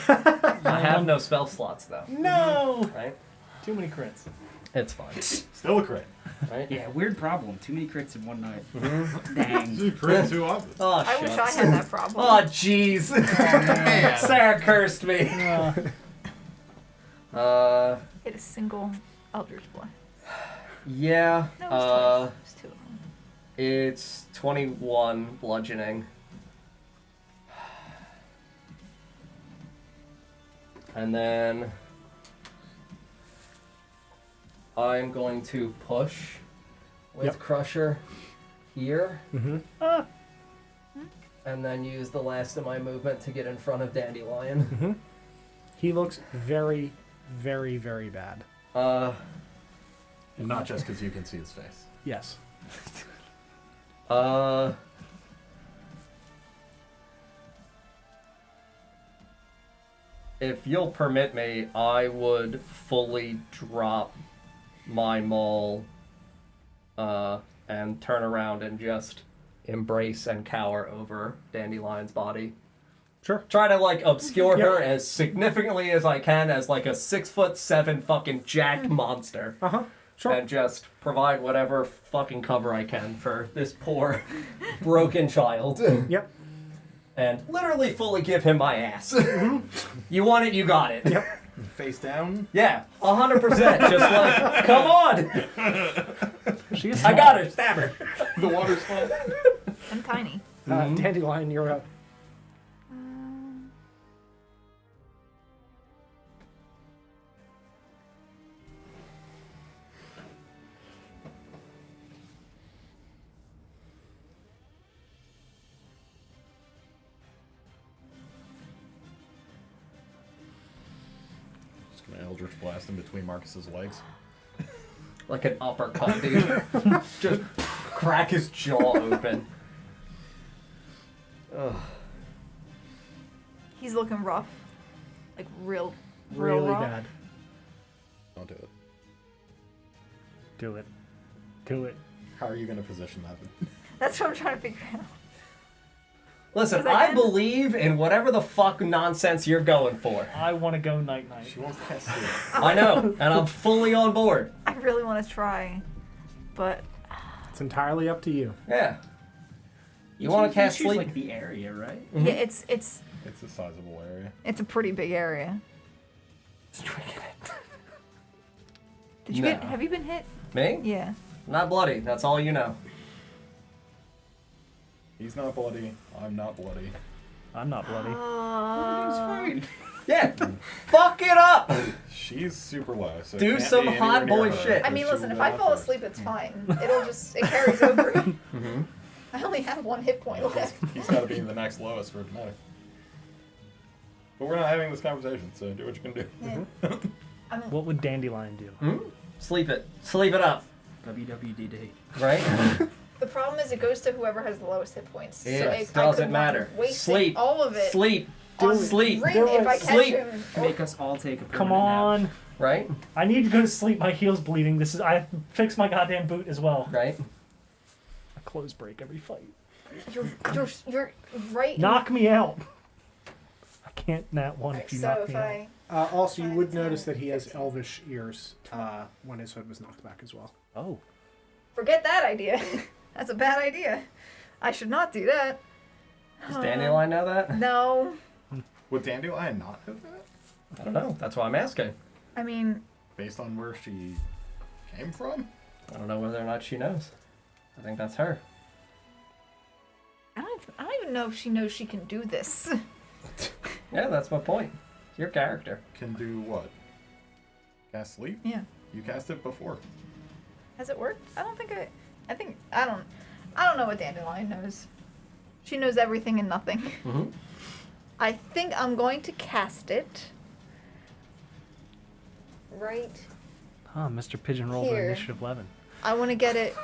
I have no spell slots though. No! Right? Too many crits. It's fine. Still a crit. Right? Yeah, weird problem. Too many crits in one night. Dang. Crit too often. Oh, I wish I shucks. had that problem. Oh, jeez. Man. Sarah cursed me. Hit a single Eldritch Blast. Yeah. No, it's twice. It's two of them. It's 21 bludgeoning. And then I'm going to push with Yep. Crusher here. Mm-hmm. And then use the last of my movement to get in front of Dandelion. Mm-hmm. He looks very, very, very bad. Uh, And not just because you can see his face. Yes. If you'll permit me, I would fully drop my maul and turn around and just embrace and cower over Dandelion's body. Sure. Try to like obscure Yep. her as significantly as I can as like a 6'7" fucking jacked monster. Uh-huh. Sure. And just provide whatever fucking cover I can for this poor broken child. Yep. And literally fully give him my ass. You want it, you got it. Yep. Face down. Yeah, 100%. Just like, come on. She is I got her, stab her. The water's fine. I'm tiny. Dandelion, you're up. Just gonna Eldritch Blast in between Marcus's legs. Like an uppercut, dude. Just crack his jaw open. Ugh. He's looking rough. Like real Really rough. bad. Don't do it. Do it. Do it. How are you gonna position that? That's what I'm trying to figure out. Listen, 'Cause I I can- believe in whatever the fuck nonsense you're going for. I want to go night night. She wants to cast Sleep. I know, and I'm fully on board. I really want to try, but It's entirely up to you. Yeah. You want to cast choose, sleep? like the area, right? yeah, it's It's a sizable area. a pretty big area. Did you No. get? Have you been hit? Me? Yeah. Not bloody. That's all you know. He's not bloody. I'm not bloody. I'm not bloody. Yeah. Fuck it up. She's super low. So it Do can't some be anywhere hot boy near her, shit. I mean, because listen, she if will I go fall first. asleep, it's fine. It carries over. I only have one hit point left. He's got to be the next lowest for it to matter. But we're not having this conversation, so do what you can do. Yeah. I'm What would Dandelion do? Sleep it. Sleep it up. WWDD. Right? The problem is it goes to whoever has the lowest hit points. It I doesn't could matter. waste Sleep. all of it Sleep. on Sleep. Rin Do if it. I catch Sleep. him. Make us all take a Come permanent on. nap. Right? I need to go to sleep. My heel's bleeding. I fix my goddamn boot as well. Right? I close break every fight. You're right. in- Knock me out. I can't nat one if you So knock if me out. I Also, you would 5, 10, notice that he has 15. elvish ears when his hood was knocked back as well. Oh. forget that idea. That's a bad idea. I should not do that. Does Dandelion know that? No. Would Dandelion not have that? I don't know. That's why I'm asking. I mean, Based on where she came from? I don't know whether or not she knows. I think that's her. I don't even know if she knows she can do this. Yeah, that's my point. Your character. Can do what? Cast Sleep? Yeah. You cast it before. Has it worked? I don't know what Dandelion knows. She knows everything and nothing. Mm-hmm. I think I'm going to cast it. Right. Huh, Mr. Pigeon rolled Here. an initiative 11. I want to get it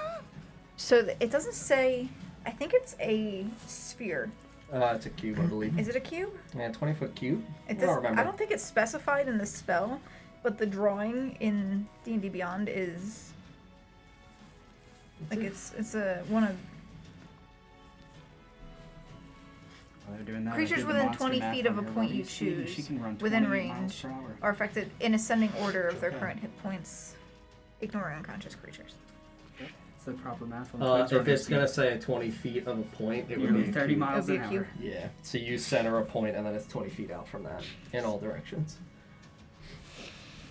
so that it doesn't say. I think it's a sphere. It's a cube, I believe. Is it a cube? Yeah, 20-foot cube. It I don't does. remember. I don't think it's specified in the spell, but the drawing in D&D Beyond is like it's a one of. While they're doing that, I Creatures do the within monster 20 math feet on of a her point running you speed, and choose she can run within 20 miles range per hour. are affected in ascending order of their Okay. current hit points, ignoring unconscious creatures. It's the proper math. On If it's gonna say 20 feet of a point, it would be 30 cube. miles It'll an be a hour. cube. Yeah. So you center a point, and then it's 20 feet out from that in all directions.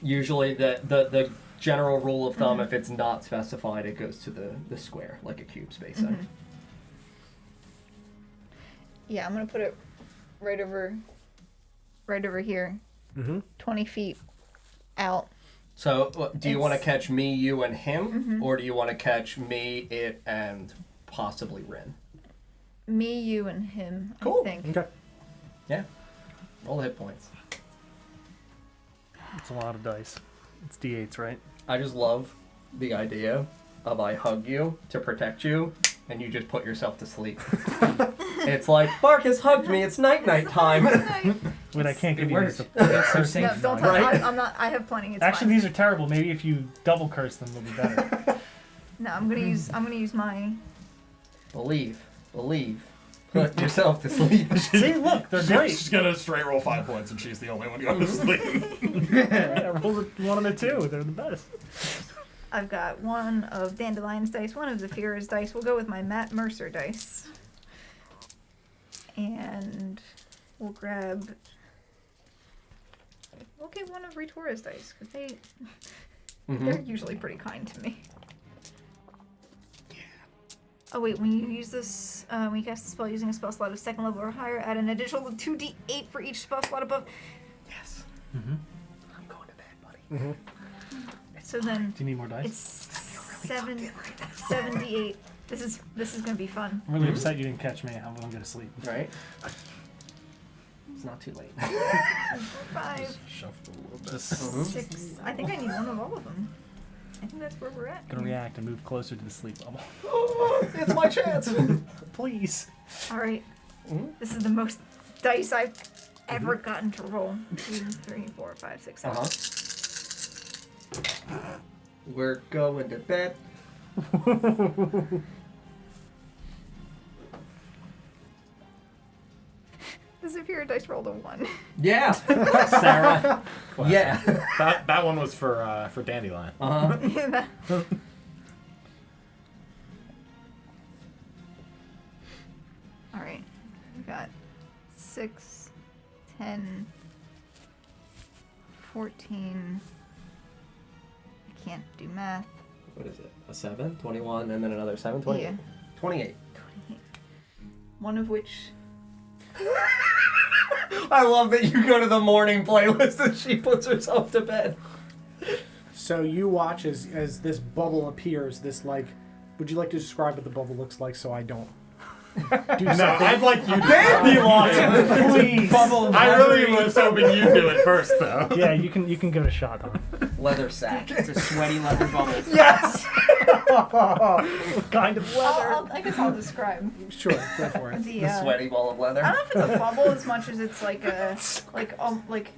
Usually, the general rule of thumb, if it's not specified, it goes to the square, like a cube spacing. Mhm. Yeah, I'm gonna put it right over here, Mm-hmm. 20 feet out. So, do you want to It's- catch me, you, and him, or do you want to catch me, it, and possibly Rin? Me, you, and him. Cool. I think. Okay. Yeah. Roll hit points. It's a lot of dice. It's D8s, right? I just love the idea of I hug you to protect you, and you just put yourself to sleep. It's like, Marcus hugged me, it's night time. Wait, I can't give It you works. this. It's so No, safe. don't tell Right. me. I'm not. I have plenty. It's Actually, fine. these are terrible. Maybe if you double curse them, they'll be better. No, I'm gonna use my. Believe. Put yourself to sleep. See, look, they're great. She's gonna straight roll 5 points, and she's the only one going to sleep. I rolled a 1 and a 2. They're the best. I've got one of Dandelion's dice, one of Zephyra's dice. We'll go with my Matt Mercer dice, and we'll get one of Ritora's dice because they're usually pretty kind to me. Oh wait, when you use this, when you cast a spell using a spell slot of second level or higher, add an additional 2d8 for each spell slot above. Yes. Mm-hmm. I'm going to bed, buddy. So then Do you need more dice? it's 78. This is gonna be fun. I'm really upset you didn't catch me. I'm gonna go to sleep. Right? It's not too late. 5, Shuffle a little bit. Just 6. I think I need one of all of them. I think that's where we're at. gonna react and move closer to the sleep bubble. It's my chance. Please. All right. Mhm. This is the most dice I've ever gotten to roll. 2, 3, 4, 5, 6, 7. We're going to bed. The Zephyra dice rolled a 1. Yeah. Sarah. Yeah. That one was for Dandelion. Uh-huh. All right. We got 6, 10, 14. I can't do math. What is it? A 7? 21, and then another 7? 28. Yeah. 28. 28. One of which. I love that you go to the morning playlist and she puts herself to bed. So you watch as this bubble appears. This like, would you like to describe what the bubble looks like so I don't do No, something? I'd like you to Dandelion! Please. Bubble. I really was hoping you'd do it first, though. Yeah, you can give it a shot, huh? Leather sack. It's a sweaty leather bubble. Yes! What kind of leather? I guess I'll describe Sure, go for it. the. The sweaty ball of leather. I don't know if it's a bubble as much as it's like a like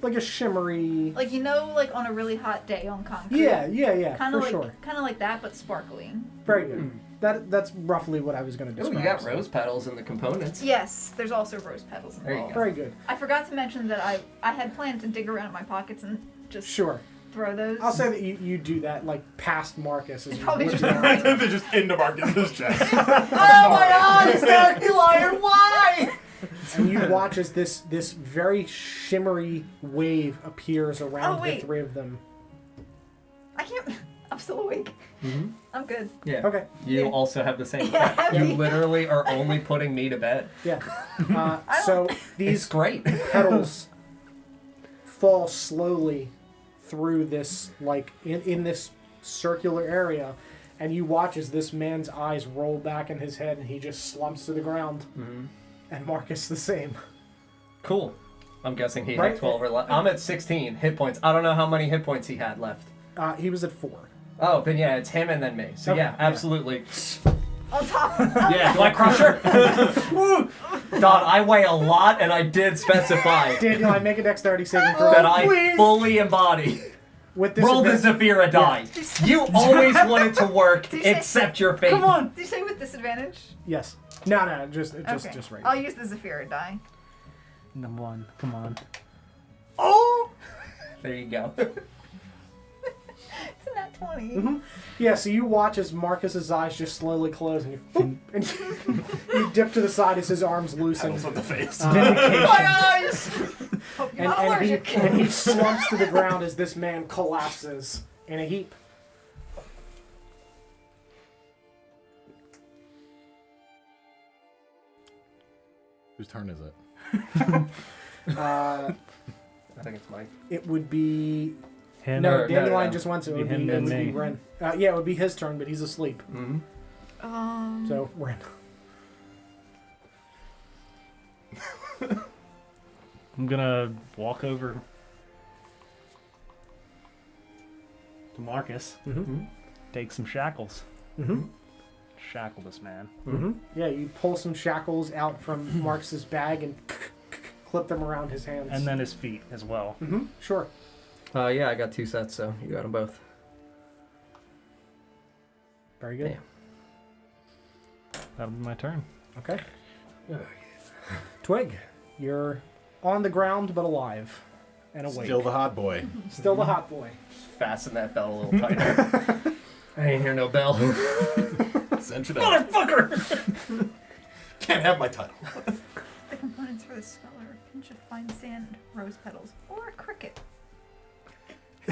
Like a shimmery. like you know like on a really hot day on concrete. Yeah, Kind for of like sure. kind of like that, but sparkly. Very good. That's roughly what I was going to Oh, describe. you got so. rose petals in the components. Yes, there's also rose petals There you involved. go. Very good. I forgot to mention that I had planned to dig around in my pockets and just Sure. throw those. I'll say that you do that like past Marcus. As It's you probably would just have. They're just into Marcus's chest. Oh my god, it's Dandelion! Why? And you watch as this very shimmery wave appears around Oh, wait. the three of them. I can't. I'm still awake. Mhm. I'm good. Yeah. Okay. You Yeah. also have the same Yeah, effect. You heavy. literally are only putting me to bed. Yeah. So It's these great. petals fall slowly through this, like, in this circular area, and you watch as this man's eyes roll back in his head and he just slumps to the ground. Mhm. And Marcus the same. Cool. I'm guessing he Right. had 12 or less. I'm at 16 hit points. I don't know how many hit points he had left. He was at 4. Oh, then yeah, it's him and then me. So Okay, yeah, yeah. absolutely. On top. Yeah, do I crush her? Woo! Don, I weigh a lot and I did specify Daniel, I make a dexterity saving throw. that I fully embody. With Roll the disadvantage. Zephyra die. You always want it to work, Did you say- except your fate. Come on. Did you say with disadvantage? Yes. No, just Okay. right. I'll use the Zephyra die. Number one. Come on. Oh! There you go. It's a nat 20. Yeah, so you watch as Marcus's eyes just slowly close, and you, and you dip to the side as his arms loosen. Petals in the face. My eyes! Hope you're And, not allergic. and he slumps to the ground as this man collapses in a heap. Whose turn is it? Uh, I think it's Mike. it would be... Him. No, no, Dandelion no. just went to. It Be would be, him it and would be me. Ren. Yeah, it would be his turn, but he's asleep. Mm-hmm. So, Ren. I'm gonna walk over to Marcus, Mm-hmm. take some shackles, Mm-hmm. shackle this man. Mm-hmm. Yeah, you pull some shackles out from Marcus's bag and clip them around his hands. And then his feet as well. Mm-hmm. Sure. Yeah, I got 2 sets, so you got them both. Very good. Yeah. That'll be my turn. Okay. Twig, you're on the ground but alive and awake. Still the hot boy. Still the hot boy. Fasten that bell a little tighter. I ain't hear no bell. Cinch it up. Motherfucker! Can't have my title. The components for the spell are a pinch of fine sand, rose petals, or a cricket.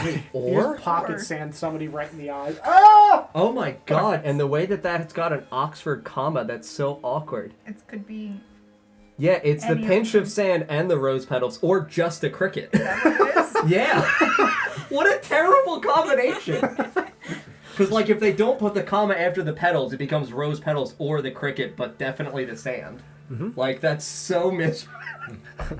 You Or? just pocket Or- sand somebody right in the eyes. Ah! Oh my god, and the way that's got an Oxford comma, that's so awkward. It could be. Yeah, it's the Any of pinch them. of sand and the rose petals, or just a cricket. Is that what it is? Yeah! What a terrible combination! Because, like, if they don't put the comma after the petals, it becomes rose petals or the cricket, but definitely the sand. Like, that's so miserable.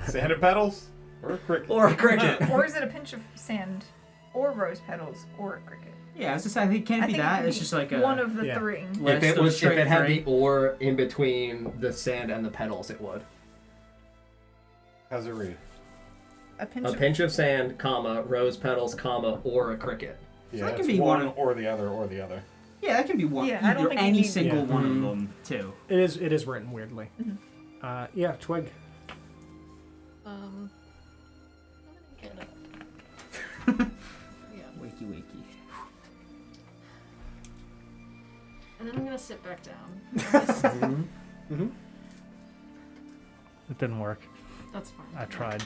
Sand and petals? Or a cricket? Or a cricket. Or is it a pinch of sand, or rose petals, or a cricket? Yeah, I was just saying, I think it can't I be think that. it could It's be just like a one of the Yeah. 3. list If of it straight had three. the or in between the sand and the petals, it would. How's it read? A pinch A of pinch of sand, comma, rose petals, comma, or a cricket. Yeah, that can it's be one one- or the other or the other. Yeah, that can be one. Yeah, I don't either think you any need- single Yeah. one Mhm. of them too. It is written weirdly. Yeah, Twig. I'm gonna get up. Yeah. Wakey wakey. And then I'm gonna sit back down. Mm-hmm. It didn't work. That's fine. I tried.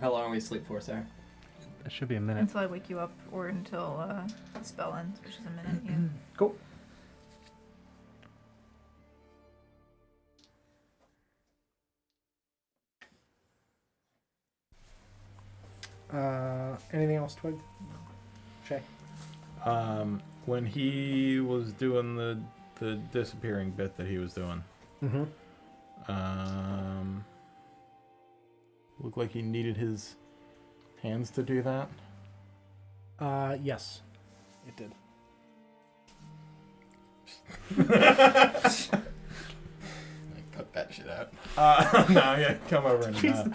How long are we asleep for, Sarah? It should be a minute. until I wake you up, or until the spell ends, which is a minute. Yeah. Cool. Anything else, Twig? Shay? When he was doing the disappearing bit that he was doing, Mm-hmm. looked like he needed his hands to do that. Yes. It did. Cut that shit out. No, yeah, come over and. Yeah,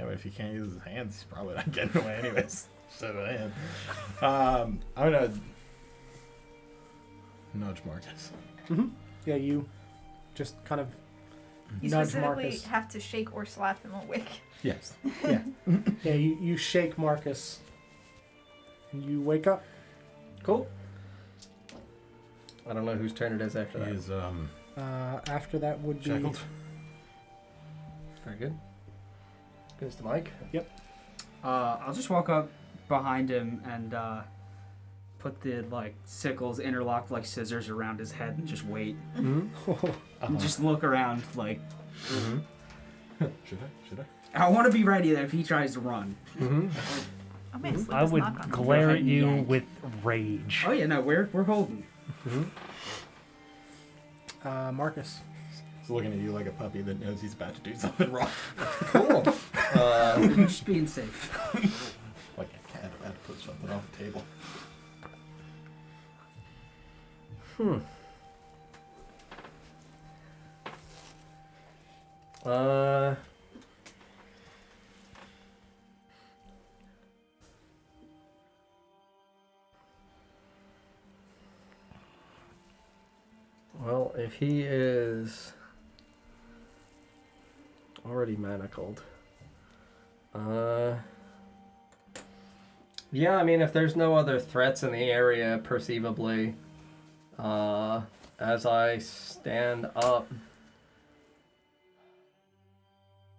but if he can't use his hands, he's probably not getting away anyways. So man, I'm gonna nudge Marcus. Yeah, you just kind of You nudge specifically Marcus. have to shake or slap him awake. Yes. Yeah, you shake Marcus. And you wake up. Cool. I don't know whose turn it is after that. He is After that would be... shackled. Very good. Goes to Mike. I'll just walk up behind him and put the like sickles interlocked like scissors around his head and just wait. And just look around like Should I? I want to be ready there if he tries to run. Obviously, I does would knock on glare at you Yank. with rage. Oh yeah, no, we're holding. Marcus. He's looking at you like a puppy that knows he's about to do something wrong. Cool. Just being safe. Like a cat about to put something off the table. Well, if he is already manacled. Yeah, I mean, if there's no other threats in the area, perceivably, as I stand up,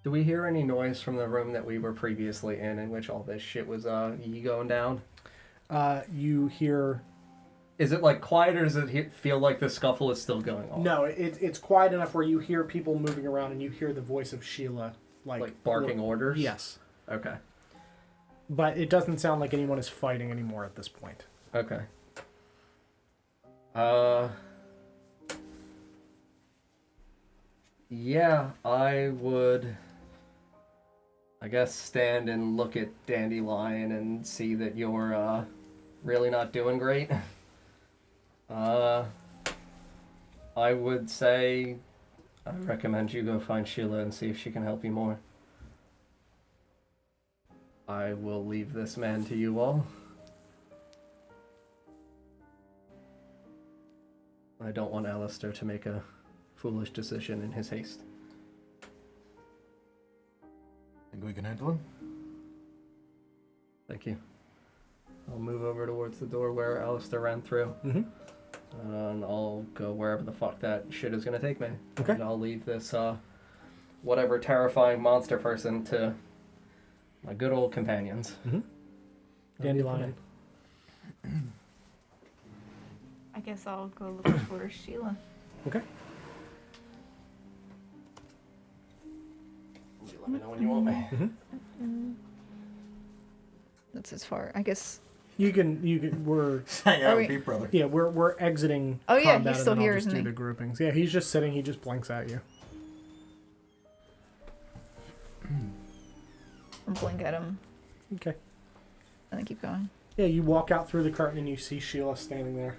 do we hear any noise from the room that we were previously in which all this shit was going down? You hear... Is it like quiet, or does it feel like the scuffle is still going on? No, it's quiet enough where you hear people moving around and you hear the voice of Sheila, like barking orders? Yes. Okay. But it doesn't sound like anyone is fighting anymore at this point. Okay. Yeah, I would, I guess, stand and look at Dandelion and see that you're, really not doing great. I would say I recommend you go find Sheila and see if she can help you more. I will leave this man to you all. I don't want Alistair to make a foolish decision in his haste. Think we can handle him? Thank you. I'll move over towards the door where Alistair ran through. Mm-hmm. And I'll go wherever the fuck that shit is gonna take me. Okay. And I'll leave this, whatever terrifying monster person to my good old companions. Mm-hmm. Dandelion. I guess I'll go look for Sheila. Okay. Let me know when you want me. Mm-hmm. That's as far. I guess. You can. We're. Hang out Are with we- Beef Brother. Yeah, we're exiting. Oh, yeah, combat, he's still and then here, I'll just isn't do he? the groupings. Yeah, he's just sitting. He just blinks at you. I'll blink at him Okay. and then keep going. Yeah, you walk out through the curtain and you see Sheila standing there.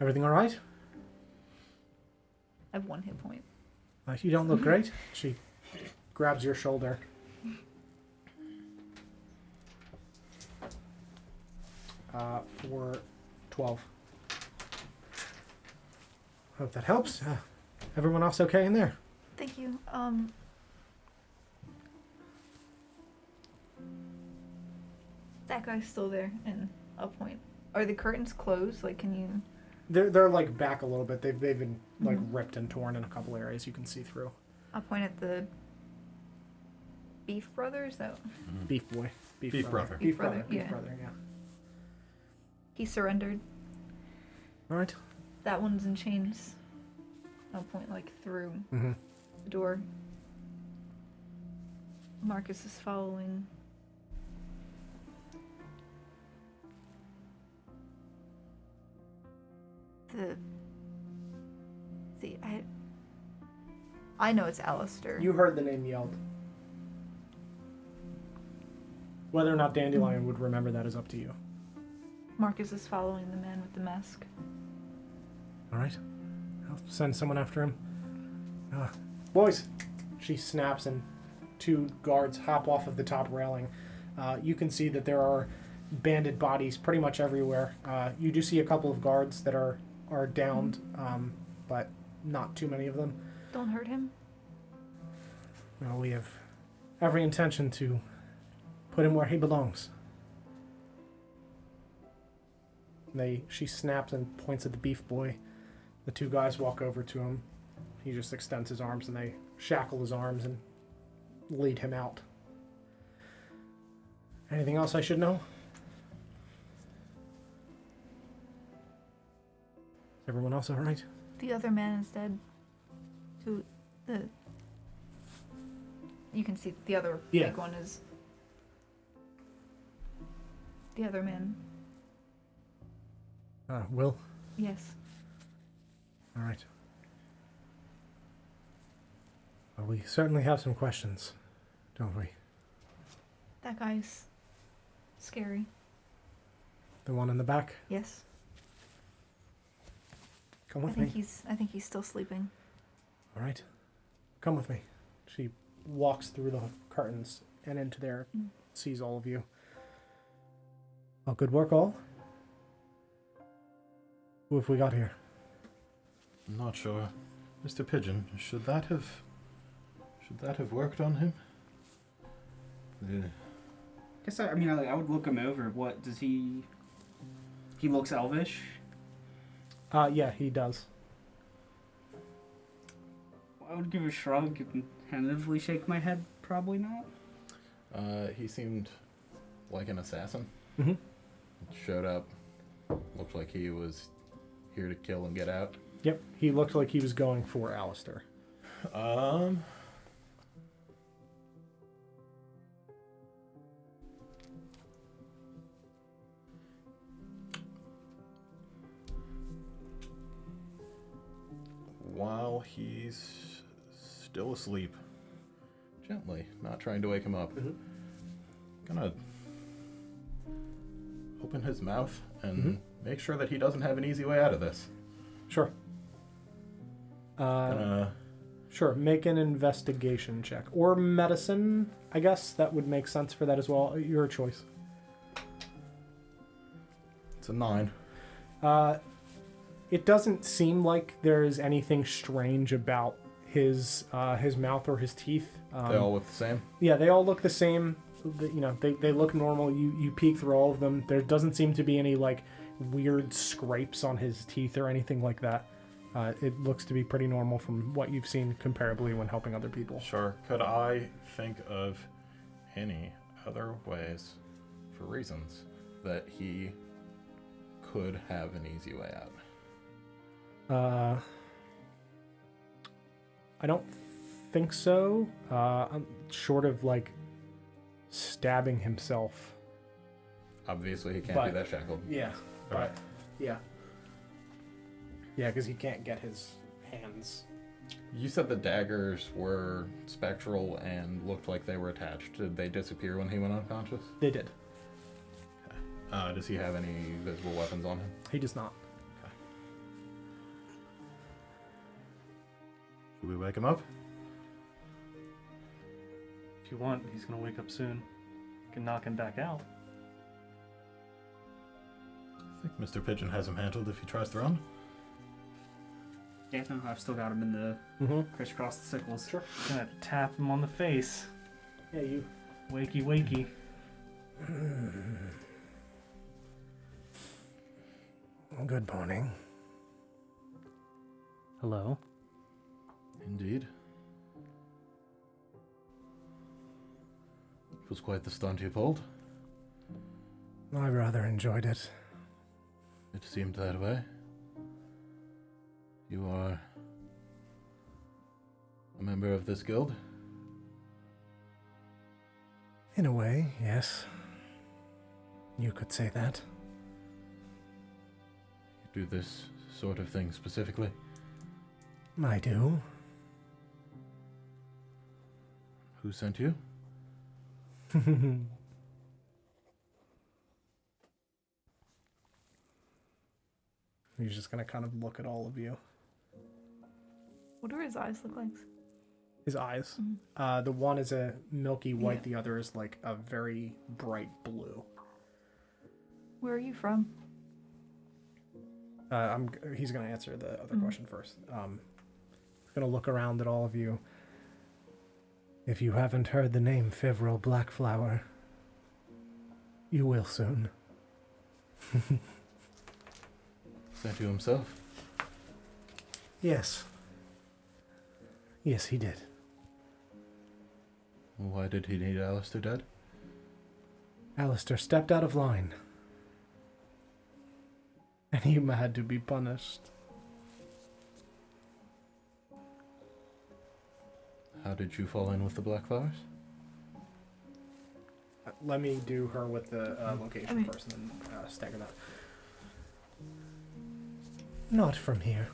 Everything all right? I have 1 hit point. You don't look great. She grabs your shoulder. For 12. Hope that helps. Everyone else okay in there? Thank you. That guy's still there, and I'll point. Are the curtains closed? Like, can you? They're like back a little bit. They've been like Mhm. ripped and torn in a couple areas you can see through. I'll point at the Beef Brothers. That Beef boy. Beef brother. Beef Brother, brother. Beef yeah. brother, yeah. he surrendered. All right. That one's in chains. I'll point like through Mm-hmm. the door. Marcus is following. I know it's Alistair. You heard the name yelled. Whether or not Dandelion would remember that is up to you. Marcus is following the man with the mask. All right. I'll send someone after him. Boys! She snaps and 2 guards hop off of the top railing. You can see that there are banded bodies pretty much everywhere. You do see a couple of guards that are downed, but not too many of them. Don't hurt him. Well, we have every intention to put him where he belongs. She snaps and points at the beef boy. The 2 guys walk over to him. He just extends his arms and they shackle his arms and lead him out. Anything else I should know? Is everyone else all right? The other man is dead. You can see the other Yeah. big one is the other man. Will? Yes. All right. Well, we certainly have some questions, don't we? That guy's scary. The one in the back? Yes. Come I with think me. he's still sleeping. All right. Come with me. She walks through the curtains and into there, sees all of you. Well, good work, all. Who have we got here? I'm not sure. Mr. Pigeon, should that have worked on him? Yeah. Guess I mean I would look him over. What does he? He looks elvish. Yeah, he does. I would give a shrug and tentatively shake my head. Probably not. He seemed like an assassin. Mm-hmm. Showed up. Looked like he was here to kill and get out. Yep, he looked like he was going for Alistair. While he's still asleep, gently, not trying to wake him up, gonna open his mouth and make sure that he doesn't have an easy way out of this. Sure. Gonna Sure, make an investigation check. Or medicine, I guess. That would make sense for that as well. Your choice. It's a 9. It doesn't seem like there's anything strange about his mouth or his teeth. They all look the same. Yeah, they all look the same. They look normal. You peek through all of them. There doesn't seem to be any like weird scrapes on his teeth or anything like that. It looks to be pretty normal from what you've seen comparably when helping other people. Sure. Could I think of any other ways, for reasons, that he could have an easy way out? I don't think so. I'm short of like stabbing himself. Obviously, he can't But- do that shackled. Yeah, Right. yeah, because he can't get his hands. You said the daggers were spectral and looked like they were attached. Did they disappear when he went unconscious? They did. Does he have any visible weapons on him? He does not. Should we wake him up? If you want, he's gonna wake up soon. You can knock him back out. I think Mr. Pigeon has him handled if he tries to run. Yeah, no, I've still got him in the Mm-hmm. crisscross sickles. Sure. Gonna tap him on the face. Yeah, you. Wakey, wakey. Good morning. Hello. Indeed. It was quite the stunt you pulled. I rather enjoyed it. It seemed that way. You are a member of this guild? In a way, yes. You could say that. You do this sort of thing specifically? I do. Who sent you? He's just gonna kind of look at all of you. What do his eyes look like? His eyes. Mhm. The one is a milky white. Yeah. The other is like a very bright blue. Where are you from? He's gonna answer the other Mhm. question first. He's gonna look around at all of you. If you haven't heard the name Fevral Blackflower, you will soon. Sent you himself? Yes. Yes, he did. Why did he need Alistair dead? Alistair stepped out of line. And he had to be punished. How did you fall in with the Blackflowers? Let me do her with the location Okay. first and then stagger that. Not from here.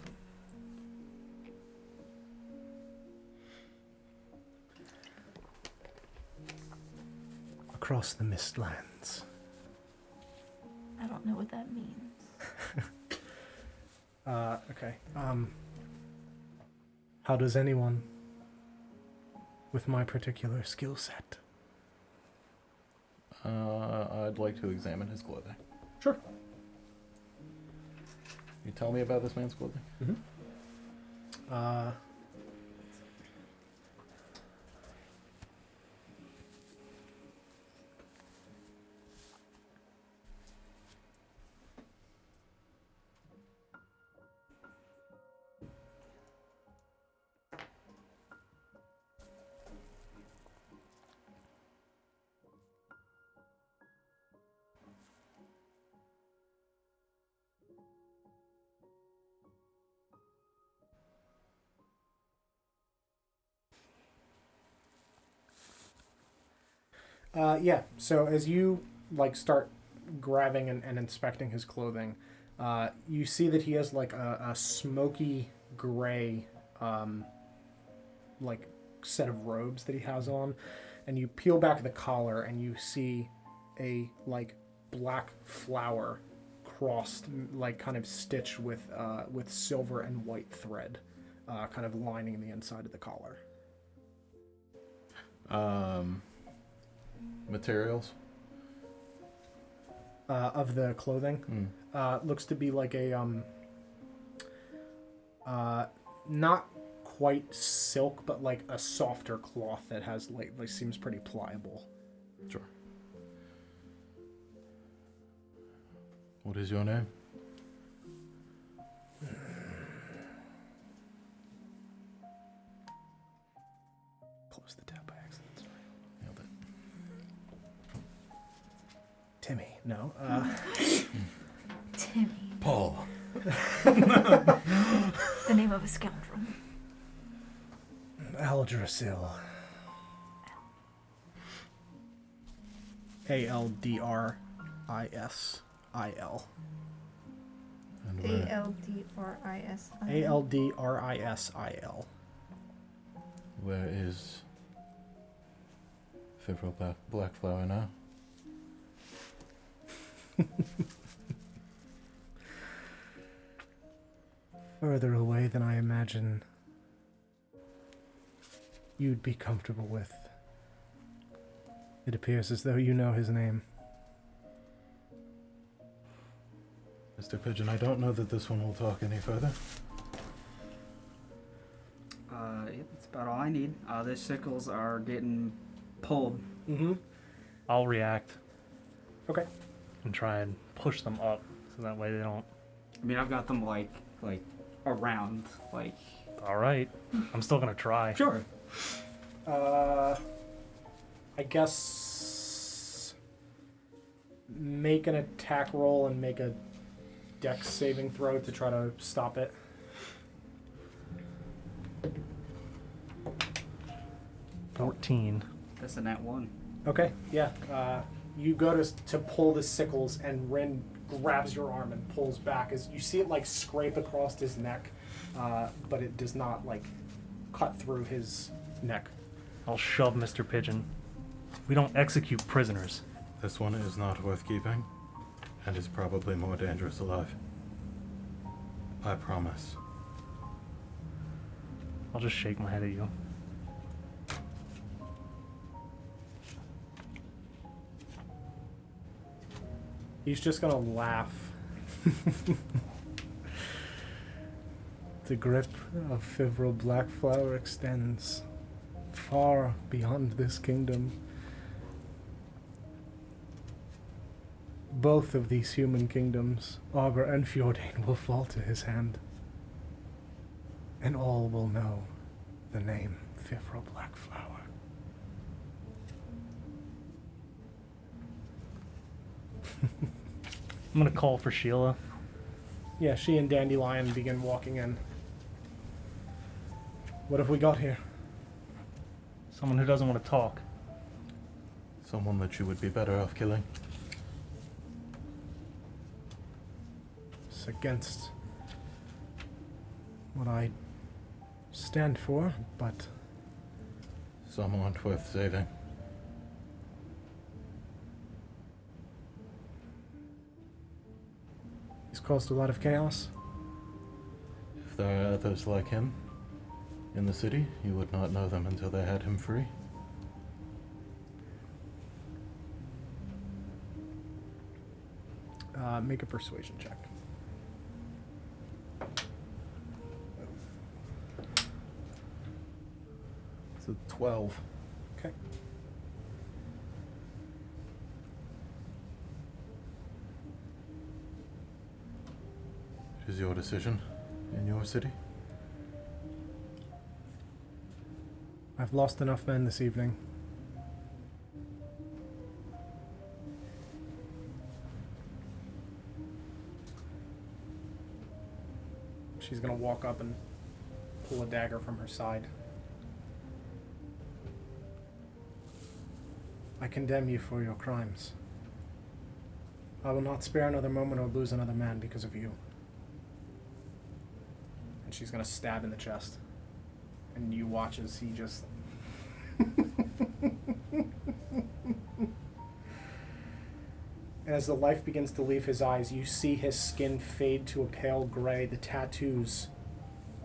Across the Mistlands. I don't know what that means. Okay. How does anyone with my particular skill set? I'd like to examine his clothing. Sure. You tell me about this man's clothing? Mhm. Yeah. So as you like start grabbing and inspecting his clothing, you see that he has like a smoky gray, like set of robes that he has on, and you peel back the collar and you see a like black flower crossed, like kind of stitched with silver and white thread, kind of lining the inside of the collar. Materials. Of the clothing, looks to be like a not quite silk, but like a softer cloth that has like seems pretty pliable. Sure. What is your name? Close the tab by accident. Sorry. Nailed it. Timmy. No. Timmy. Paul. The name of a scoundrel. Aldrasil. Aldrisil. And where, Aldrisil. Aldrisil. where is Fibro Blackflower now? Further away than I imagine you'd be comfortable with. It appears as though you know his name. Mr. Pigeon, I don't know that this one will talk any further. Yep, that's about all I need. The sickles are getting pulled. Mm-hmm. I'll react Okay. and try and push them up so that way they don't. I mean, I've got them like around, like. All right, I'm still gonna try. Sure. I guess make an attack roll and make a dex saving throw to try to stop it. 14. That's a nat 1. Okay, yeah. You go to pull the sickles, and Rin grabs your arm and pulls back as you see it like scrape across his neck, but it does not like cut through his neck. I'll shove Mr. Pigeon. We don't execute prisoners. This one is not worth keeping, and is probably more dangerous alive. I promise. I'll just shake my head at you. He's just gonna laugh. The grip of Fibro Blackflower extends far beyond this kingdom. Both of these human kingdoms, Arbor and Fjordain, will fall to his hand. And all will know the name Fibro Blackflower. I'm gonna call for Sheila. Yeah, she and Dandelion begin walking in. What have we got here? Someone who doesn't want to talk. Someone that you would be better off killing. It's against what I stand for, but Someone worth saving. he's caused a lot of chaos. If there are others like him in the city, you would not know them until they had him free. Make a persuasion check. It's a 12. Okay. It is your decision in your city. I've lost enough men this evening. She's gonna walk up and pull a dagger from her side. I condemn you for your crimes. I will not spare another moment or lose another man because of you. And she's gonna stab in the chest. And you watch as he just... And as the life begins to leave his eyes, you see his skin fade to a pale gray. The tattoos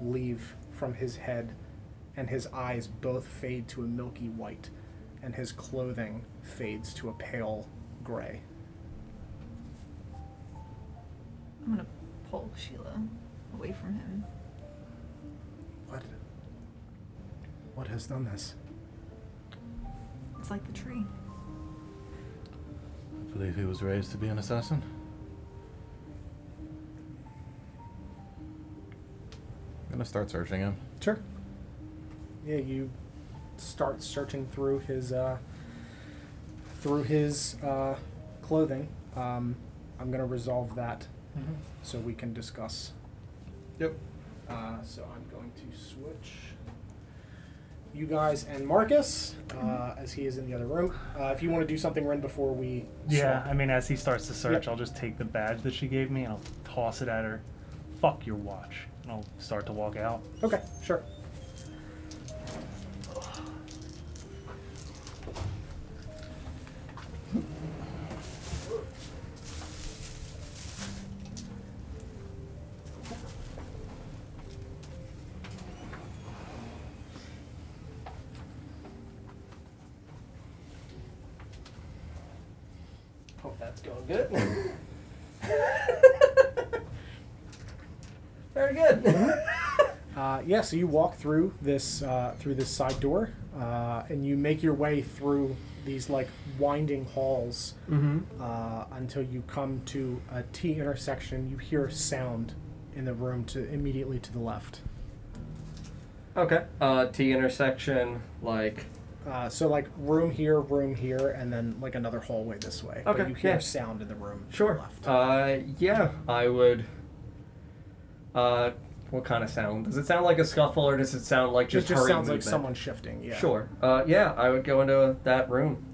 leave from his head, and his eyes both fade to a milky white, and his clothing fades to a pale gray. I'm gonna pull Sheila away from him. What has done this? It's like the tree. I believe he was raised to be an assassin. I'm gonna start searching him. Sure. Yeah, you start searching through his clothing. I'm gonna resolve that so we can discuss. Yep. So I'm going to switch you guys and Marcus, as he is in the other room. If you want to do something, Ren, before we Yeah, swap. I mean, as he starts to search, Yep. I'll just take the badge that she gave me and I'll toss it at her. Fuck your watch. And I'll start to walk out. Okay, sure. Hope that's going good. Very good. Yeah, so you walk through this side door, and you make your way through these like winding halls until you come to a T intersection. You hear a sound in the room immediately to the left. Okay. T intersection, like. So like room here, and then like another hallway this way. Okay, But you hear yeah. a sound in the room Sure. to the left. Yeah, I would. What kind of sound? Does it sound like a scuffle, or does it sound like just it just hurried sounds like movement? someone shifting. Yeah. Sure. Yeah, I would go into that room.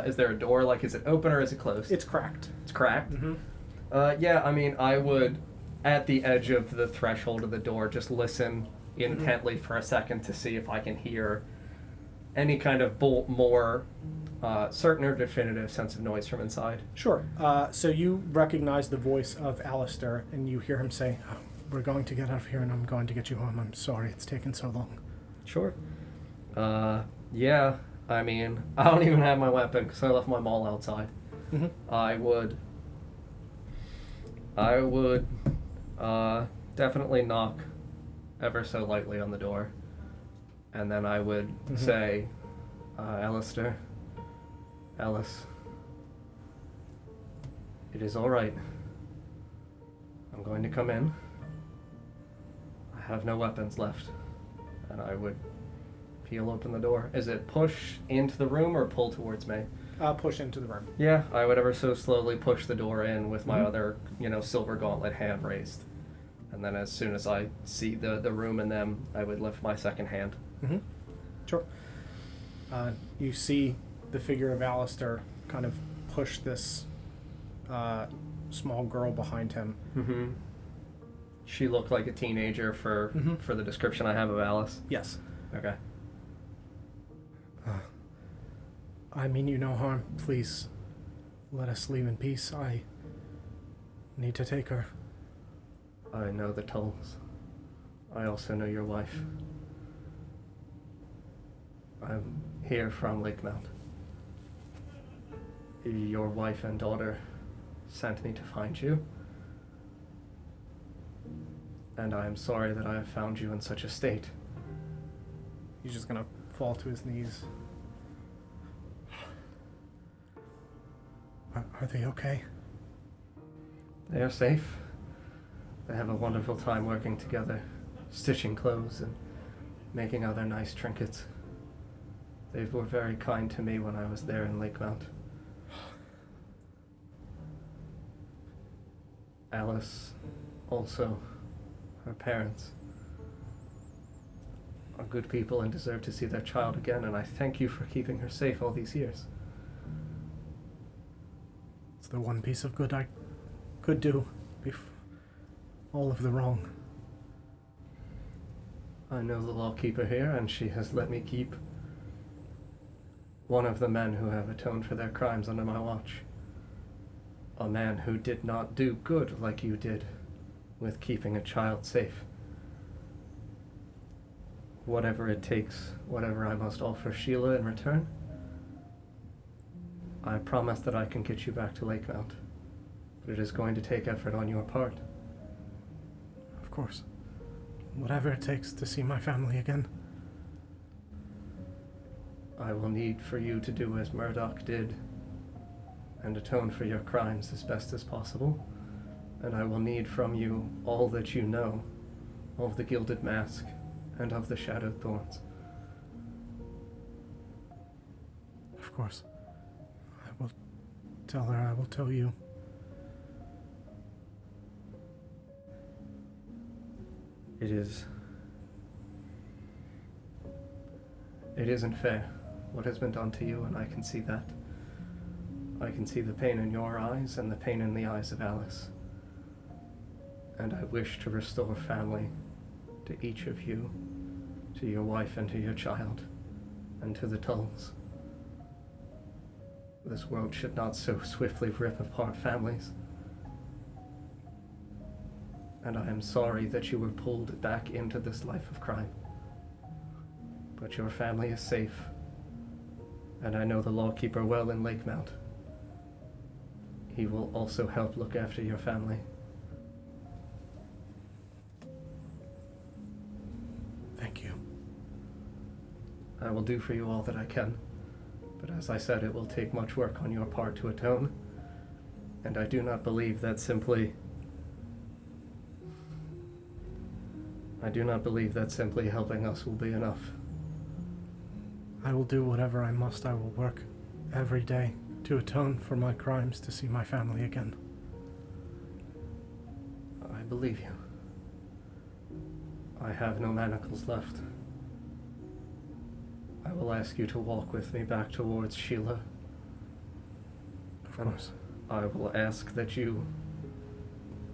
Is there a door? Like, is it open or is it closed? It's cracked. It's cracked. Mm-hmm. Yeah, I mean, I would, at the edge of the threshold of the door, just listen intently for a second to see if I can hear any kind of more certain or definitive sense of noise from inside. Sure. So you recognize the voice of Alistair, and you hear him say, Oh, we're going to get out of here and I'm going to get you home. I'm sorry it's taken so long. Sure. Yeah, I mean, I don't even have my weapon because I left my maul outside. Mhm. I would definitely knock ever so lightly on the door. And then I would say, Alistair, Alice, it is all right. I'm going to come in. I have no weapons left. And I would peel open the door. Is it push into the room or pull towards me? push into the room. Yeah, I would ever so slowly push the door in with my other, silver gauntlet hand raised. And then as soon as I see the room in them, I would lift my second hand. Mm-hmm. Sure. You see the figure of Alistair kind of push this small girl behind him. Mm-hmm. She looked like a teenager for the description I have of Alice. Yes. Okay. I mean you no harm. Please, let us leave in peace. I need to take her. I know the tolls. I also know your wife. I'm here from Lake Mount. Your wife and daughter sent me to find you. And I am sorry that I have found you in such a state. He's just gonna fall to his knees. Are they okay? They are safe. They have a wonderful time working together, stitching clothes and making other nice trinkets. They were very kind to me when I was there in Lakemount. Alice, also, her parents, are good people and deserve to see their child again, and I thank you for keeping her safe all these years. It's the one piece of good I could do. All of the wrong. I know the lawkeeper here, and she has let me keep one of the men who have atoned for their crimes under my watch. A man who did not do good like you did with keeping a child safe. Whatever it takes, whatever I must offer Sheila in return, I promise that I can get you back to Lakemount. But it is going to take effort on your part. Of course. Whatever it takes to see my family again. I will need for you to do as Murdoch did and atone for your crimes as best as possible. And I will need from you all that you know of the Gilded Mask and of the Shadowed Thorns. Of course. I will tell her, I will tell you. It isn't fair what has been done to you, and I can see that. I can see the pain in your eyes and the pain in the eyes of Alice. And I wish to restore family to each of you, to your wife and to your child, and to the Tulls. This world should not so swiftly rip apart families. And I am sorry that you were pulled back into this life of crime. But your family is safe, and I know the lawkeeper well in Lakemount. He will also help look after your family. Thank you. I will do for you all that I can, but as I said, it will take much work on your part to atone, and I do not believe that simply helping us will be enough. I will do whatever I must. I will work every day to atone for my crimes, to see my family again. I believe you. I have no manacles left. I will ask you to walk with me back towards Sheila. Of course. I will ask that you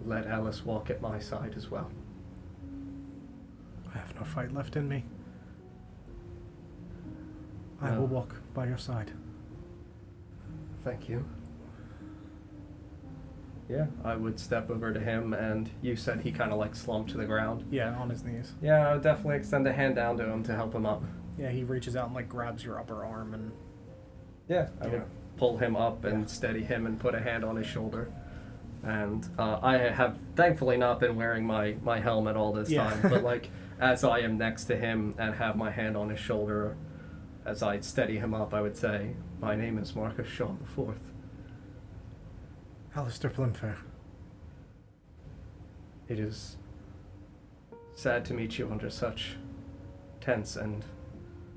let Alice walk at my side as well. I have no fight left in me. I will walk by your side. Thank you. Yeah, I would step over to him, and you said he kind of like slumped to the ground. Yeah, on his knees. Yeah, I would definitely extend a hand down to him to help him up. Yeah, he reaches out and like grabs your upper arm and... Yeah, I would pull him up and steady him and put a hand on his shoulder. And I have thankfully not been wearing my helmet all this time, but like as I am next to him and have my hand on his shoulder, as I steady him up, I would say, "My name is Marcus Shaw IV. Alistair Plimfair. It is sad to meet you under such tense and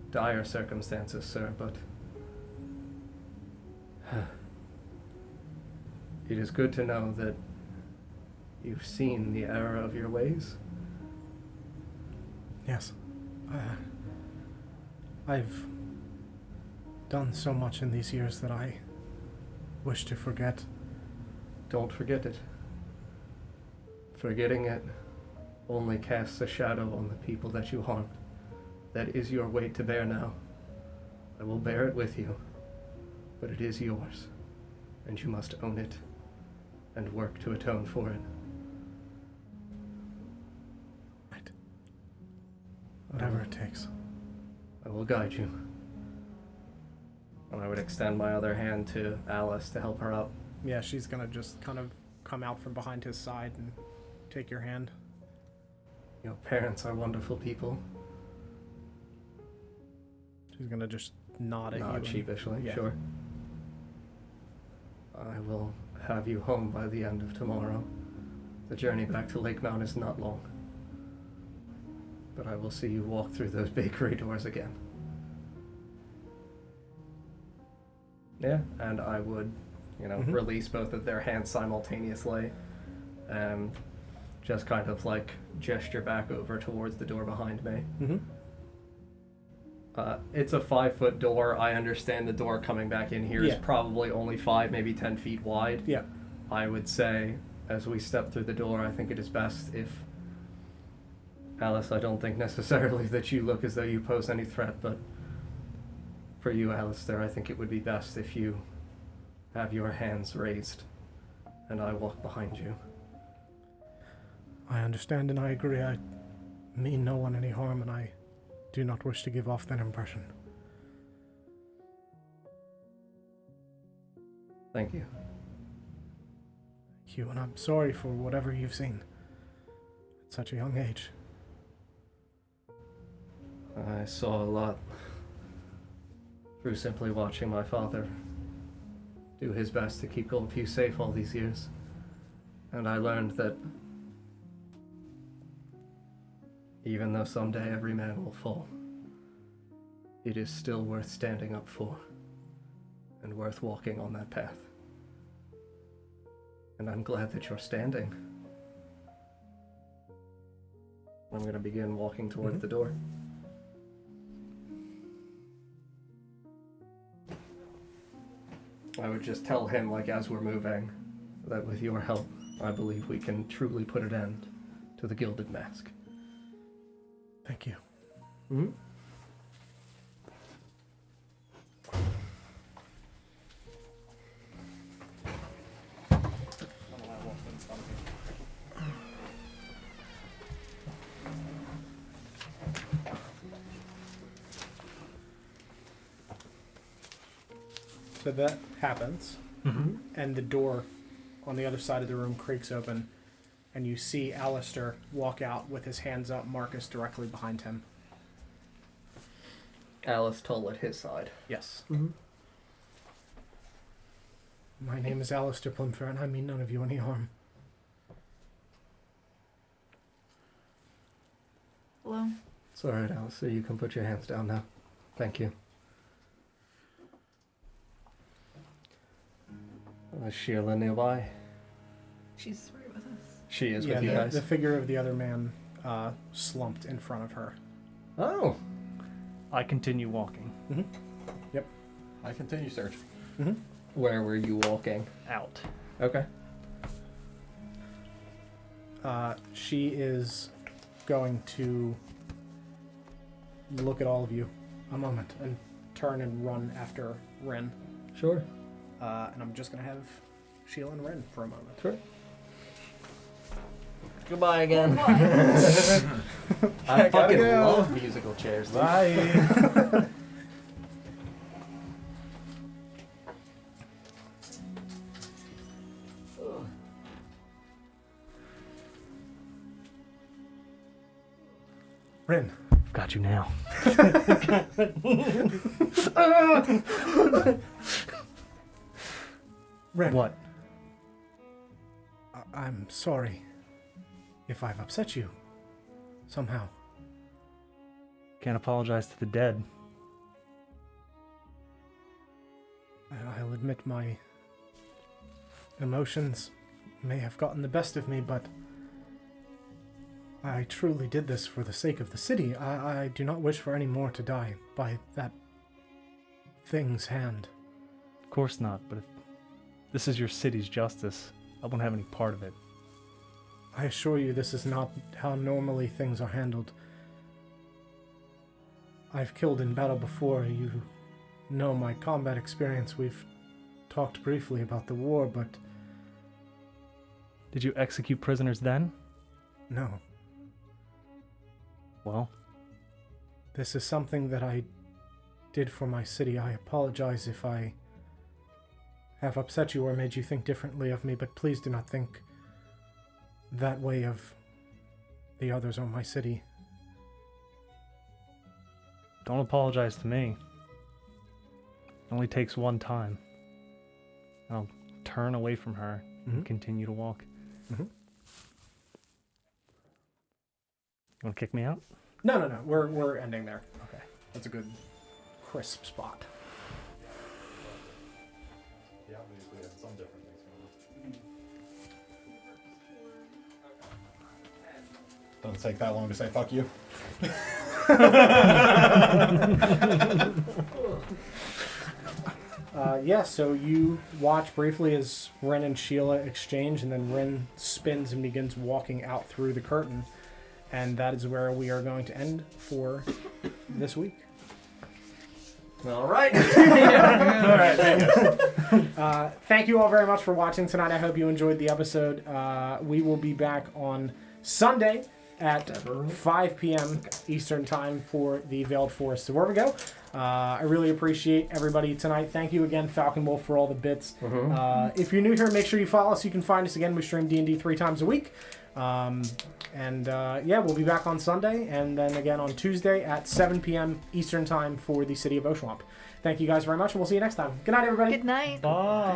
dire circumstances, sir, but it is good to know that you've seen the error of your ways. Yes. I've done so much in these years that I wish to forget. Don't forget it. Forgetting it only casts a shadow on the people that you harmed. That is your weight to bear now. I will bear it with you, but it is yours, and you must own it and work to atone for it. Right. Whatever it takes. I will guide you. And I would extend my other hand to Alice to help her up. Yeah, she's gonna just kind of come out from behind his side and take your hand. Your parents are wonderful people. She's gonna just nod at you. Nod and- sheepishly, yeah. sure. I will have you home by the end of tomorrow. The journey back to Lake Mount is not long. But I will see you walk through those bakery doors again. Yeah, and I would, release both of their hands simultaneously and just kind of like gesture back over towards the door behind me. Mm-hmm. It's a 5-foot door. I understand the door coming back in here is Yeah. probably only 5, maybe 10 feet wide. Yeah. I would say, as we step through the door, I think it is best if... Alice, I don't think necessarily that you look as though you pose any threat, but for you, Alistair, I think it would be best if you have your hands raised and I walk behind you. I understand and I agree. I mean no one any harm, and I do not wish to give off that impression. Thank you. Thank you, and I'm sorry for whatever you've seen at such a young age. I saw a lot through simply watching my father do his best to keep Goldview safe all these years. And I learned that even though someday every man will fall, it is still worth standing up for and worth walking on that path. And I'm glad that you're standing. I'm going to begin walking towards the door. I would just tell him, like, as we're moving, that with your help, I believe we can truly put an end to the Gilded Mask. Thank you. Mm-hmm. So that happens, Mm-hmm. and the door on the other side of the room creaks open, and you see Alistair walk out with his hands up, Marcus directly behind him. Alice Tull at his side. Yes. Mm-hmm. My name is Alistair Plumfair, and I mean none of you any harm. Hello. It's alright, Alice, so you can put your hands down now. Thank you. Sheila nearby? She's right with us. She is Yeah, with you guys. the figure of the other man slumped in front of her. Oh! I continue walking I continue searching. Where were you walking? out. Okay. She is going to look at all of you a moment and turn and run after Ren. Sure. And I'm just going to have Sheila and Ren for a moment. Sure. Goodbye again. What? I fucking go. love musical chairs. dude. Bye. Rin, Got you now. Ren. What? I'm sorry if I've upset you somehow. Can't apologize to the dead. I'll admit my emotions may have gotten the best of me, but I truly did this for the sake of the city. I do not wish for any more to die by that thing's hand. Of course not, but if this is your city's justice, I won't have any part of it. I assure you this is not how normally things are handled. I've killed in battle before. You know my combat experience. We've talked briefly about the war, but Did you execute prisoners then? no. Well, This is something that I did for my city. I apologize if I have upset you or made you think differently of me, but please do not think that way of the others or my city. Don't apologize to me. It only takes one time. I'll turn away from her and continue to walk. Mm-hmm. You want to kick me out? No. We're ending there. Okay. That's a good, crisp spot. Yeah, obviously, have some different things going on. Doesn't take that long to say fuck you. So you watch briefly as Ren and Sheila exchange, and then Ren spins and begins walking out through the curtain. And that is where we are going to end for this week. All right. All right, thank you. Thank you all very much for watching tonight. I hope you enjoyed the episode. We will be back on Sunday at 5 p.m. Eastern Time for the Veiled Forest. So where we go, I really appreciate everybody tonight. Thank you again, Falcon Wolf, for all the bits. If you're new here, make sure you follow us. You can find us again. We stream D&D 3 times a week. We'll be back on Sunday, and then again on Tuesday at 7 p.m. Eastern Time for the City of Oshwamp. Thank you guys very much, and we'll see you next time. Good night, everybody. Good night. Bye.